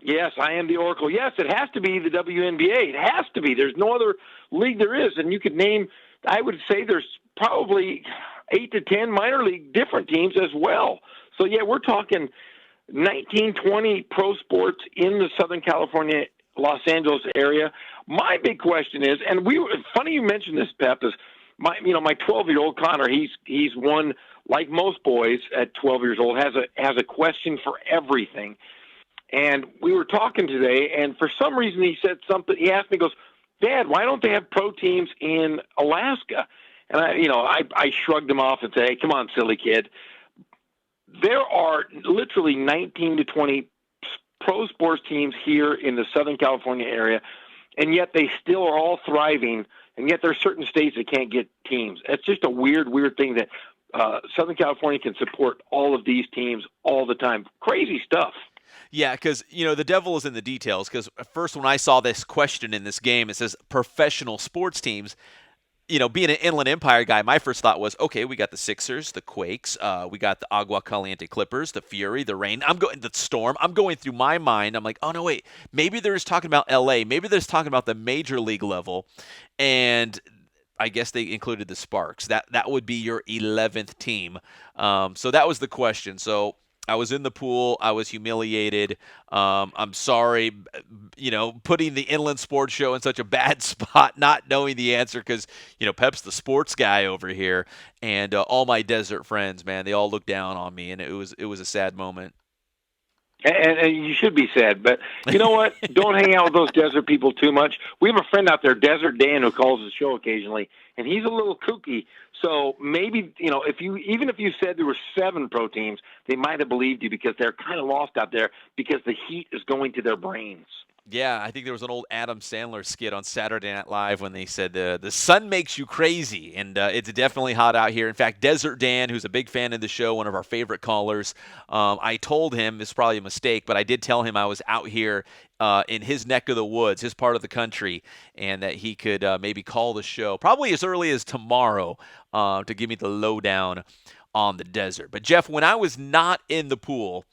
Yes, I am the Oracle. Yes, it has to be the WNBA. It has to be. There's no other league there is, and you could name. I would say there's probably 8 to 10 minor league different teams as well. So, yeah, we're talking 19, 20 pro sports in the Southern California, Los Angeles area. My big question is, and funny you mentioned this, Pep, is my 12-year-old Connor, he's one, like most boys at 12 years old, has a question for everything. And we were talking today, and for some reason he said something. He asked me, he goes, Dad, why don't they have pro teams in Alaska? And I shrugged him off and said, "Hey, come on, silly kid." There are literally 19 to 20 pro sports teams here in the Southern California area, and yet they still are all thriving, and yet there are certain states that can't get teams. It's just a weird thing that Southern California can support all of these teams all the time. Crazy stuff. Yeah, because, the devil is in the details. Because first, when I saw this question in this game, it says professional sports teams. Being an Inland Empire guy, my first thought was, okay, we got the Sixers, the Quakes, we got the Agua Caliente Clippers, the Fury, the Rain. The Storm. I'm going through my mind. I'm like, oh no, wait, maybe they're just talking about LA. Maybe they're just talking about the major league level, and I guess they included the Sparks. That would be your 11th team. So that was the question. So I was in the pool. I was humiliated. I'm sorry, putting the Inland Sports Show in such a bad spot, not knowing the answer because, Pep's the sports guy over here. And all my desert friends, man, they all looked down on me, and it was a sad moment. And you should be sad, but you know what? Don't hang out with those desert people too much. We have a friend out there, Desert Dan, who calls the show occasionally, and he's a little kooky. So maybe, if you said there were 7 pro teams, they might have believed you because they're kind of lost out there because the heat is going to their brains. Yeah, I think there was an old Adam Sandler skit on Saturday Night Live when they said the sun makes you crazy, and it's definitely hot out here. In fact, Desert Dan, who's a big fan of the show, one of our favorite callers, I told him, it's probably a mistake, but I did tell him I was out here in his neck of the woods, his part of the country, and that he could maybe call the show probably as early as tomorrow to give me the lowdown on the desert. But, Jeff, when I was not in the pool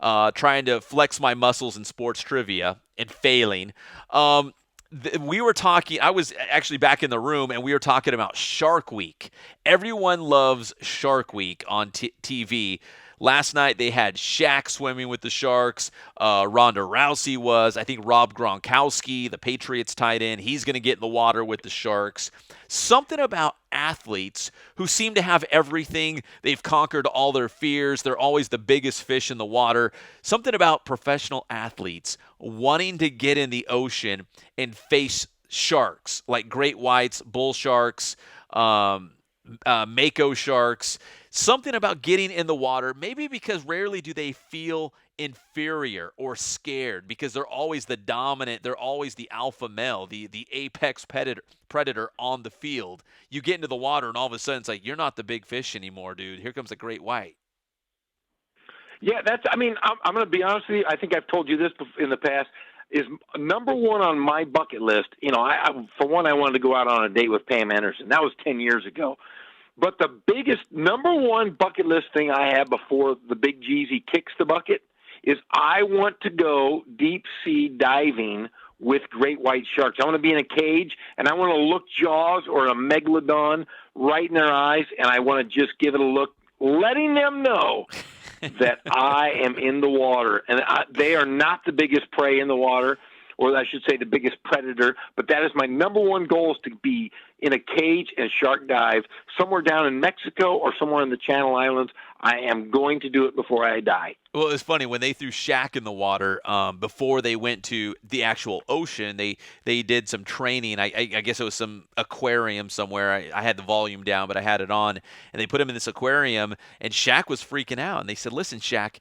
trying to flex my muscles in sports trivia and failing, we were talking. I was actually back in the room, and we were talking about Shark Week. Everyone loves Shark Week on TV. Last night they had Shaq swimming with the Sharks. Ronda Rousey was. I think Rob Gronkowski, the Patriots tight end, he's going to get in the water with the Sharks. Something about athletes who seem to have everything. They've conquered all their fears. They're always the biggest fish in the water. Something about professional athletes wanting to get in the ocean and face sharks like great whites, bull sharks, mako sharks. Something about getting in the water, maybe because rarely do they feel inferior or scared because they're always the dominant, they're always the alpha male, the apex predator on the field. You get into the water and all of a sudden it's like, you're not the big fish anymore, dude. Here comes a great white. Yeah, I'm going to be honest with you. I think I've told you this in the past. Is number one on my bucket list. For one, I wanted to go out on a date with Pam Anderson. That was 10 years ago. But the biggest, number one bucket list thing I have before the big Jeezy kicks the bucket is I want to go deep sea diving with great white sharks. I want to be in a cage, and I want to look Jaws or a megalodon right in their eyes, and I want to just give it a look, letting them know that I am in the water. And they are not the biggest prey in the water, or I should say the biggest predator, but that is my number one goal, is to be in a cage and shark dive somewhere down in Mexico or somewhere in the Channel Islands. I am going to do it before I die. Well, it was funny when they threw Shaq in the water before they went to the actual ocean. They did some training. I guess it was some aquarium somewhere. I had the volume down, but I had it on, and they put him in this aquarium, and Shaq was freaking out. And they said, "Listen, Shaq,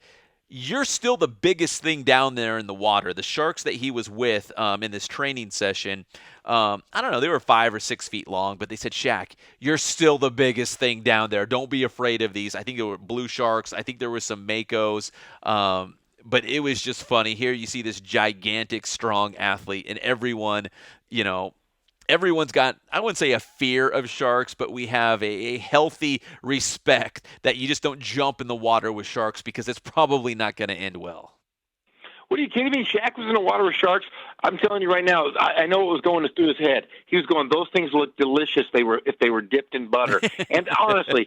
you're still the biggest thing down there in the water." The sharks that he was with in this training session, I don't know, they were 5 or 6 feet long, but they said, "Shaq, you're still the biggest thing down there. Don't be afraid of these." I think there were blue sharks. I think there was some makos. But it was just funny. Here you see this gigantic, strong athlete, and everyone's got, I wouldn't say a fear of sharks, but we have a healthy respect that you just don't jump in the water with sharks because it's probably not going to end well. What are you kidding me? Shaq was in the water with sharks. I'm telling you right now, I know what was going through his head. He was going, those things look delicious if they were dipped in butter. And honestly,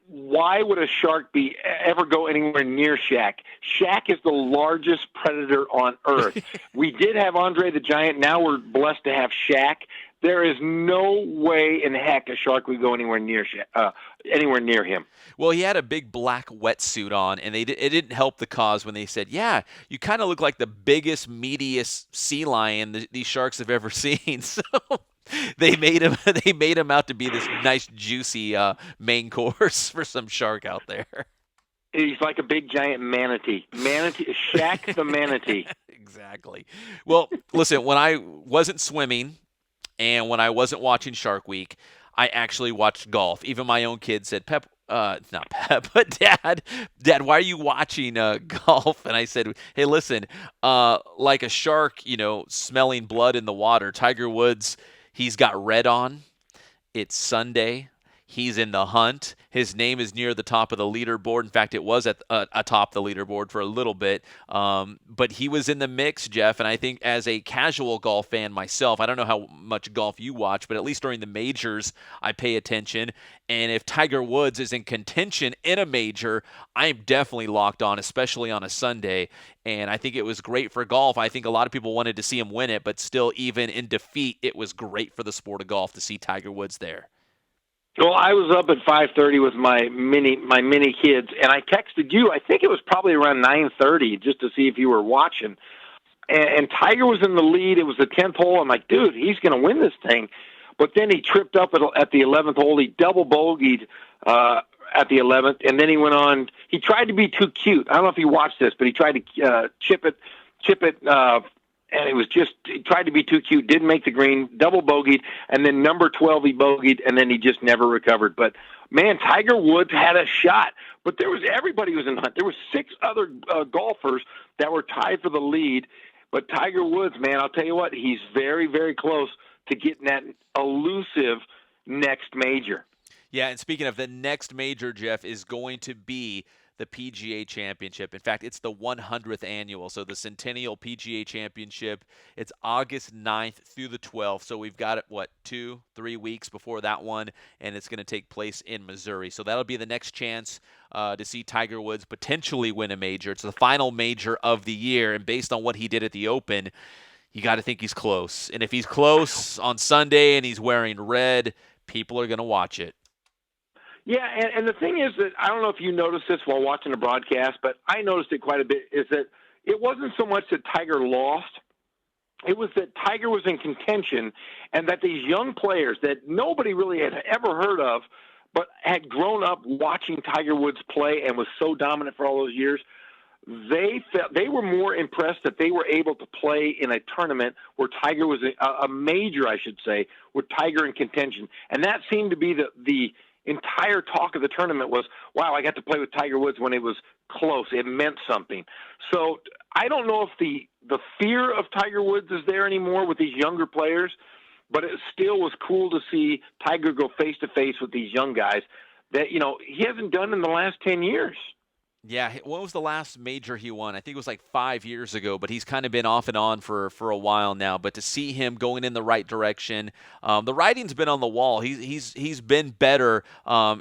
why would a shark ever go anywhere near Shaq? Shaq is the largest predator on Earth. We did have Andre the Giant. Now we're blessed to have Shaq. There is no way in heck a shark would go anywhere near him. Well, he had a big black wetsuit on, and it didn't help the cause when they said, "Yeah, you kind of look like the biggest, meatiest sea lion these sharks have ever seen." So they made him out to be this nice juicy main course for some shark out there. He's like a big giant manatee. Shaq the manatee. Exactly. Well, listen, when I wasn't swimming and when I wasn't watching Shark Week, I actually watched golf. Even my own kids said, "Pep, not Pep, but Dad, why are you watching golf?" And I said, "Hey, listen, like a shark, smelling blood in the water. Tiger Woods, he's got red on. It's Sunday. He's in the hunt. His name is near the top of the leaderboard. In fact, it was at atop the leaderboard for a little bit. But he was in the mix, Jeff. And I think as a casual golf fan myself, I don't know how much golf you watch, but at least during the majors, I pay attention. And if Tiger Woods is in contention in a major, I'm definitely locked on, especially on a Sunday. And I think it was great for golf. I think a lot of people wanted to see him win it, but still, even in defeat, it was great for the sport of golf to see Tiger Woods there. Well, I was up at 5:30 with my mini kids, and I texted you. I think it was probably around 9:30 just to see if you were watching. And Tiger was in the lead. It was the 10th hole. I'm like, dude, he's going to win this thing. But then he tripped up at the 11th hole. He double bogeyed at the 11th, and then he went on. He tried to be too cute. I don't know if you watched this, but he tried to chip it, and it was just he tried to be too cute. Didn't make the green, double bogeyed, and then number 12 he bogeyed, and then he just never recovered. But man, Tiger Woods had a shot. But everybody was in the hunt. There were 6 other golfers that were tied for the lead. But Tiger Woods, man, I'll tell you what, he's very, very close to getting that elusive next major. Yeah, and speaking of the next major, Jeff, is going to be the PGA Championship. In fact, it's the 100th annual, so the Centennial PGA Championship. It's August 9th through the 12th, so we've got, 2-3 weeks before that one, and it's going to take place in Missouri. So that'll be the next chance to see Tiger Woods potentially win a major. It's the final major of the year, and based on what he did at the Open, you got to think he's close. And if he's close on Sunday and he's wearing red, people are going to watch it. Yeah, and the thing is that I don't know if you noticed this while watching the broadcast, but I noticed it quite a bit, is that it wasn't so much that Tiger lost. It was that Tiger was in contention and that these young players that nobody really had ever heard of but had grown up watching Tiger Woods play and was so dominant for all those years, they were more impressed that they were able to play in a tournament where Tiger was a major, I should say, with Tiger in contention. And that seemed to be the entire talk of the tournament was, wow, I got to play with Tiger Woods when it was close. It meant something. So I don't know if the fear of Tiger Woods is there anymore with these younger players, but it still was cool to see Tiger go face-to-face with these young guys that, he hasn't done in the last 10 years. Yeah, what was the last major he won? I think it was like 5 years ago, but he's kind of been off and on for a while now. But to see him going in the right direction, the writing's been on the wall. He's been better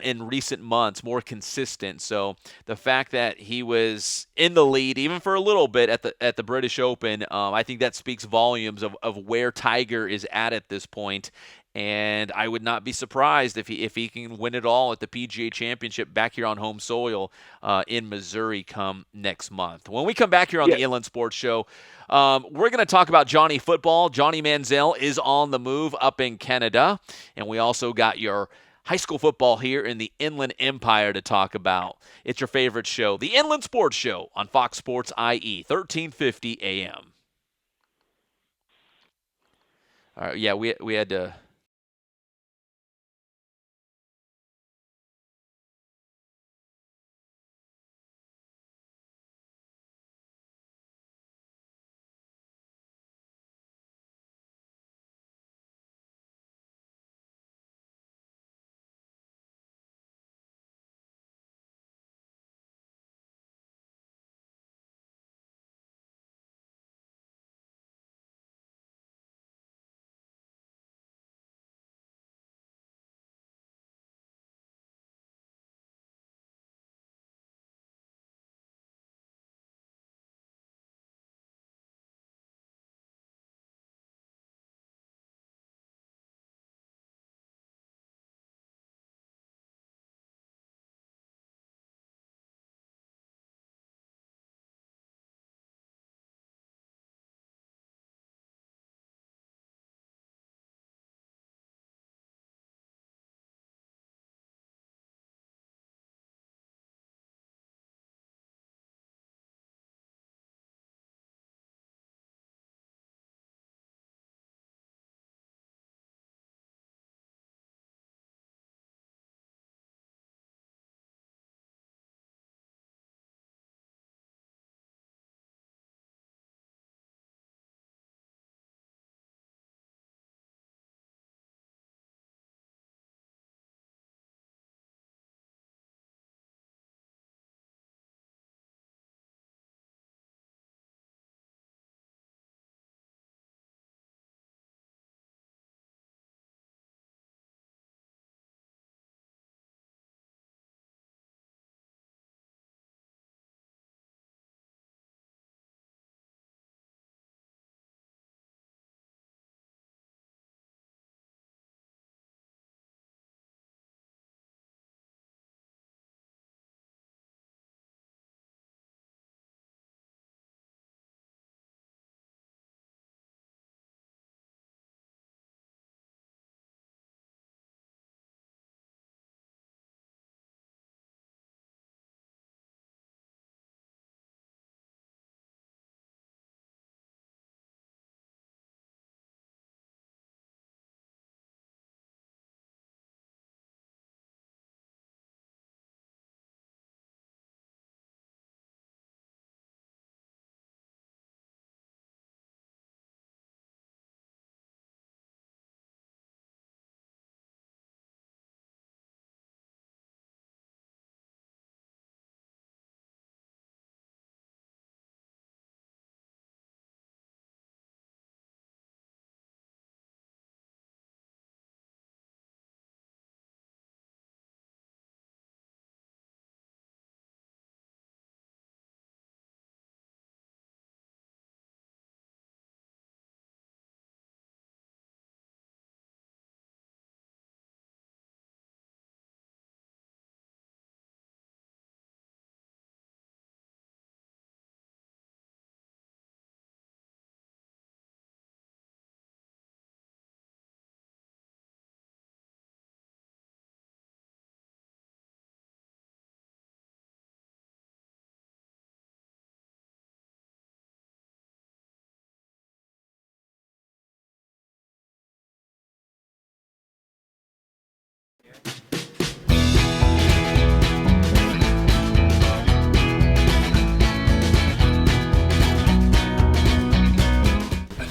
in recent months, more consistent. So the fact that he was in the lead, even for a little bit at the British Open, I think that speaks volumes of where Tiger is at this point. And I would not be surprised if he can win it all at the PGA Championship back here on home soil in Missouri come next month. When we come back here on the Inland Sports Show, we're going to talk about Johnny football. Johnny Manziel is on the move up in Canada. And we also got your high school football here in the Inland Empire to talk about. It's your favorite show, the Inland Sports Show on Fox Sports IE, 1350 AM. All right, yeah, we had to...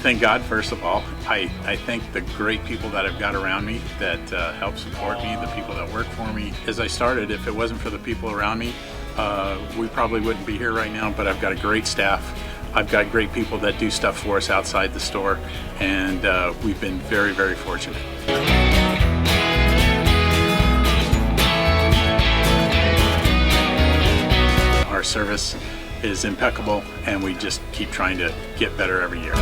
thank God, first of all. I thank the great people that I've got around me that help support me, the people that work for me. As I started, if it wasn't for the people around me, we probably wouldn't be here right now, but I've got a great staff. I've got great people that do stuff for us outside the store, and we've been very, very fortunate. Our service is impeccable, and we just keep trying to get better every year.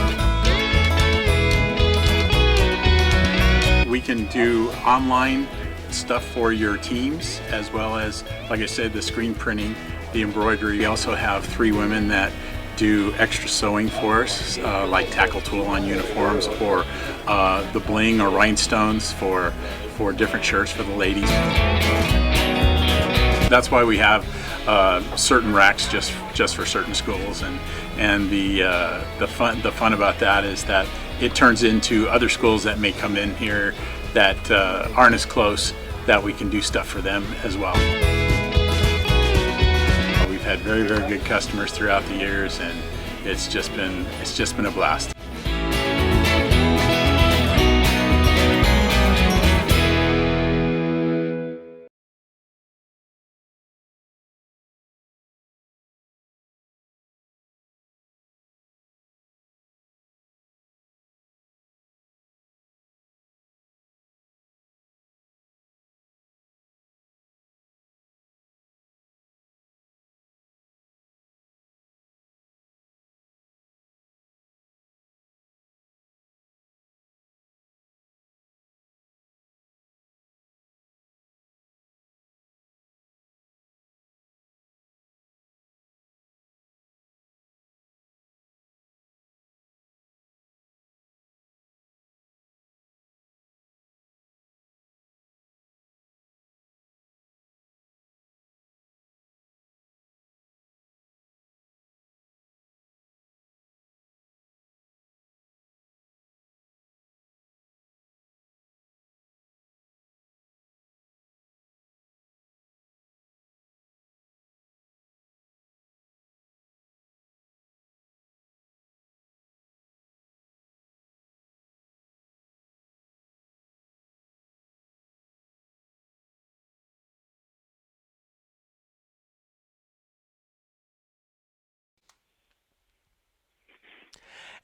We can do online stuff for your teams, as well as, like I said, the screen printing, the embroidery. We also have 3 women that do extra sewing for us, like tackle tool on uniforms, or the bling or rhinestones for different shirts for the ladies. That's why we have certain racks just for certain schools, and the fun about that is that it turns into other schools that may come in here that aren't as close, that we can do stuff for them as well. We've had very, very good customers throughout the years, and it's just been a blast.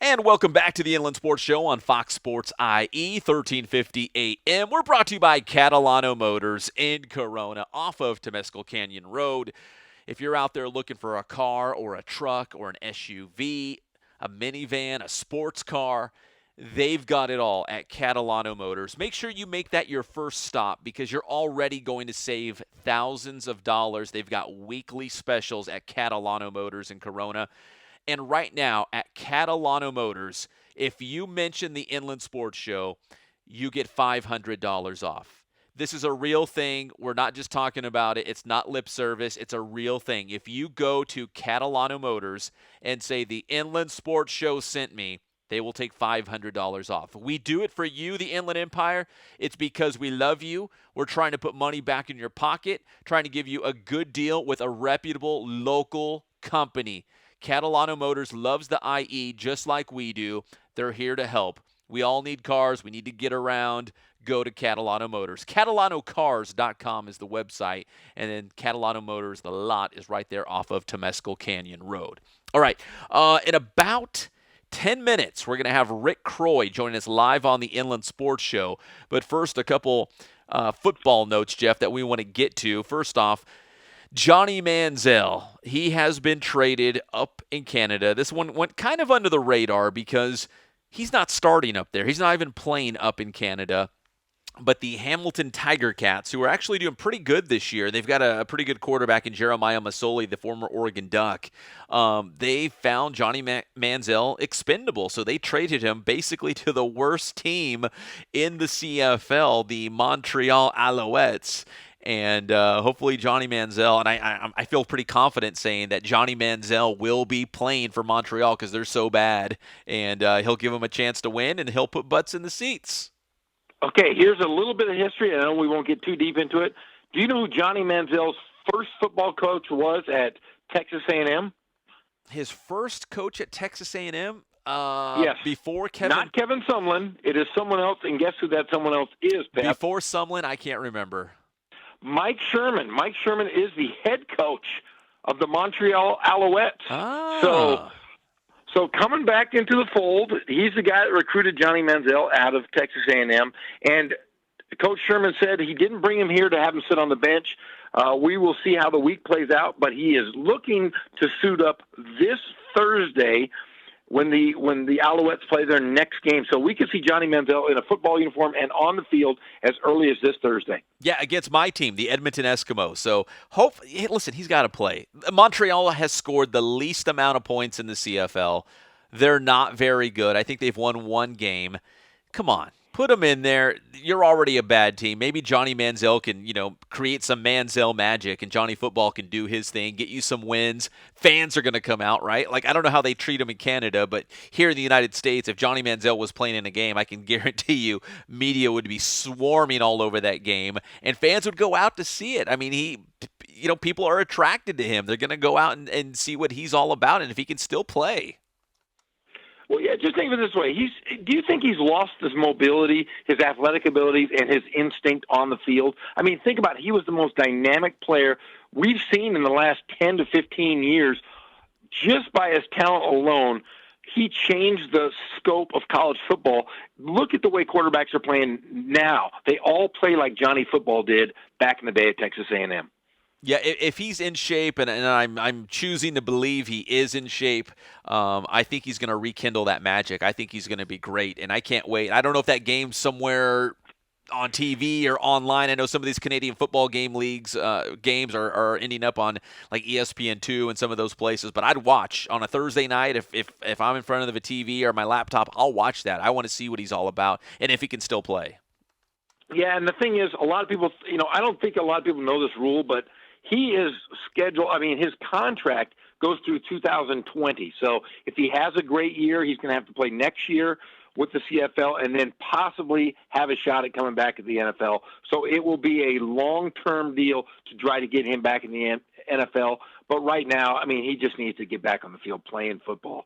And welcome back to the Inland Sports Show on Fox Sports IE, 1350 AM. We're brought to you by Catalano Motors in Corona, off of Temescal Canyon Road. If you're out there looking for a car or a truck or an SUV, a minivan, a sports car, they've got it all at Catalano Motors. Make sure you make that your first stop, because you're already going to save thousands of dollars. They've got weekly specials at Catalano Motors in Corona. And right now at Catalano Motors, if you mention the Inland Sports Show, you get $500 off. This is a real thing. We're not just talking about it. It's not lip service. It's a real thing. If you go to Catalano Motors and say the Inland Sports Show sent me, they will take $500 off. We do it for you, the Inland Empire. It's because we love you. We're trying to put money back in your pocket, trying to give you a good deal with a reputable local company. Catalano Motors loves the IE just like we do. They're here to help. We all need cars. We need to get around. Go to Catalano Motors. CatalanoCars.com is the website. And then Catalano Motors, the lot is right there off of Temescal Canyon Road. All right. In about 10 minutes, we're going to have Rick Croy joining us live on the Inland Sports Show. But first, a couple football notes, Jeff, that we want to get to. First off, Johnny Manziel, he has been traded up in Canada. This one went kind of under the radar because he's not starting up there. He's not even playing up in Canada. But the Hamilton Tiger Cats, who are actually doing pretty good this year, they've got a pretty good quarterback in Jeremiah Masoli, the former Oregon Duck. They found Johnny Manziel expendable, so they traded him basically to the worst team in the CFL, the Montreal Alouettes. And hopefully Johnny Manziel, and I feel pretty confident saying that Johnny Manziel will be playing for Montreal because they're so bad, and he'll give them a chance to win, and he'll put butts in the seats. Okay, here's a little bit of history, and I know we won't get too deep into it. Do you know who Johnny Manziel's first football coach was at Texas A&M? His first coach at Texas A&M? Yes. Before Kevin. Not Kevin Sumlin. It is someone else, and guess who that someone else is, Pep? Before Sumlin, I can't remember. Mike Sherman. Mike Sherman is the head coach of the Montreal Alouettes. Ah. So coming back into the fold, he's the guy that recruited Johnny Manziel out of Texas A&M, and Coach Sherman said he didn't bring him here to have him sit on the bench. We will see how the week plays out, but he is looking to suit up this Thursday when the Alouettes play their next game. So we could see Johnny Manziel in a football uniform and on the field as early as this Thursday. Yeah, against my team, the Edmonton Eskimos. So, listen, he's got to play. Montreal has scored the least amount of points in the CFL. They're not very good. I think they've won one game. Come on. Put him in there. You're already a bad team. Maybe Johnny Manziel can, create some Manziel magic, and Johnny Football can do his thing, get you some wins. Fans are going to come out, right? Like, I don't know how they treat him in Canada, but here in the United States, if Johnny Manziel was playing in a game, I can guarantee you media would be swarming all over that game, and fans would go out to see it. I mean, people are attracted to him. They're going to go out and see what he's all about, and if he can still play. Well, yeah, just think of it this way. Do you think he's lost his mobility, his athletic abilities, and his instinct on the field? I mean, think about it. He was the most dynamic player we've seen in the last 10 to 15 years. Just by his talent alone, he changed the scope of college football. Look at the way quarterbacks are playing now. They all play like Johnny Football did back in the day at Texas A&M. Yeah, if he's in shape, and I'm choosing to believe he is in shape, I think he's going to rekindle that magic. I think he's going to be great, and I can't wait. I don't know if that game's somewhere on TV or online. I know some of these Canadian football games are ending up on like ESPN2 and some of those places, but I'd watch on a Thursday night if I'm in front of the TV or my laptop. I'll watch that. I want to see what he's all about and if he can still play. Yeah, and the thing is, a lot of people, I don't think a lot of people know this rule, but he is scheduled. I mean, his contract goes through 2020. So if he has a great year, he's going to have to play next year with the CFL and then possibly have a shot at coming back at the NFL. So it will be a long-term deal to try to get him back in the NFL. But right now, I mean, he just needs to get back on the field playing football.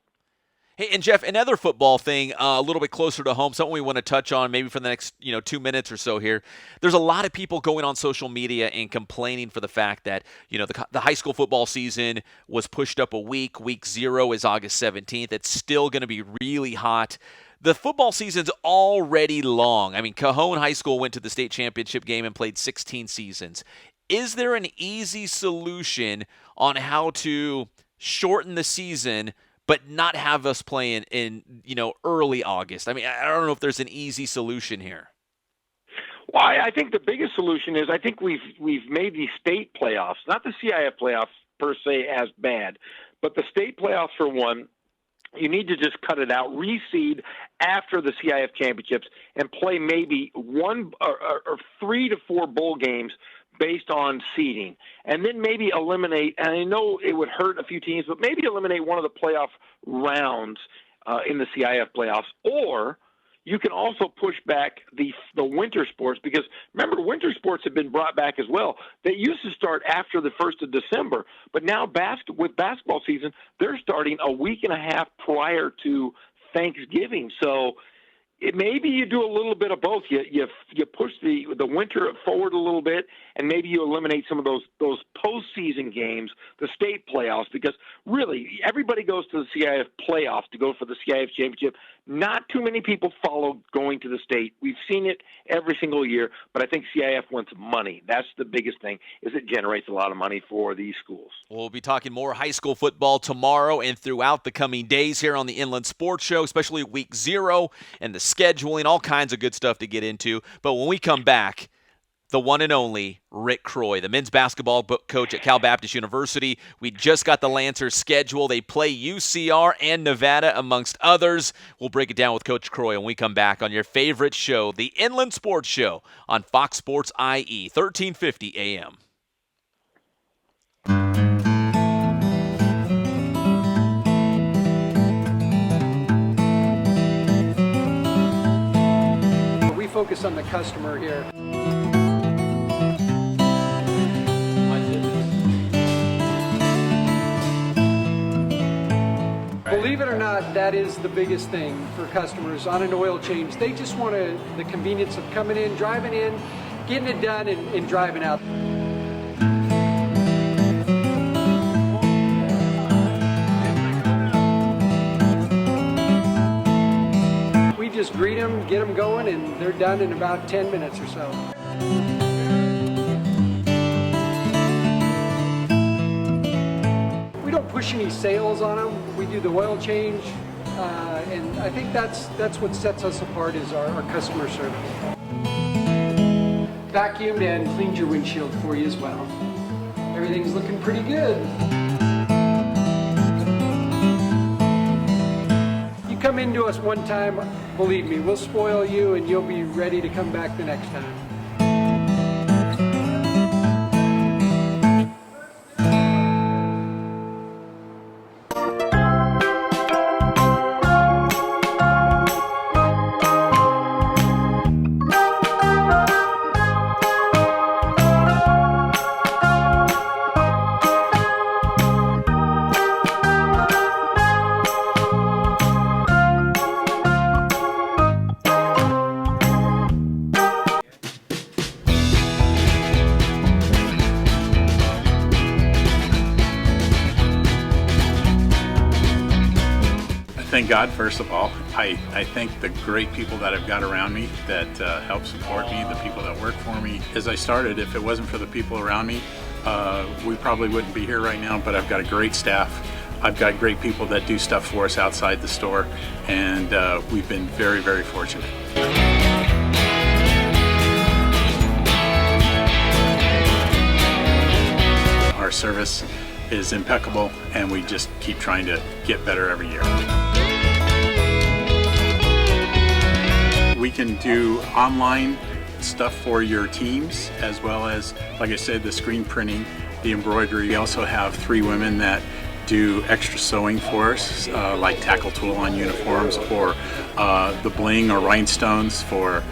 Hey, and Jeff, another football thing a little bit closer to home, something we want to touch on maybe for the next 2 minutes or so here. There's a lot of people going on social media and complaining for the fact that the high school football season was pushed up a week. Week 0 is August 17th. It's still going to be really hot. The football season's already long. I mean, Cajon High School went to the state championship game and played 16 seasons. Is there an easy solution on how to shorten the season but not have us playing in early August? I mean, I don't know if there's an easy solution here. Well, I think the biggest solution is I think we've made the state playoffs, not the CIF playoffs per se as bad, but the state playoffs for one. You need to just cut it out, reseed after the CIF championships, and play maybe one or 3 to 4 bowl games based on seeding, and then maybe eliminate, and I know it would hurt a few teams, but maybe eliminate one of the playoff rounds in the CIF playoffs. Or you can also push back the winter sports, because remember, winter sports have been brought back as well. They used to start after the 1st of December, but now with basketball season, they're starting a week and a half prior to Thanksgiving. So maybe you do a little bit of both. You push the winter forward a little bit, and maybe you eliminate some of those postseason games, the state playoffs, because really everybody goes to the CIF playoffs to go for the CIF championship. Not too many people follow going to the state. We've seen it every single year, but I think CIF wants money. That's the biggest thing, is it generates a lot of money for these schools. We'll be talking more high school football tomorrow and throughout the coming days here on the Inland Sports Show, especially week 0 and the scheduling, all kinds of good stuff to get into. But when we come back, the one and only Rick Croy, the men's basketball coach at Cal Baptist University. We just got the Lancers schedule. They play UCR and Nevada, amongst others. We'll break it down with Coach Croy when we come back on your favorite show, the Inland Sports Show on Fox Sports IE, 1350 AM. We focus on the customer here. Believe it or not, that is the biggest thing for customers on an oil change. They just want the convenience of coming in, driving in, getting it done, and driving out. We just greet them, get them going, and they're done in about 10 minutes or so. We don't push any sales on them. We do the oil change, and I think that's what sets us apart is our customer service. Vacuumed and cleaned your windshield for you as well. Everything's looking pretty good. You come into us one time, believe me, we'll spoil you and you'll be ready to come back the next time. Thank God, first of all. I thank the great people that I've got around me that help support me, the people that work for me. As I started, if it wasn't for the people around me, we probably wouldn't be here right now, but I've got a great staff. I've got great people that do stuff for us outside the store, and we've been very, very fortunate. Our service is impeccable, and we just keep trying to get better every year. We can do online stuff for your teams, as well as, like I said, the screen printing, the embroidery. We also have 3 women that do extra sewing for us, like tackle tool on uniforms, or the bling or rhinestones for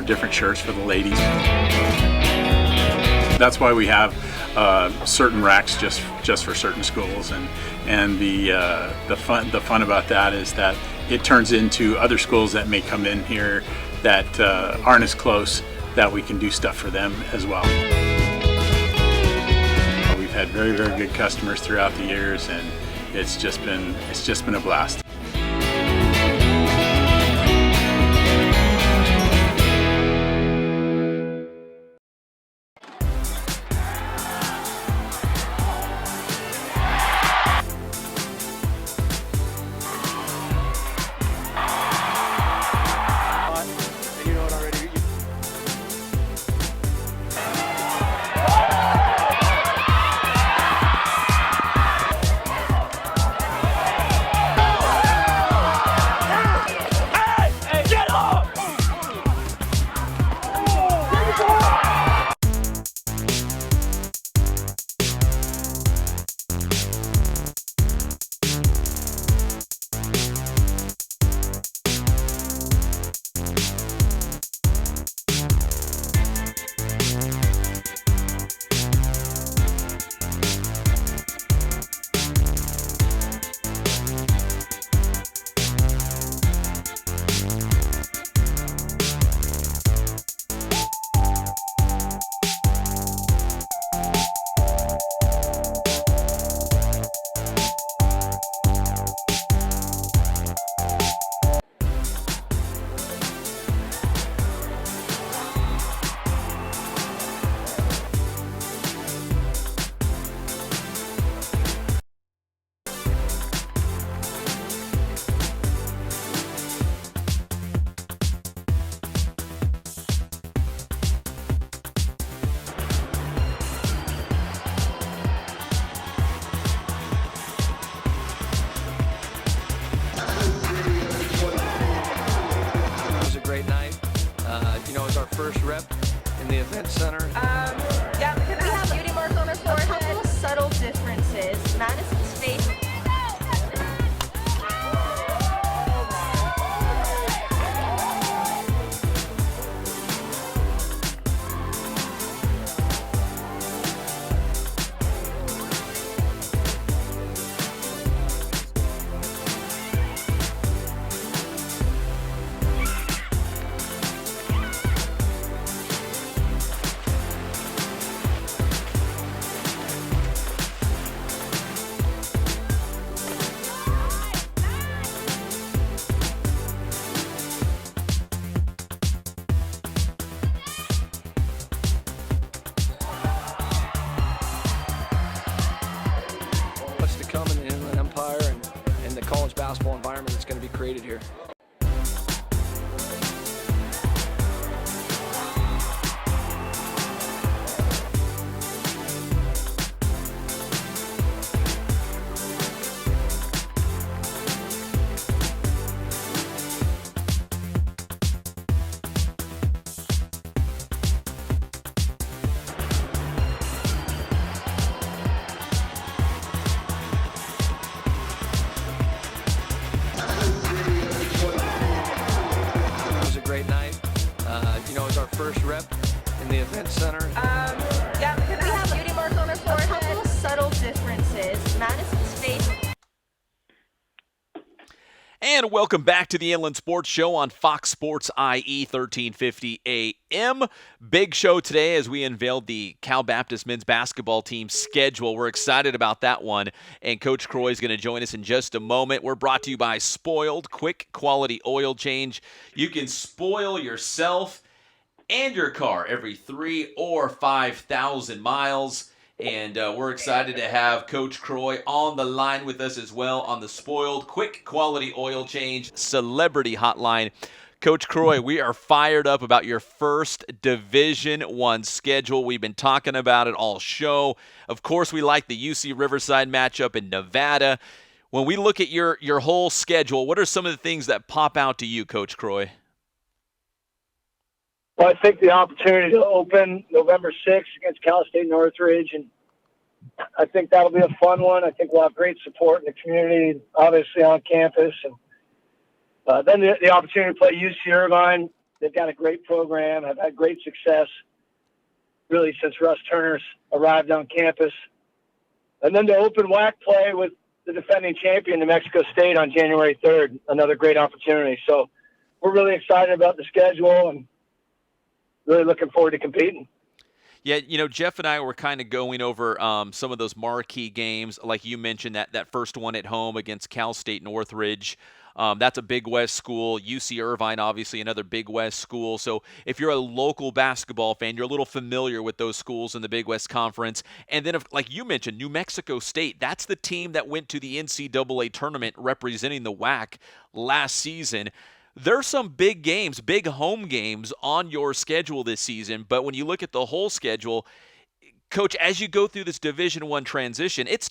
different shirts for the ladies. That's why we have certain racks just for certain schools, and the fun about that is that it turns into other schools that may come in here that aren't as close, that we can do stuff for them as well. We've had very, very good customers throughout the years, and it's just been a blast. first rep in the event center. Yeah, we have beauty marks on her forehead. A couple subtle differences. Madison's face. college basketball environment that's going to be created here. Great night. It was our first rep in the event center. Yeah, we have beauty marks on our forehead. A couple of subtle differences. Madison's face. And welcome back to the Inland Sports Show on Fox Sports IE 1350 AM. Big show today as we unveiled the Cal Baptist men's basketball team schedule. We're excited about that one, and Coach Croy is going to join us in just a moment. We're brought to you by Spoiled, quick quality oil change. You can spoil yourself and your car every 3,000 or 5,000 miles. And we're excited to have Coach Croy on the line with us as well on the Spoiled Quick Quality Oil Change Celebrity Hotline. Coach Croy, we are fired up about your first Division I schedule. We've been talking about it all show. Of course, we like the UC Riverside matchup in Nevada. When we look at your whole schedule, what are some of the things that pop out to you, Coach Croy? Well, I think the opportunity to open November 6th against Cal State Northridge, and I think that'll be a fun one. I think we'll have great support in the community, obviously on campus. And then the opportunity to play UC Irvine. They've got a great program, have had great success really since Russ Turner's arrived on campus. And then to open WAC play with the defending champion, New Mexico State, on January 3rd, another great opportunity. So we're really excited about the schedule and really looking forward to competing. Yeah, Jeff and I were kind of going over some of those marquee games, like you mentioned, that first one at home against Cal State Northridge. That's a Big West school. UC Irvine, obviously, another Big West school. So if you're a local basketball fan, you're a little familiar with those schools in the Big West Conference. And then, like you mentioned, New Mexico State, that's the team that went to the NCAA tournament representing the WAC last season. There's some big games, big home games on your schedule this season, but when you look at the whole schedule, Coach, as you go through this Division I transition, is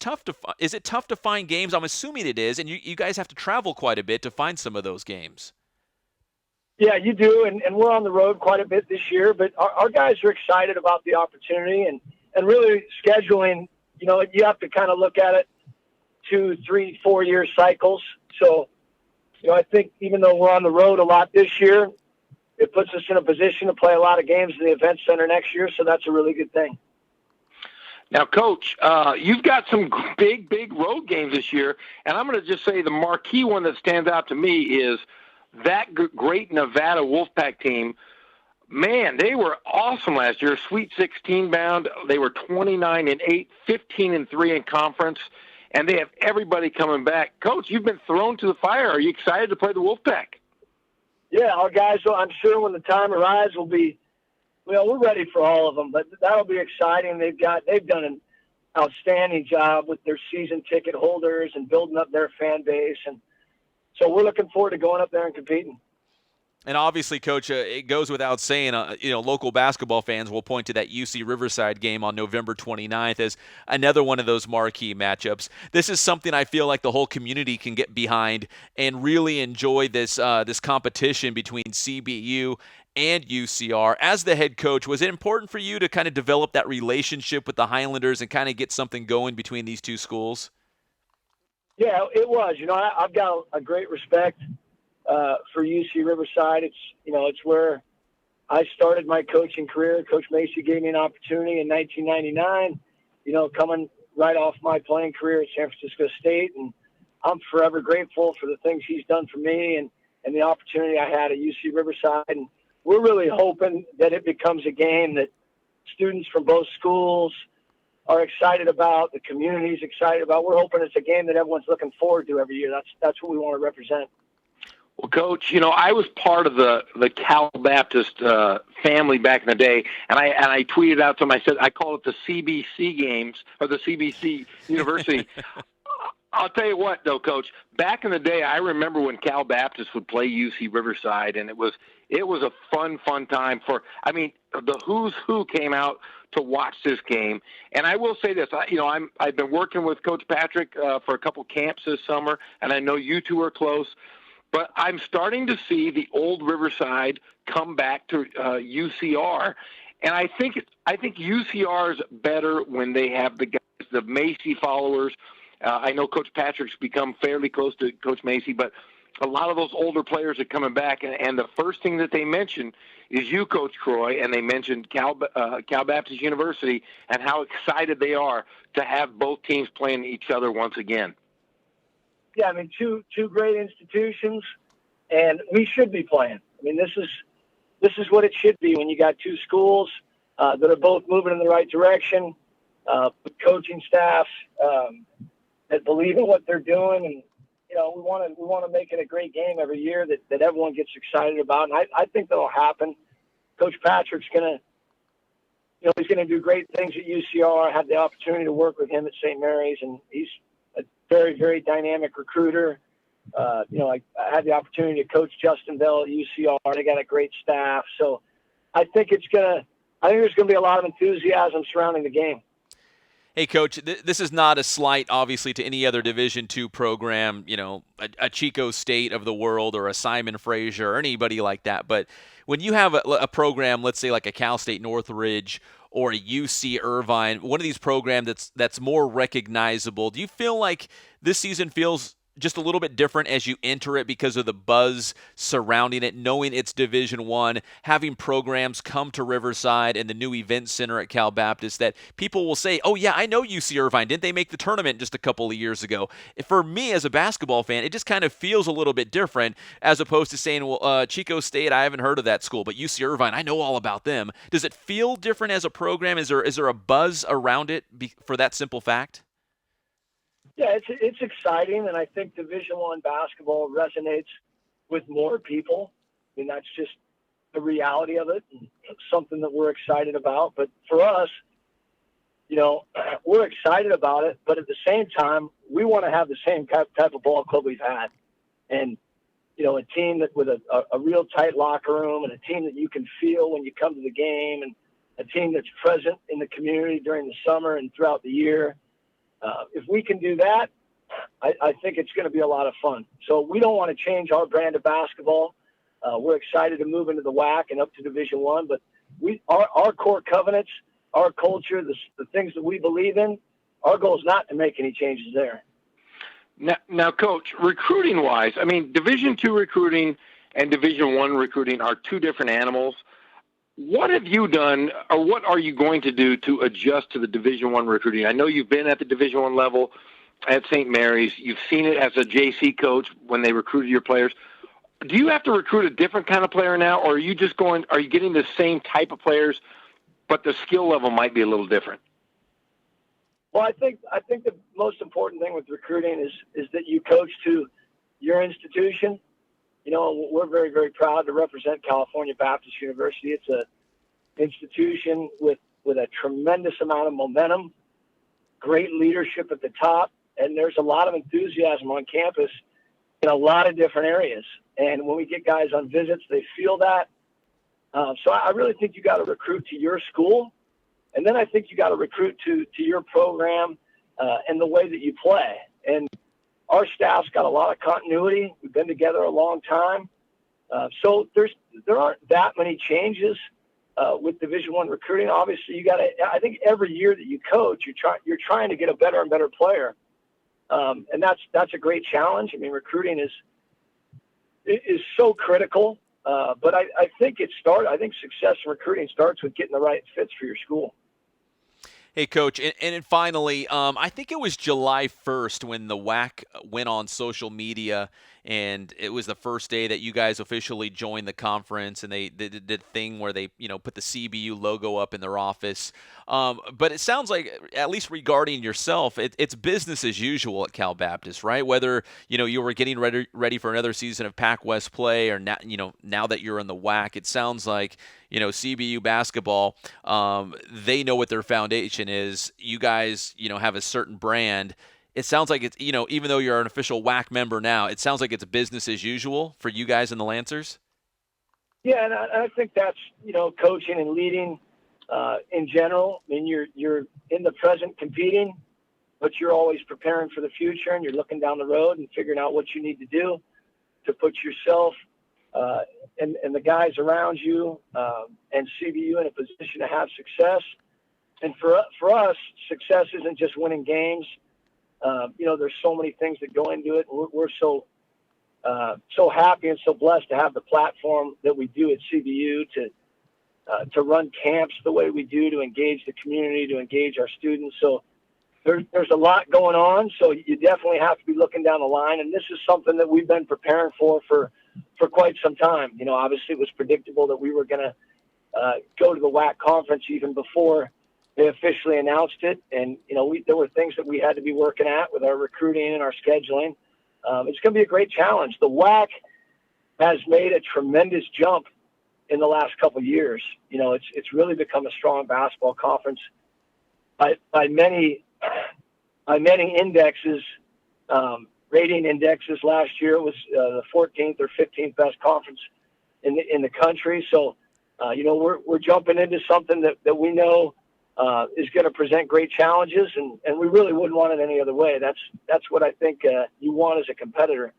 it tough to find games? I'm assuming it is, and you guys have to travel quite a bit to find some of those games. Yeah, you do, and we're on the road quite a bit this year, but our guys are excited about the opportunity and really scheduling. You have to kind of look at it 2, 3, 4 year cycles. So, I think even though we're on the road a lot this year, it puts us in a position to play a lot of games in the event center next year. So that's a really good thing. Now, Coach, you've got some big road games this year, and I'm going to just say the marquee one that stands out to me is that great Nevada Wolfpack team. Man, they were awesome last year. Sweet 16 bound. They were 29-8, 15-3 in conference. And they have everybody coming back. Coach, you've been thrown to the fire. Are you excited to play the Wolfpack? Yeah, our guys, I'm sure when the time arrives, we're ready for all of them. But that'll be exciting. They've done an outstanding job with their season ticket holders and building up their fan base. And so we're looking forward to going up there and competing. And obviously, Coach, it goes without saying, local basketball fans will point to that UC Riverside game on November 29th as another one of those marquee matchups. This is something I feel like the whole community can get behind and really enjoy this competition between CBU and UCR. As the head coach, was it important for you to kind of develop that relationship with the Highlanders and kind of get something going between these two schools? Yeah, it was. I've got a great respect for UC Riverside. It's where I started my coaching career. Coach Macy gave me an opportunity in 1999, coming right off my playing career at San Francisco State. And I'm forever grateful for the things he's done for me and the opportunity I had at UC Riverside. And we're really hoping that it becomes a game that students from both schools are excited about, the community's excited about. We're hoping it's a game that everyone's looking forward to every year. That's what we want to represent. Well, Coach, I was part of the Cal Baptist family back in the day, and I tweeted out to them. I said I call it the CBC games or the CBC University. I'll tell you what, though, Coach. Back in the day, I remember when Cal Baptist would play UC Riverside, and it was a fun time for. I mean, the who's who came out to watch this game. And I will say this, I've been working with Coach Patrick for a couple camps this summer, and I know you two are close. But I'm starting to see the old Riverside come back to UCR, and I think UCR is better when they have the guys, the Macy followers. I know Coach Patrick's become fairly close to Coach Macy, but a lot of those older players are coming back, and the first thing that they mentioned is you, Coach Croy, and they mentioned Cal Baptist University and how excited they are to have both teams playing each other once again. Yeah, I mean, two great institutions, and we should be playing. I mean, this is what it should be when you got two schools that are both moving in the right direction, coaching staff that believe in what they're doing, and we want to make it a great game every year that everyone gets excited about, and I think that'll happen. Coach Patrick's gonna do great things at UCR. I had the opportunity to work with him at St. Mary's, and he's a very, very dynamic recruiter. I had the opportunity to coach Justin Bell at UCR. They got a great staff, so I think there's gonna be a lot of enthusiasm surrounding the game. Hey, Coach, this is not a slight, obviously, to any other Division II program, a Chico State of the world or a Simon Fraser or anybody like that. But when you have a program, let's say like a Cal State Northridge or a UC Irvine, one of these programs that's more recognizable, do you feel like this season feels just a little bit different as you enter it because of the buzz surrounding it, knowing it's Division I, having programs come to Riverside and the new event center at Cal Baptist that people will say, oh yeah, I know UC Irvine. Didn't they make the tournament just a couple of years ago? For me as a basketball fan, it just kind of feels a little bit different as opposed to saying, well, Chico State, I haven't heard of that school, but UC Irvine, I know all about them. Does it feel different as a program? Is there a buzz around it for that simple fact? Yeah, it's exciting, and I think Division I basketball resonates with more people. I mean, that's just the reality of it, and it's something that we're excited about. But for us, we're excited about it, but at the same time, we want to have the same type of ball club we've had. And, a team that with a real tight locker room, and a team that you can feel when you come to the game, and a team that's present in the community during the summer and throughout the year. If we can do that, I think it's going to be a lot of fun. So we don't want to change our brand of basketball. We're excited to move into the WAC and up to Division I, but our core covenants, our culture, the things that we believe in, our goal is not to make any changes there. Now, Coach, recruiting-wise, I mean, Division II recruiting and Division I recruiting are two different animals. What have you done, or what are you going to do to adjust to the Division I recruiting? I know you've been at the Division I level at St. Mary's. You've seen it as a JC coach when they recruited your players. Do you have to recruit a different kind of player now, or are you getting the same type of players, but the skill level might be a little different? Well, I think the most important thing with recruiting is that you coach to your institution. We're very, very proud to represent California Baptist University. It's an institution with a tremendous amount of momentum, great leadership at the top, and there's a lot of enthusiasm on campus in a lot of different areas. And when we get guys on visits, they feel that. So I really think you got to recruit to your school, and then I think you got to recruit to your program and the way that you play. And our staff's got a lot of continuity. We've been together a long time. So there aren't that many changes with Division I recruiting. Obviously, I think every year that you coach, you're trying to get a better and better player. And that's a great challenge. I mean, recruiting is so critical. But I think success in recruiting starts with getting the right fits for your school. Hey, Coach, and finally, I think it was July 1st when the WAC went on social media, and it was the first day that you guys officially joined the conference, and they did a thing where they, put the CBU logo up in their office. But it sounds like, at least regarding yourself, it's business as usual at Cal Baptist, right? Whether, you were getting ready for another season of Pac West play, or now that you're in the WAC, it sounds like, CBU basketball, they know what their foundation is. You guys, have a certain brand. it sounds like it's, even though you're an official WAC member now, it sounds like it's business as usual for you guys in the Lancers. Yeah, and I think that's, coaching and leading in general. I mean, you're in the present competing, but you're always preparing for the future, and you're looking down the road and figuring out what you need to do to put yourself and the guys around you and CBU in a position to have success. And for us, success isn't just winning games. There's so many things that go into it. We're so happy and so blessed to have the platform that we do at CBU to run camps the way we do, to engage the community, to engage our students. So there's a lot going on. So you definitely have to be looking down the line. And this is something that we've been preparing for quite some time. Obviously it was predictable that we were going to go to the WAC conference even before they officially announced it. And, there were things that we had to be working at with our recruiting and our scheduling. It's going to be a great challenge. The WAC has made a tremendous jump in the last couple of years. It's really become a strong basketball conference by many indexes, rating indexes. Last year it was the 14th or 15th best conference in the country. So, we're jumping into something that we know is going to present great challenges, and we really wouldn't want it any other way. That's what I think you want as a competitor.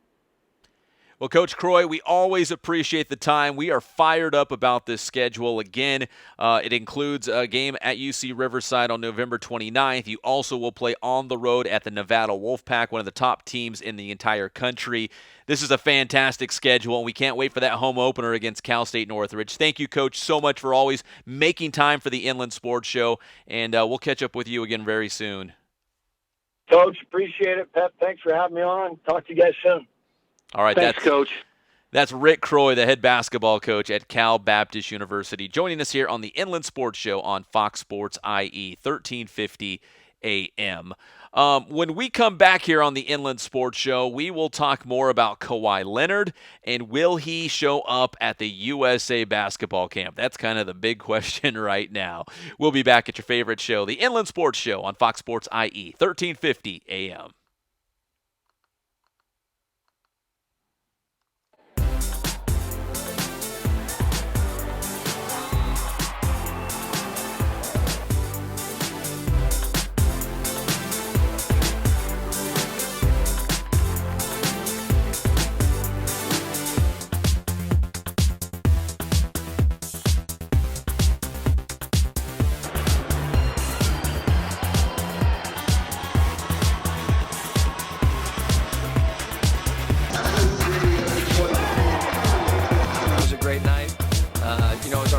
Well, Coach Croy, we always appreciate the time. We are fired up about this schedule. Again, it includes a game at UC Riverside on November 29th. You also will play on the road at the Nevada Wolfpack, one of the top teams in the entire country. This is a fantastic schedule, and we can't wait for that home opener against Cal State Northridge. Thank you, Coach, so much for always making time for the Inland Sports Show, and we'll catch up with you again very soon. Coach, appreciate it. Pep, thanks for having me on. Talk to you guys soon. All right, Thanks, Coach. That's Rick Croy, the head basketball coach at Cal Baptist University, joining us here on the Inland Sports Show on Fox Sports IE, 1350 a.m. When we come back here on the Inland Sports Show, we will talk more about Kawhi Leonard and will he show up at the USA basketball camp? That's kind of the big question right now. We'll be back at your favorite show, the Inland Sports Show on Fox Sports IE, 1350 a.m.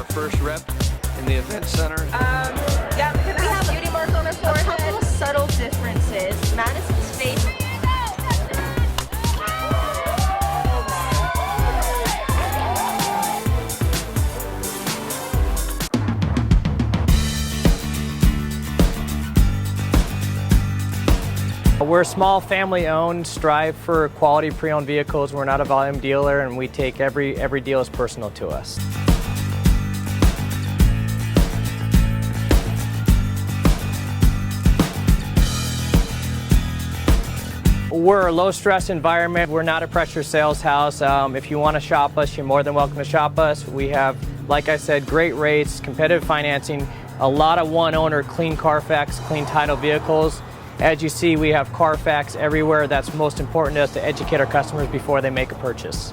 First rep in the event center. Yeah, we have beauty marks on our forehead. A couple of subtle differences. Madison's face. We're small, family-owned, strive for quality pre-owned vehicles. We're not a volume dealer, and we take every deal as personal to us. We're a low-stress environment. We're not a pressure sales house. If you want to shop us, you're more than welcome to shop us. We have, like I said, great rates, competitive financing, a lot of one-owner, clean Carfax, clean title vehicles. As you see, we have Carfax everywhere. That's most important to us, to educate our customers before they make a purchase.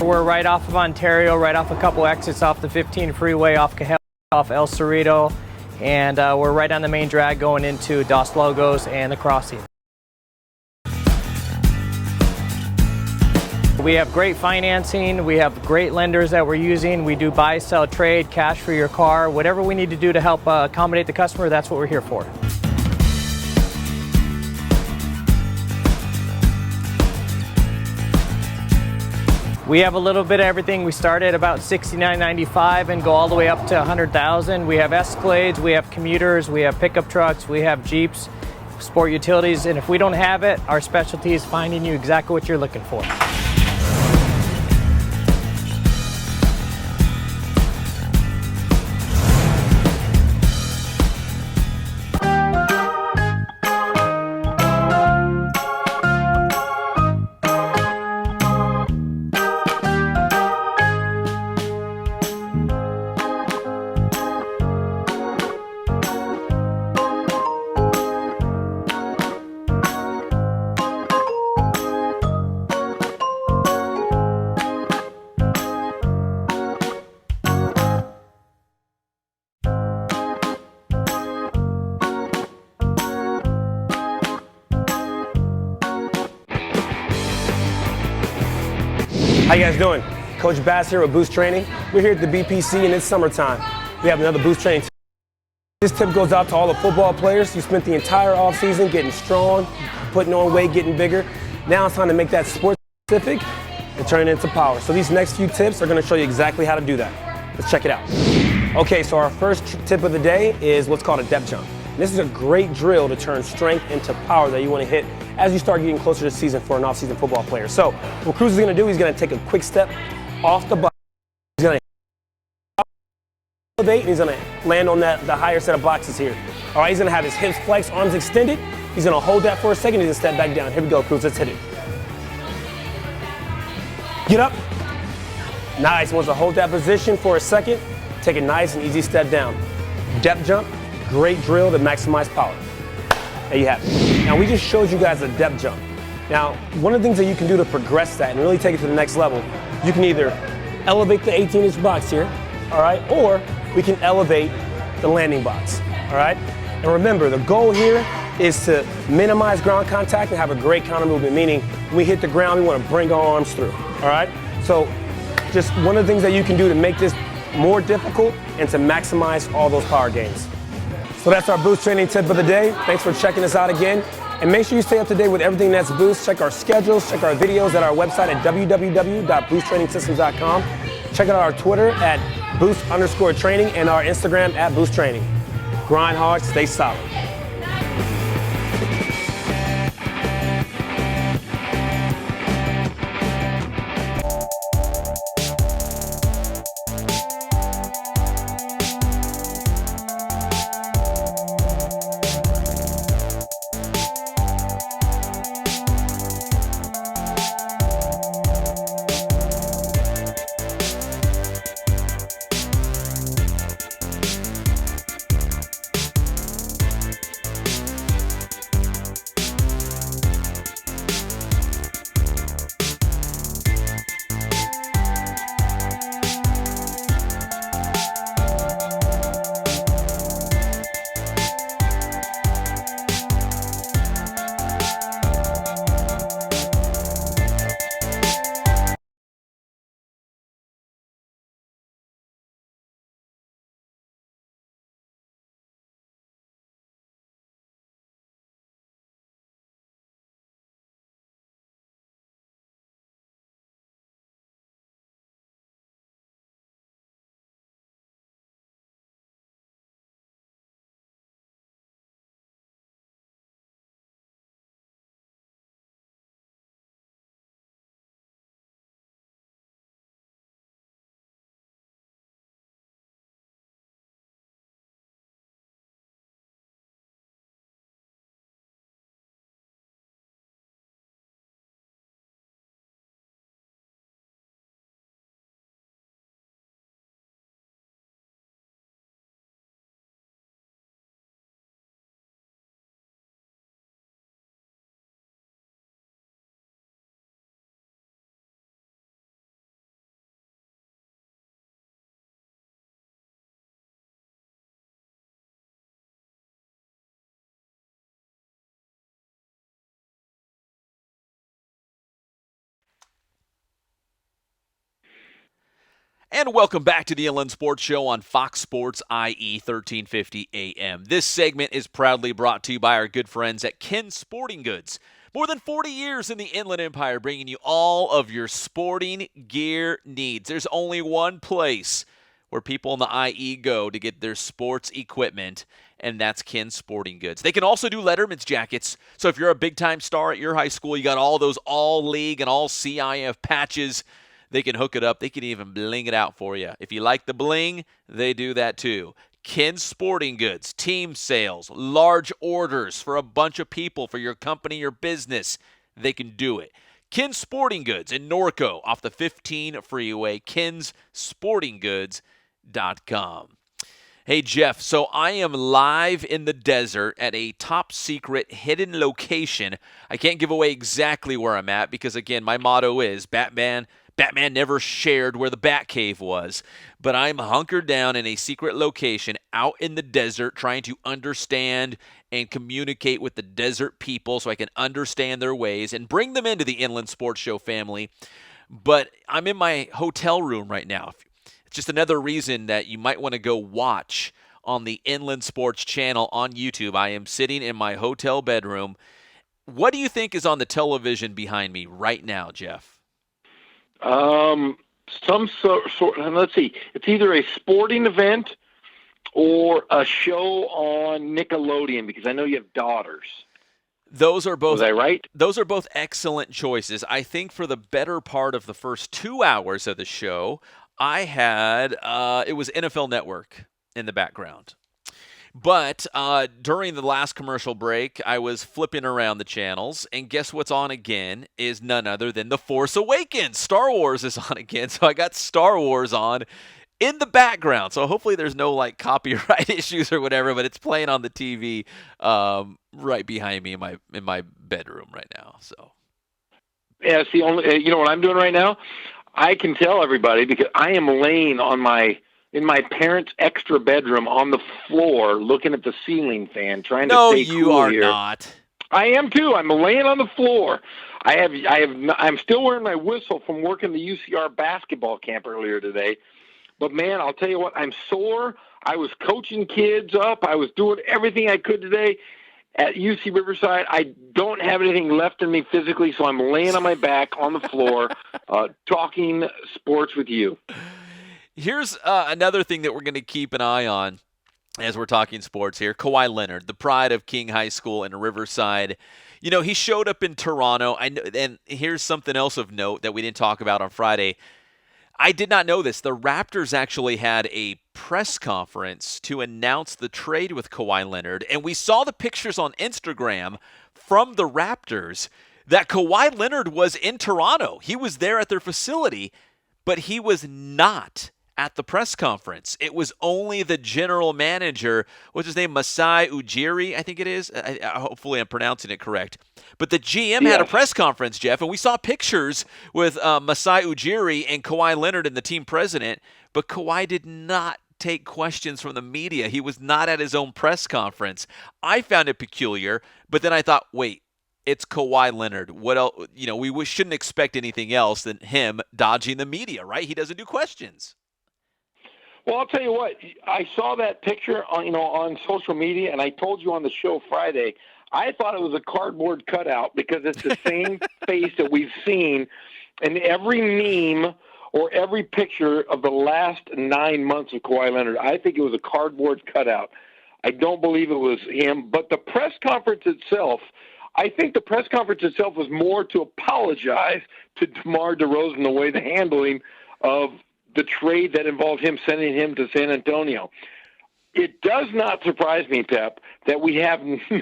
We're right off of Ontario, right off a couple exits off the 15 freeway, off Cahel, off El Cerrito, and we're right on the main drag going into Dos Logos and the crossing. We have great financing, we have great lenders that we're using. We do buy, sell, trade, cash for your car. Whatever we need to do to help accommodate the customer, that's what we're here for. We have a little bit of everything. We start at about $69.95 and go all the way up to $100,000. We have Escalades, we have commuters, we have pickup trucks, we have Jeeps, sport utilities, and if we don't have it, our specialty is finding you exactly what you're looking for. How you guys doing? Coach Bass here with Boost Training. We're here at the BPC and it's summertime. We have another Boost Training. This tip goes out to all the football players. You spent the entire offseason getting strong, putting on weight, getting bigger. Now it's time to make that sport specific and turn it into power. So these next few tips are going to show you exactly how to do that. Let's check it out. Okay, so our first tip of the day is what's called a depth jump. This is a great drill to turn strength into power that you want to hit as you start getting closer to the season for an off-season football player. So what Cruz is going to do, he's going to take a quick step off the box. He's going to elevate, and he's going to land on the higher set of boxes here. All right, he's going to have his hips flexed, arms extended. He's going to hold that for a second. He's going to step back down. Here we go, Cruz. Let's hit it. Get up. Nice. Wants to hold that position for a second. Take a nice and easy step down. Depth jump. Great drill to maximize power. There you have it. Now we just showed you guys a depth jump. Now, one of the things that you can do to progress that and really take it to the next level, you can either elevate the 18-inch box here, all right, or we can elevate the landing box, all right? And remember, the goal here is to minimize ground contact and have a great counter movement, meaning when we hit the ground, we want to bring our arms through, all right? So just one of the things that you can do to make this more difficult and to maximize all those power gains. So that's our Boost Training tip of the day. Thanks for checking us out again. And make sure you stay up to date with everything that's Boost. Check our schedules, check our videos at our website at www.boosttrainingsystems.com. Check out our Twitter at Boost_training and our Instagram at Boost Training. Grind hard, stay solid. And welcome back to the Inland Sports Show on Fox Sports IE 1350 AM. This segment is proudly brought to you by our good friends at Ken Sporting Goods. More than 40 years in the Inland Empire, bringing you all of your sporting gear needs. There's only one place where people in the IE go to get their sports equipment, and that's Ken Sporting Goods. They can also do Letterman's jackets. So if you're a big-time star at your high school, you got all those all-league and all-CIF patches, they can hook it up. They can even bling it out for you. If you like the bling, they do that too. Ken Sporting Goods, team sales, large orders for a bunch of people, for your company, your business, they can do it. Ken Sporting Goods in Norco off the 15 freeway, kensportinggoods.com. Hey, Jeff, so I am live in the desert at a top secret hidden location. I can't give away exactly where I'm at because, again, my motto is Batman never shared where the Batcave was, but I'm hunkered down in a secret location out in the desert trying to understand and communicate with the desert people so I can understand their ways and bring them into the Inland Sports Show family. but I'm in my hotel room right now. It's just another reason that you might want to go watch on the Inland Sports channel on YouTube. I am sitting in my hotel bedroom. What do you think is on the television behind me right now, Jeff? Some sort. Let's see. It's either a sporting event or a show on Nickelodeon, because I know you have daughters. Those are both. Was I right? Those are both excellent choices. I think for the better part of the first 2 hours of the show, I had it was NFL Network in the background. But during the last commercial break, I was flipping around the channels, and guess what's on again is none other than The Force Awakens. Star Wars is on again, so I got Star Wars on in the background. So hopefully there's no like copyright issues or whatever, but it's playing on the TV right behind me in my bedroom right now. So Yeah. See, only you know what I'm doing right now. I can tell everybody because I am laying in my parents' extra bedroom on the floor, looking at the ceiling fan, trying to stay you cool are here. not. I am too. I'm laying on the floor. I'm still wearing my whistle from working the UCR basketball camp earlier today. But man, I'll tell you what, I'm sore. I was coaching kids up. I was doing everything I could today at UC Riverside. I don't have anything left in me physically, so I'm laying on my back on the floor, talking sports with you. Here's another thing that we're going to keep an eye on as we're talking sports here. Kawhi Leonard, the pride of King High School in Riverside. You know, he showed up in Toronto. I know, and here's something else of note that we didn't talk about on Friday. I did not know this. The Raptors actually had a press conference to announce the trade with Kawhi Leonard, and we saw the pictures on Instagram from the Raptors that Kawhi Leonard was in Toronto. He was there at their facility, but he was not at the press conference. It was only the general manager, what's his name, Masai Ujiri, I think it is. Hopefully I'm pronouncing it correct. But the GM had a press conference, Jeff, and we saw pictures with Masai Ujiri and Kawhi Leonard and the team president, but Kawhi did not take questions from the media. He was not at his own press conference. I found it peculiar, but then I thought, wait, it's Kawhi Leonard. What else? You know, we shouldn't expect anything else than him dodging the media, right? He doesn't do questions. Well, I'll tell you what. I saw that picture on social media, and I told you on the show Friday. I thought it was a cardboard cutout because it's the same face that we've seen in every meme or every picture of the last 9 months of Kawhi Leonard. I think it was a cardboard cutout. I don't believe it was him. But the press conference itself, I think the press conference itself was more to apologize to DeMar DeRozan the way the handling of the trade that involved him sending him to San Antonio. It does not surprise me, Pep, that we have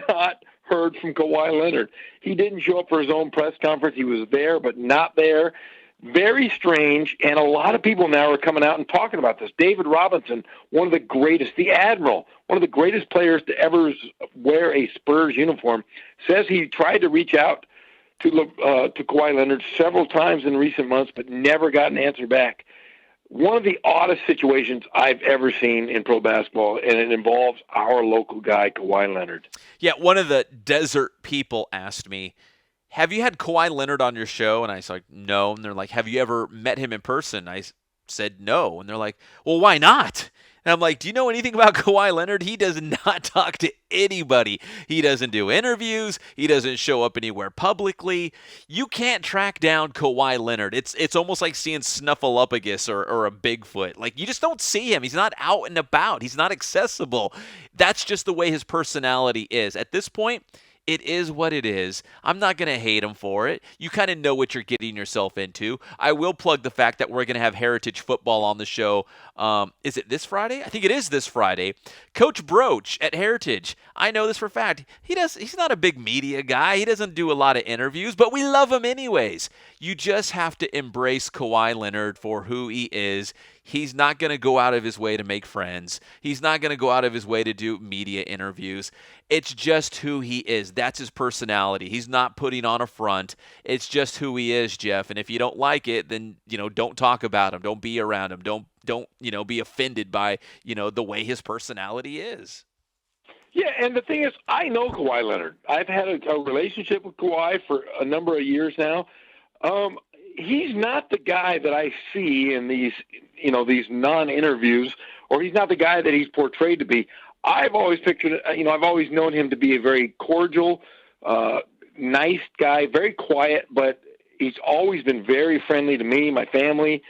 not heard from Kawhi Leonard. He didn't show up for his own press conference. He was there, but not there. Very strange, and a lot of people now are coming out and talking about this. David Robinson, one of the greatest, the Admiral, one of the greatest players to ever wear a Spurs uniform, says he tried to reach out to Kawhi Leonard several times in recent months, but never got an answer back. One of the oddest situations I've ever seen in pro basketball, and it involves our local guy, Kawhi Leonard. Yeah, one of the desert people asked me, have you had Kawhi Leonard on your show? And I was like, no. And they're like, have you ever met him in person? I said, no. And they're like, well, why not? And I'm like, do you know anything about Kawhi Leonard? He does not talk to anybody. He doesn't do interviews. He doesn't show up anywhere publicly. You can't track down Kawhi Leonard. It's almost like seeing Snuffleupagus or a Bigfoot. Like, you just don't see him. He's not out and about. He's not accessible. That's just the way his personality is. At this point, it is what it is. I'm not going to hate him for it. You kind of know what you're getting yourself into. I will plug the fact that we're going to have Heritage Football on the show. Is it this Friday? I think it is this Friday. Coach Broach at Heritage, I know this for a fact. He's not a big media guy. He doesn't do a lot of interviews, but we love him anyways. You just have to embrace Kawhi Leonard for who he is. He's not going to go out of his way to make friends. He's not going to go out of his way to do media interviews. It's just who he is. That's his personality. He's not putting on a front. It's just who he is, Jeff. And if you don't like it, then, don't talk about him. Don't be around him. Don't be offended by, the way his personality is. Yeah, and the thing is, I know Kawhi Leonard. I've had a relationship with Kawhi for a number of years now. he's not the guy that I see in these, these non-interviews, or he's not the guy that he's portrayed to be. I've always pictured, I've always known him to be a very cordial, nice guy, very quiet, but he's always been very friendly to me, my family.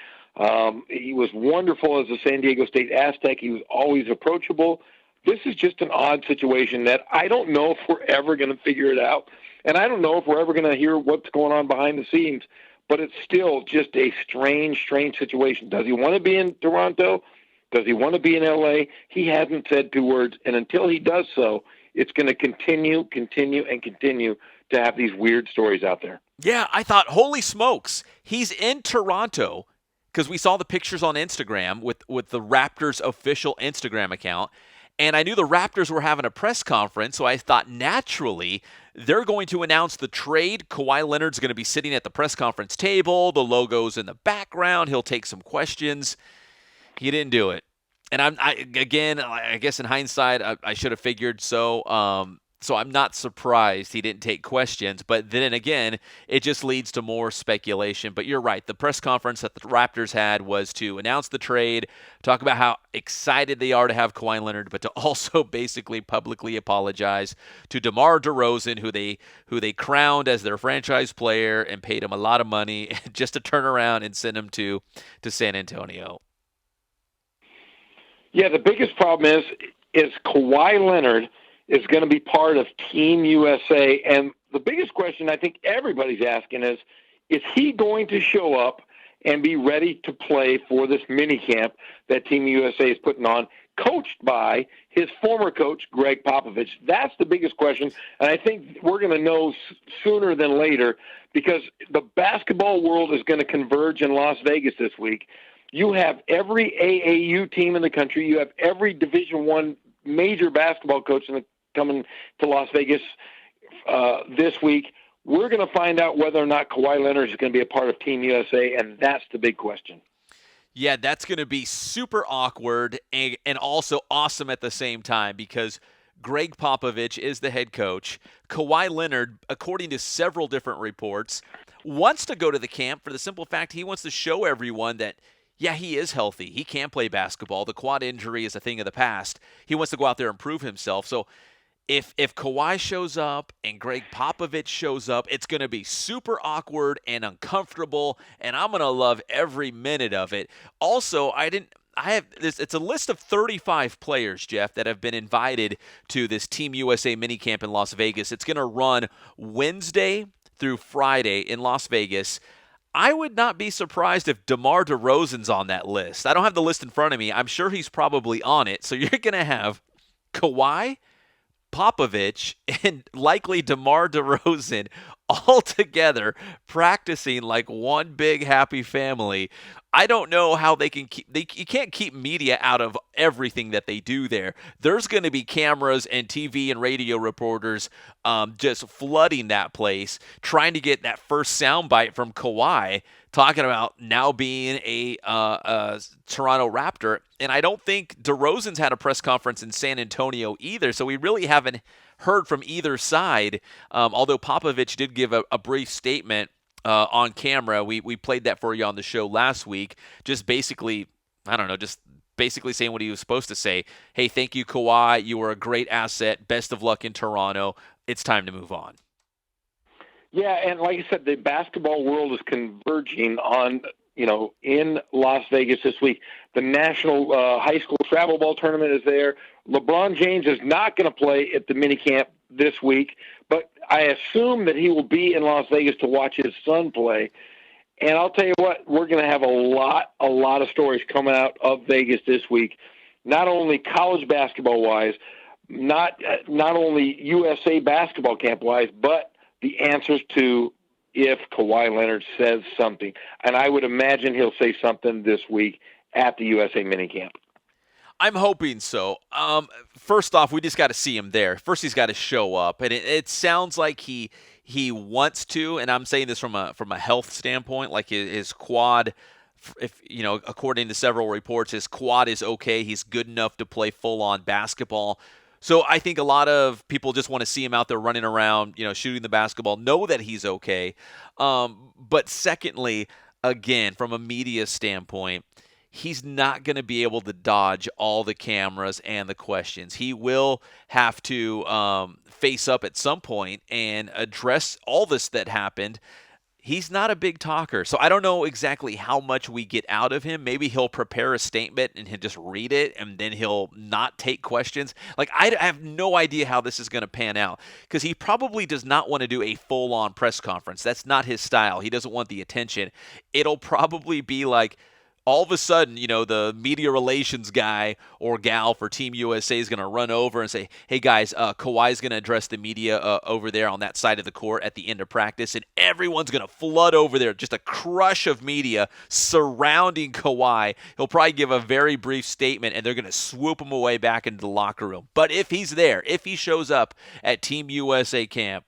He was wonderful as a San Diego State Aztec. He was always approachable. This is just an odd situation that I don't know if we're ever going to figure it out. And I don't know if we're ever going to hear what's going on behind the scenes, but it's still just a strange situation. Does he want to be in Toronto? Does he want to be in LA? He hasn't said 2 words. And until he does so, it's going to continue to have these weird stories out there. Yeah, I thought, holy smokes, he's in Toronto, because we saw the pictures on Instagram with the Raptors' official Instagram account. And I knew the Raptors were having a press conference, so I thought naturally they're going to announce the trade. Kawhi Leonard's going to be sitting at the press conference table. The logo's in the background. He'll take some questions. He didn't do it. And I guess in hindsight, I should have figured so. So I'm not surprised he didn't take questions. But then again, it just leads to more speculation. But you're right. The press conference that the Raptors had was to announce the trade, talk about how excited they are to have Kawhi Leonard, but to also basically publicly apologize to DeMar DeRozan, who they crowned as their franchise player and paid him a lot of money just to turn around and send him to San Antonio. Yeah, the biggest problem is Kawhi Leonard is going to be part of Team USA. And the biggest question I think everybody's asking is he going to show up and be ready to play for this mini camp that Team USA is putting on, coached by his former coach, Greg Popovich? That's the biggest question. And I think we're going to know sooner than later, because the basketball world is going to converge in Las Vegas this week. You have every AAU team in the country. You have every Division I major basketball coach coming to Las Vegas this week. We're going to find out whether or not Kawhi Leonard is going to be a part of Team USA, and that's the big question. Yeah, that's going to be super awkward and also awesome at the same time, because Greg Popovich is the head coach. Kawhi Leonard, according to several different reports, wants to go to the camp for the simple fact he wants to show everyone that, yeah, he is healthy. He can play basketball. The quad injury is a thing of the past. He wants to go out there and prove himself. So if Kawhi shows up and Greg Popovich shows up, it's going to be super awkward and uncomfortable, and I'm going to love every minute of it. Also, it's a list of 35 players, Jeff, that have been invited to this Team USA minicamp in Las Vegas. It's going to run Wednesday through Friday in Las Vegas. I would not be surprised if DeMar DeRozan's on that list. I don't have the list in front of me. I'm sure he's probably on it. So you're going to have Kawhi, Popovich, and likely DeMar DeRozan all together practicing like one big happy family. I don't know how they can you can't keep media out of everything that they do there. There's going to be cameras and TV and radio reporters just flooding that place, trying to get that first soundbite from Kawhi talking about now being a Toronto Raptor. And I don't think DeRozan's had a press conference in San Antonio either, so we really haven't heard from either side, although Popovich did give a brief statement on camera. We played that for you on the show last week, just basically saying what he was supposed to say. Hey, thank you, Kawhi. You were a great asset. Best of luck in Toronto. It's time to move on. Yeah, and like I said, the basketball world is converging on, in Las Vegas this week. The National High School Travel Ball Tournament is there. LeBron James is not going to play at the minicamp this week, but I assume that he will be in Las Vegas to watch his son play. And I'll tell you what, we're going to have a lot of stories coming out of Vegas this week, not only college basketball-wise, not only USA basketball camp-wise, but the answers to if Kawhi Leonard says something. And I would imagine he'll say something this week at the USA minicamp. I'm hoping so. First off, we just got to see him there. First, he's got to show up, and it sounds like he wants to. And I'm saying this from a health standpoint, like his quad. If according to several reports, his quad is okay. He's good enough to play full on basketball. So I think a lot of people just want to see him out there running around, shooting the basketball, know that he's okay. But secondly, again, from a media standpoint, he's not going to be able to dodge all the cameras and the questions. He will have to face up at some point and address all this that happened. He's not a big talker, so I don't know exactly how much we get out of him. Maybe he'll prepare a statement and he'll just read it, and then he'll not take questions. Like, I have no idea how this is going to pan out, because he probably does not want to do a full-on press conference. That's not his style. He doesn't want the attention. It'll probably be like, all of a sudden, the media relations guy or gal for Team USA is going to run over and say, hey, guys, Kawhi's going to address the media over there on that side of the court at the end of practice, and everyone's going to flood over there, just a crush of media surrounding Kawhi. He'll probably give a very brief statement, and they're going to swoop him away back into the locker room. But if he's there, if he shows up at Team USA camp,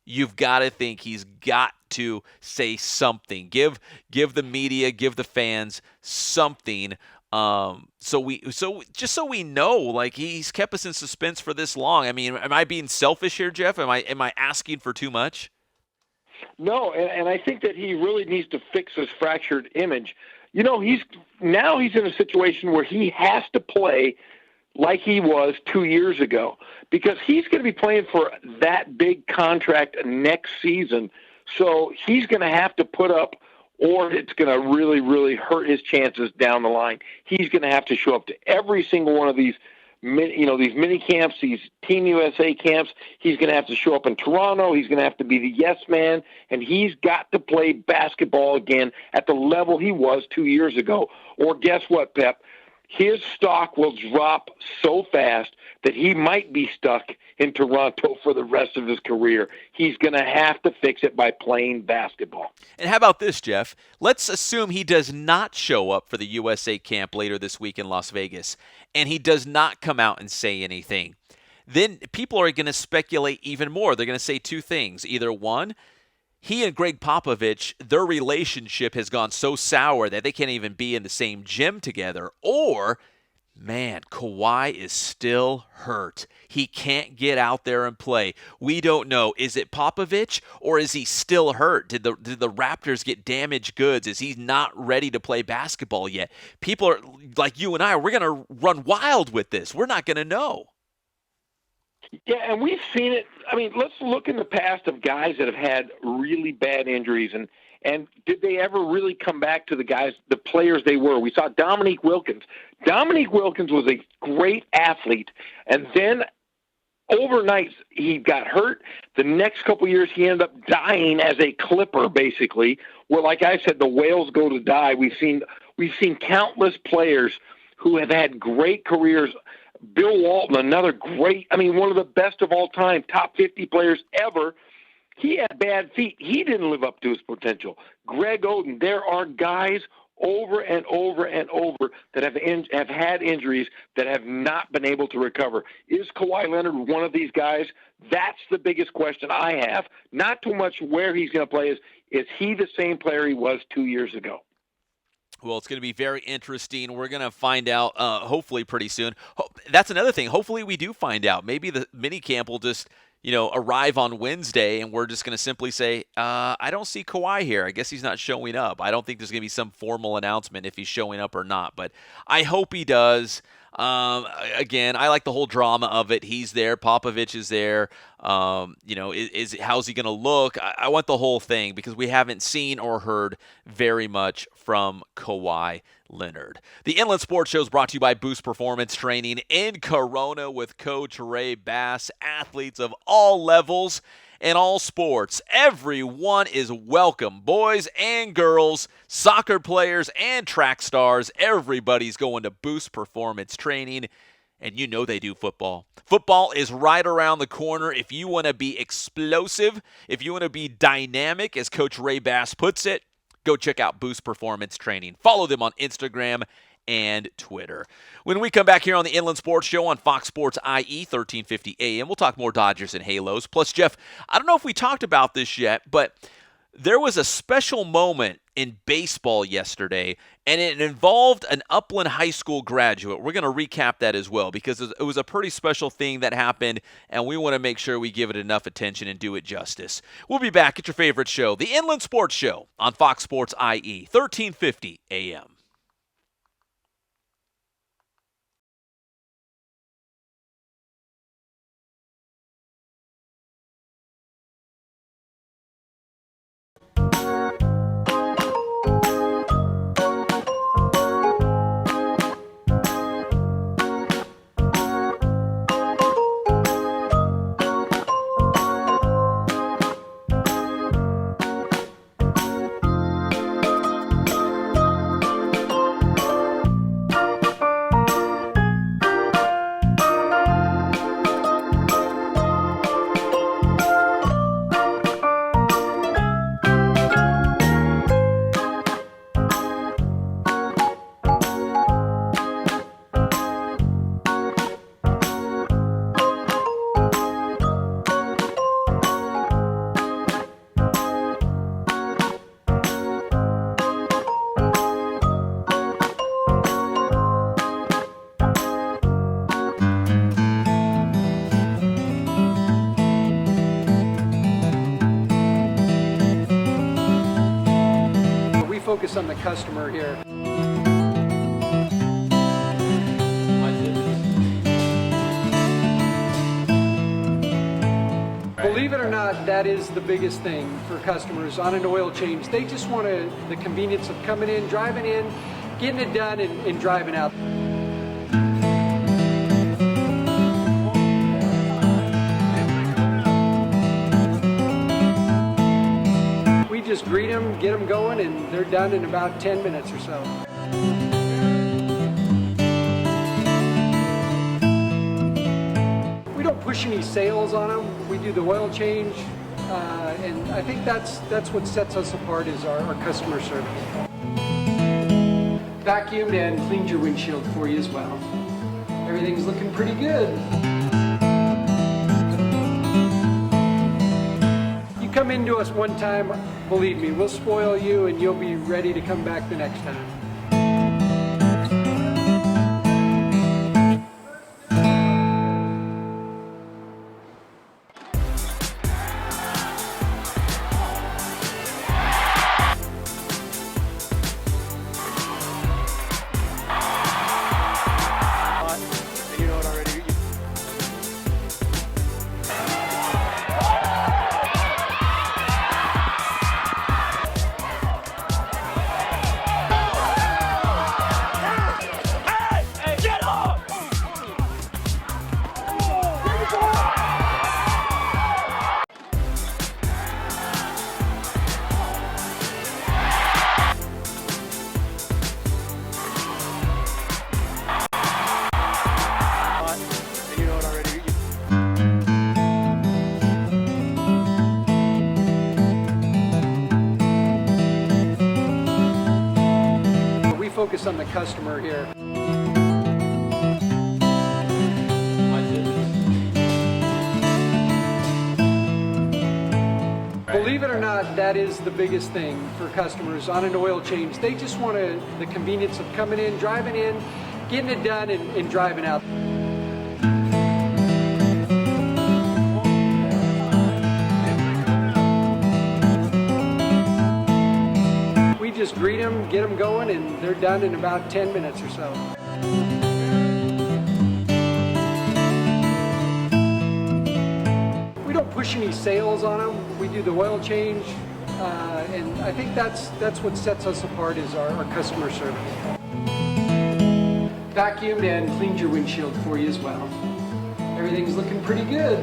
you've got to think he's got to say something. Give the media, give the fans something. So we know, like, he's kept us in suspense for this long. I mean, am I being selfish here, Jeff? Am I asking for too much? No, and I think that he really needs to fix his fractured image. He's in a situation where he has to play like he was 2 years ago, because he's going to be playing for that big contract next season. So he's going to have to put up, or it's going to really, really hurt his chances down the line. He's going to have to show up to every single one of these mini camps, these Team USA camps. He's going to have to show up in Toronto. He's going to have to be the yes man, and he's got to play basketball again at the level he was 2 years ago. Or guess what, Pep? His stock will drop so fast that he might be stuck in Toronto for the rest of his career. He's going to have to fix it by playing basketball. And how about this, Jeff? Let's assume he does not show up for the USA camp later this week in Las Vegas, and he does not come out and say anything. Then people are going to speculate even more. They're going to say two things. Either one, he and Greg Popovich, their relationship has gone so sour that they can't even be in the same gym together. Or, man, Kawhi is still hurt. He can't get out there and play. We don't know. Is it Popovich, or is he still hurt? Did the Raptors get damaged goods? Is he not ready to play basketball yet? People are like you and I, we're going to run wild with this. We're not going to know. Yeah, and we've seen it. I mean, let's look in the past of guys that have had really bad injuries, and did they ever really come back to the players they were? We saw Dominique Wilkins. Dominique Wilkins was a great athlete, and then overnight he got hurt. The next couple of years he ended up dying as a Clipper, basically, where, like I said, the whales go to die. We've seen countless players who have had great careers. Bill Walton, another great, one of the best of all time, top 50 players ever. He had bad feet. He didn't live up to his potential. Greg Oden, there are guys over and over and over that have had injuries that have not been able to recover. Is Kawhi Leonard one of these guys? That's the biggest question I have. Not too much where he's going to play. Is he the same player he was 2 years ago? Well, it's going to be very interesting. We're going to find out hopefully pretty soon. That's another thing. Hopefully we do find out. Maybe the mini camp will just, arrive on Wednesday, and we're just going to simply say, I don't see Kawhi here. I guess he's not showing up. I don't think there's going to be some formal announcement if he's showing up or not, but I hope he does. Again, I like the whole drama of it. He's there. Popovich is there. How's he going to look? I want the whole thing, because we haven't seen or heard very much from Kawhi Leonard. The Inland Sports Show is brought to you by Boost Performance Training in Corona with Coach Ray Bass. Athletes of all levels and all sports. Everyone is welcome. Boys and girls, soccer players and track stars. Everybody's going to Boost Performance Training. And you know they do football. Football is right around the corner. If you want to be explosive, if you want to be dynamic, as Coach Ray Bass puts it, go check out Boost Performance Training. Follow them on Instagram and Twitter. When we come back here on the Inland Sports Show on Fox Sports IE 1350 AM, we'll talk more Dodgers and Halos. Plus, Jeff, I don't know if we talked about this yet, but There was a special moment in baseball yesterday, and it involved an Upland High School graduate. We're going to recap that as well because it was a pretty special thing that happened, and we want to make sure we give it enough attention and do it justice. We'll be back at your favorite show, the Inland Sports Show on Fox Sports IE, 1350 AM. Focus on the customer here. Believe it or not, that is the biggest thing for customers on an oil change. They just want the convenience of coming in, driving in, getting it done, and driving out. Just greet them, get them going, and they're done in about 10 minutes or so. We don't push any sales on them. We do the oil change, and I think that's what sets us apart is our customer service. Vacuumed and cleaned your windshield for you as well. Everything's looking pretty good. Come into us one time, believe me, we'll spoil you and you'll be ready to come back the next time. Focus on the customer here. Believe it or not, that is the biggest thing for customers on an oil change. They just want the convenience of coming in, driving in, getting it done, and driving out. Just greet them, get them going, and they're done in about 10 minutes or so. We don't push any sales on them. We do the oil change, and I think that's what sets us apart is our customer service. Vacuumed and cleaned your windshield for you as well. Everything's looking pretty good.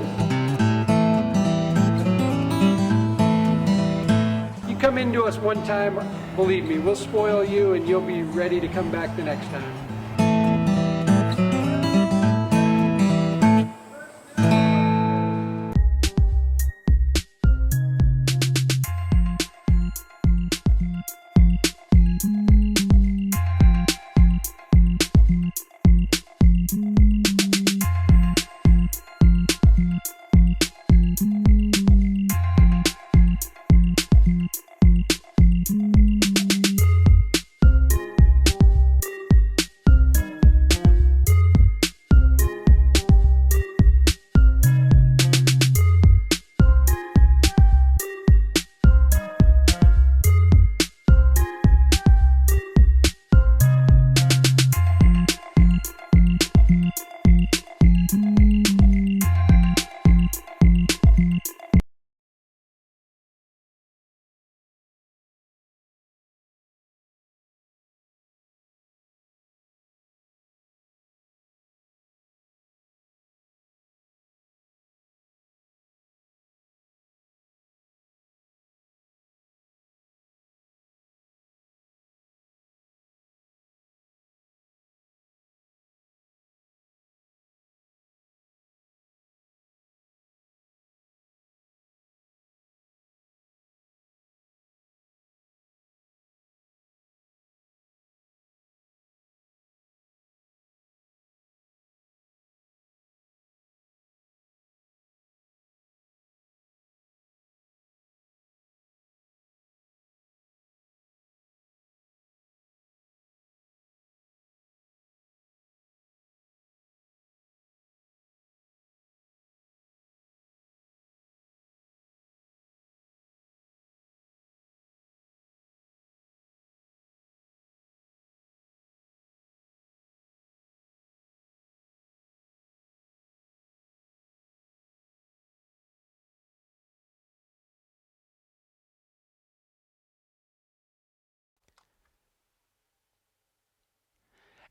Come into us one time, believe me, we'll spoil you and you'll be ready to come back the next time.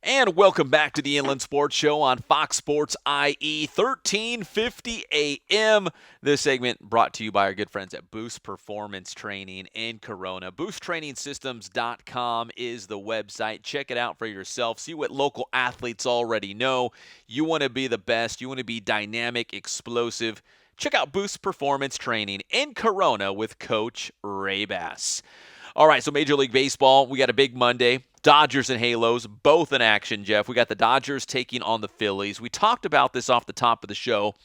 And welcome back to the Inland Sports Show on Fox Sports IE 1350 AM. This segment brought to you by our good friends at Boost Performance Training in Corona. BoostTrainingSystems.com is the website. Check it out for yourself. See what local athletes already know. You want to be the best. You want to be dynamic, explosive. Check out Boost Performance Training in Corona with Coach Ray Bass. All right, so Major League Baseball, we got a big Monday. Dodgers and Halos, both in action, Jeff. We got the Dodgers taking on the Phillies. We talked about this off the top of the show.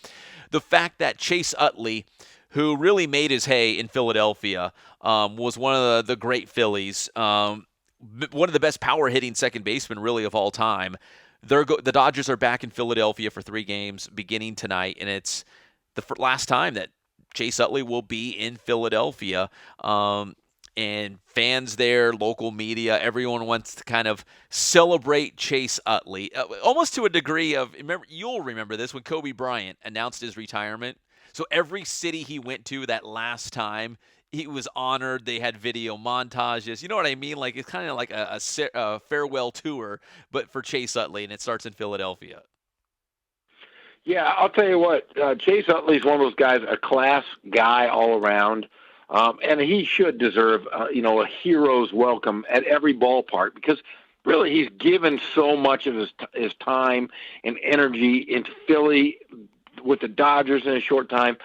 The fact that Chase Utley, who really made his hay in Philadelphia, was one of the great Phillies, one of the best power-hitting second basemen really of all time. The Dodgers are back in Philadelphia for 3 games beginning tonight, and it's the last time that Chase Utley will be in Philadelphia. And fans there, local media, everyone wants to kind of celebrate Chase Utley, almost to a degree of, you'll remember this, when Kobe Bryant announced his retirement. So every city he went to that last time, he was honored. They had video montages. You know what I mean? Like, it's kind of like a farewell tour, but for Chase Utley, and it starts in Philadelphia. Yeah, I'll tell you what, Chase Utley's one of those guys, a class guy all around. And he should deserve, a hero's welcome at every ballpark, because really he's given so much of his time and energy into Philly with the Dodgers in a short time.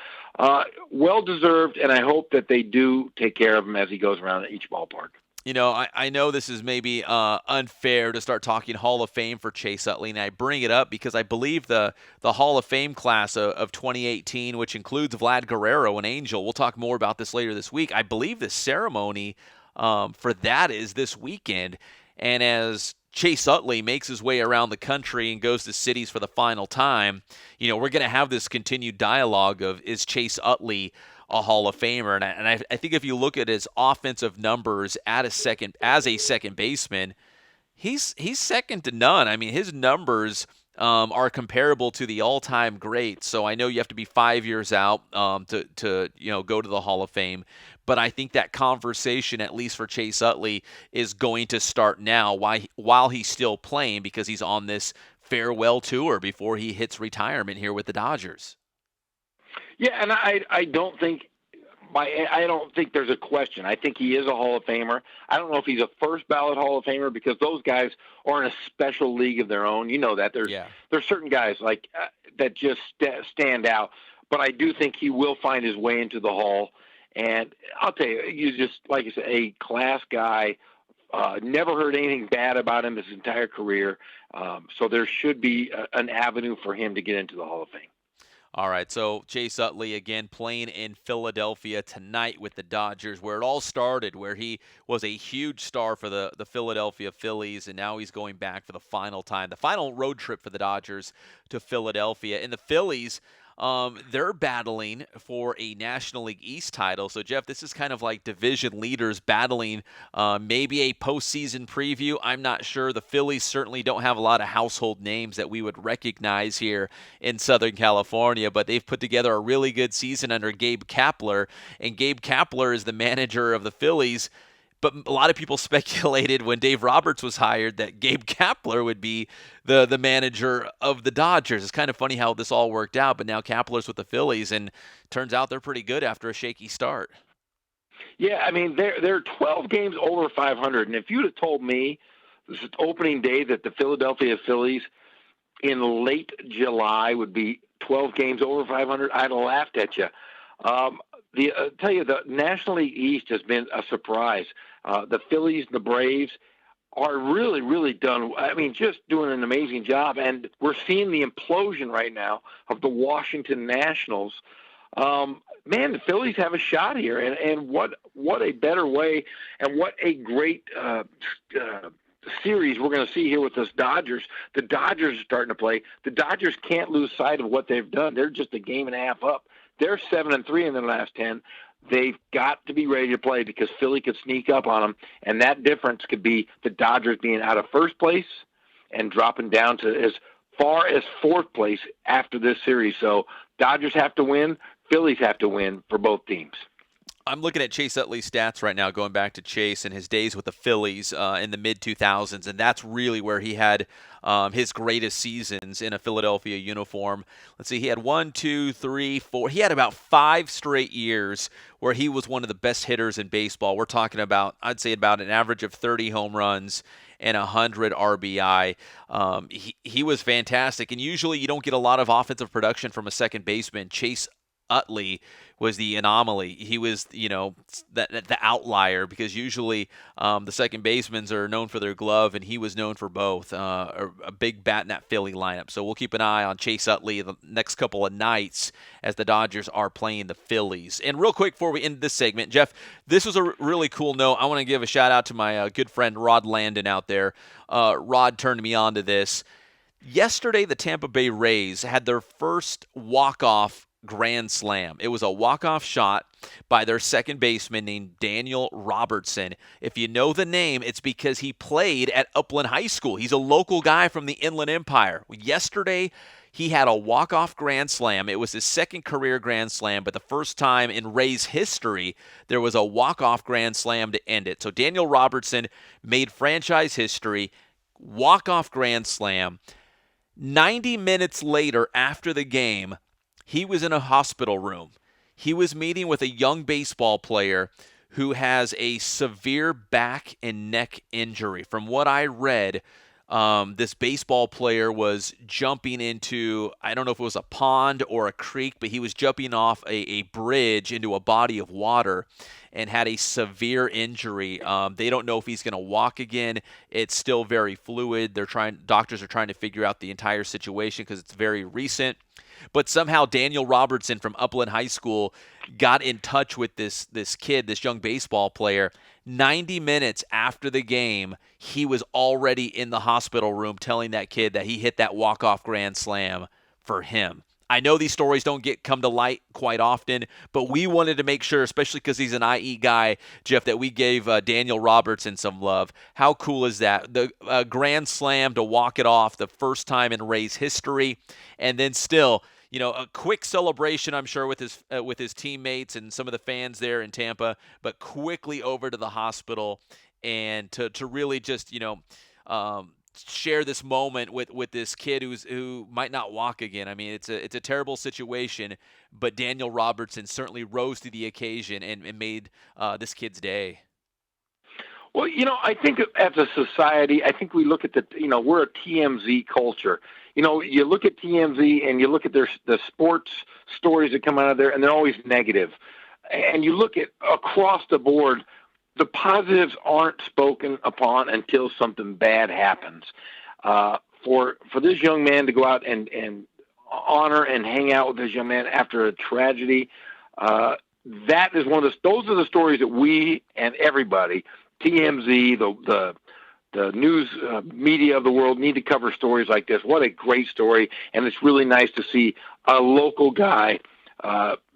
Well deserved, and I hope that they do take care of him as he goes around each ballpark. You know, I know this is maybe unfair to start talking Hall of Fame for Chase Utley, and I bring it up because I believe the Hall of Fame class of 2018, which includes Vlad Guerrero and Angel, we'll talk more about this later this week. I believe the ceremony for that is this weekend, and as Chase Utley makes his way around the country and goes to cities for the final time, we're going to have this continued dialogue of, is Chase Utley a Hall of Famer? And I think if you look at his offensive numbers as a second baseman, he's second to none. I mean, his numbers are comparable to the all-time greats. So I know you have to be 5 years out to go to the Hall of Fame. But I think that conversation, at least for Chase Utley, is going to start now while he's still playing, because he's on this farewell tour before he hits retirement here with the Dodgers. Yeah, and I don't think there's a question. I think he is a Hall of Famer. I don't know if he's a first ballot Hall of Famer, because those guys are in a special league of their own. You know that there's certain guys like that just stand out. But I do think he will find his way into the Hall. And I'll tell you, he's just, like you said, a class guy. Never heard anything bad about him his entire career. So there should be an avenue for him to get into the Hall of Fame. All right, so Chase Utley again playing in Philadelphia tonight with the Dodgers, where it all started, where he was a huge star for the Philadelphia Phillies, and now he's going back for the final time, the final road trip for the Dodgers to Philadelphia. And the Phillies, they're battling for a National League East title. So, Jeff, this is kind of like division leaders battling maybe a postseason preview. I'm not sure. The Phillies certainly don't have a lot of household names that we would recognize here in Southern California, but they've put together a really good season under Gabe Kapler, and Gabe Kapler is the manager of the Phillies. But a lot of people speculated when Dave Roberts was hired that Gabe Kapler would be the manager of the Dodgers. It's kind of funny how this all worked out, but now Kapler's with the Phillies, and turns out they're pretty good after a shaky start. Yeah, I mean, they're 12 games over 500, and if you'd have told me this is opening day that the Philadelphia Phillies in late July would be 12 games over 500, I'd have laughed at you. Tell you, the National League East has been a surprise. The Phillies, the Braves are really, really done. I mean, just doing an amazing job. And we're seeing the implosion right now of the Washington Nationals. Man, the Phillies have a shot here. And what a better way, and what a great series we're going to see here with this Dodgers. The Dodgers are starting to play. The Dodgers can't lose sight of what they've done. They're just a game and a half up. They're 7-3 in the last 10. They've got to be ready to play, because Philly could sneak up on them, and that difference could be the Dodgers being out of first place and dropping down to as far as fourth place after this series. So Dodgers have to win. Phillies have to win for both teams. I'm looking at Chase Utley's stats right now, going back to Chase and his days with the Phillies in the mid 2000s, and that's really where he had his greatest seasons in a Philadelphia uniform. Let's see, he had 1, 2, 3, 4. He had about 5 straight years where he was one of the best hitters in baseball. We're talking about, I'd say, about an average of 30 home runs and 100 RBI. He was fantastic, and usually you don't get a lot of offensive production from a second baseman. Chase Utley was the anomaly. He was, the outlier, because usually the second basemans are known for their glove, and he was known for both. A big bat in that Philly lineup. So we'll keep an eye on Chase Utley the next couple of nights as the Dodgers are playing the Phillies. And real quick before we end this segment, Jeff, this was a really cool note. I want to give a shout out to my good friend Rod Landon out there. Rod turned me on to this. Yesterday, the Tampa Bay Rays had their first walk-off grand slam. It was a walk-off shot by their second baseman named Daniel Robertson. If you know the name, it's because he played at Upland High School. He's a local guy from the Inland Empire. Yesterday, he had a walk-off grand slam. It was his second career grand slam, but the first time in Rays history there was a walk-off grand slam to end it. So Daniel Robertson made franchise history, walk-off grand slam. 90 minutes later, after the game, he was in a hospital room. He was meeting with a young baseball player who has a severe back and neck injury. From what I read, this baseball player was jumping into, I don't know if it was a pond or a creek, but he was jumping off a bridge into a body of water and had a severe injury. They don't know if he's going to walk again. It's still very fluid. Doctors are trying to figure out the entire situation because it's very recent. But somehow Daniel Robertson from Upland High School got in touch with this kid, this young baseball player. 90 minutes after the game, he was already in the hospital room telling that kid that he hit that walk-off grand slam for him. I know these stories don't come to light quite often, but we wanted to make sure, especially because he's an IE guy, Jeff, that we gave Daniel Robertson some love. How cool is that? The grand slam to walk it off the first time in Rays history, and then still, a quick celebration, I'm sure, with his teammates and some of the fans there in Tampa, but quickly over to the hospital and to really just, share this moment with this kid who might not walk again. I mean, it's a terrible situation, but Daniel Robertson certainly rose to the occasion and made this kid's day. Well, I think as a society, I think we look at we're a TMZ culture. You look at TMZ and you look at the sports stories that come out of there, and they're always negative. And you look at across the board, the positives aren't spoken upon until something bad happens. For this young man to go out and honor and hang out with this young man after a tragedy, that is those are the stories that we and everybody, TMZ, the news media of the world, need to cover stories like this. What a great story, and it's really nice to see a local guy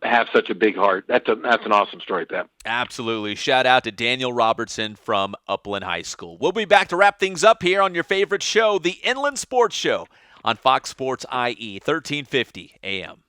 have such a big heart. That's an awesome story, Pat. Absolutely. Shout out to Daniel Robertson from Upland High School. We'll be back to wrap things up here on your favorite show, the Inland Sports Show, on Fox Sports IE, 1350 AM.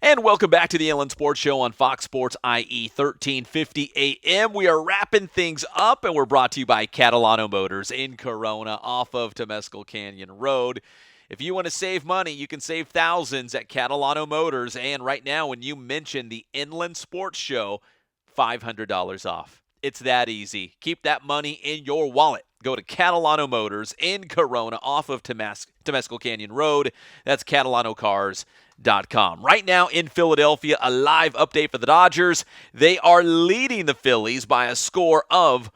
And welcome back to the Inland Sports Show on Fox Sports IE 1350 AM. We are wrapping things up, and we're brought to you by Catalano Motors in Corona off of Temescal Canyon Road. If you want to save money, you can save thousands at Catalano Motors. And right now, when you mention the Inland Sports Show, $500 off. It's that easy. Keep that money in your wallet. Go to Catalano Motors in Corona off of Temescal Canyon Road. That's CatalanoCars.com. Right now in Philadelphia, a live update for the Dodgers. They are leading the Phillies by a score of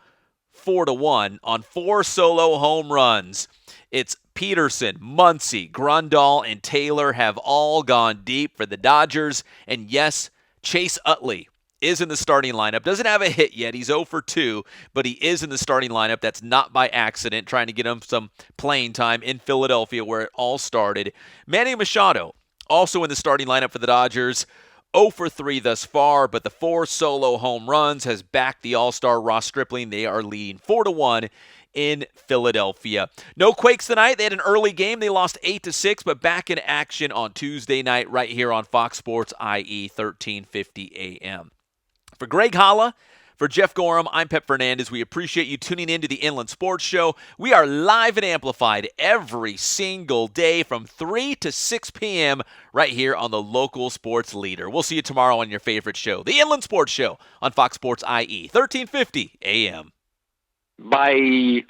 4-1 on 4 solo home runs. It's Peterson, Muncy, Grandal, and Taylor have all gone deep for the Dodgers. And yes, Chase Utley is in the starting lineup. Doesn't have a hit yet. He's 0 for 2, but he is in the starting lineup. That's not by accident, trying to get him some playing time in Philadelphia where it all started. Manny Machado, also in the starting lineup for the Dodgers. 0 for 3 thus far, but the 4 solo home runs has backed the All-Star Ross Stripling. They are leading 4-1 in Philadelphia. No Quakes tonight. They had an early game. They lost 8-6, but back in action on Tuesday night right here on Fox Sports IE 1350 AM. For Greg Holla, for Jeff Gorham, I'm Pep Fernandez. We appreciate you tuning in to the Inland Sports Show. We are live and amplified every single day from 3 to 6 p.m. right here on the local sports leader. We'll see you tomorrow on your favorite show, the Inland Sports Show on Fox Sports IE 1350 AM. Bye.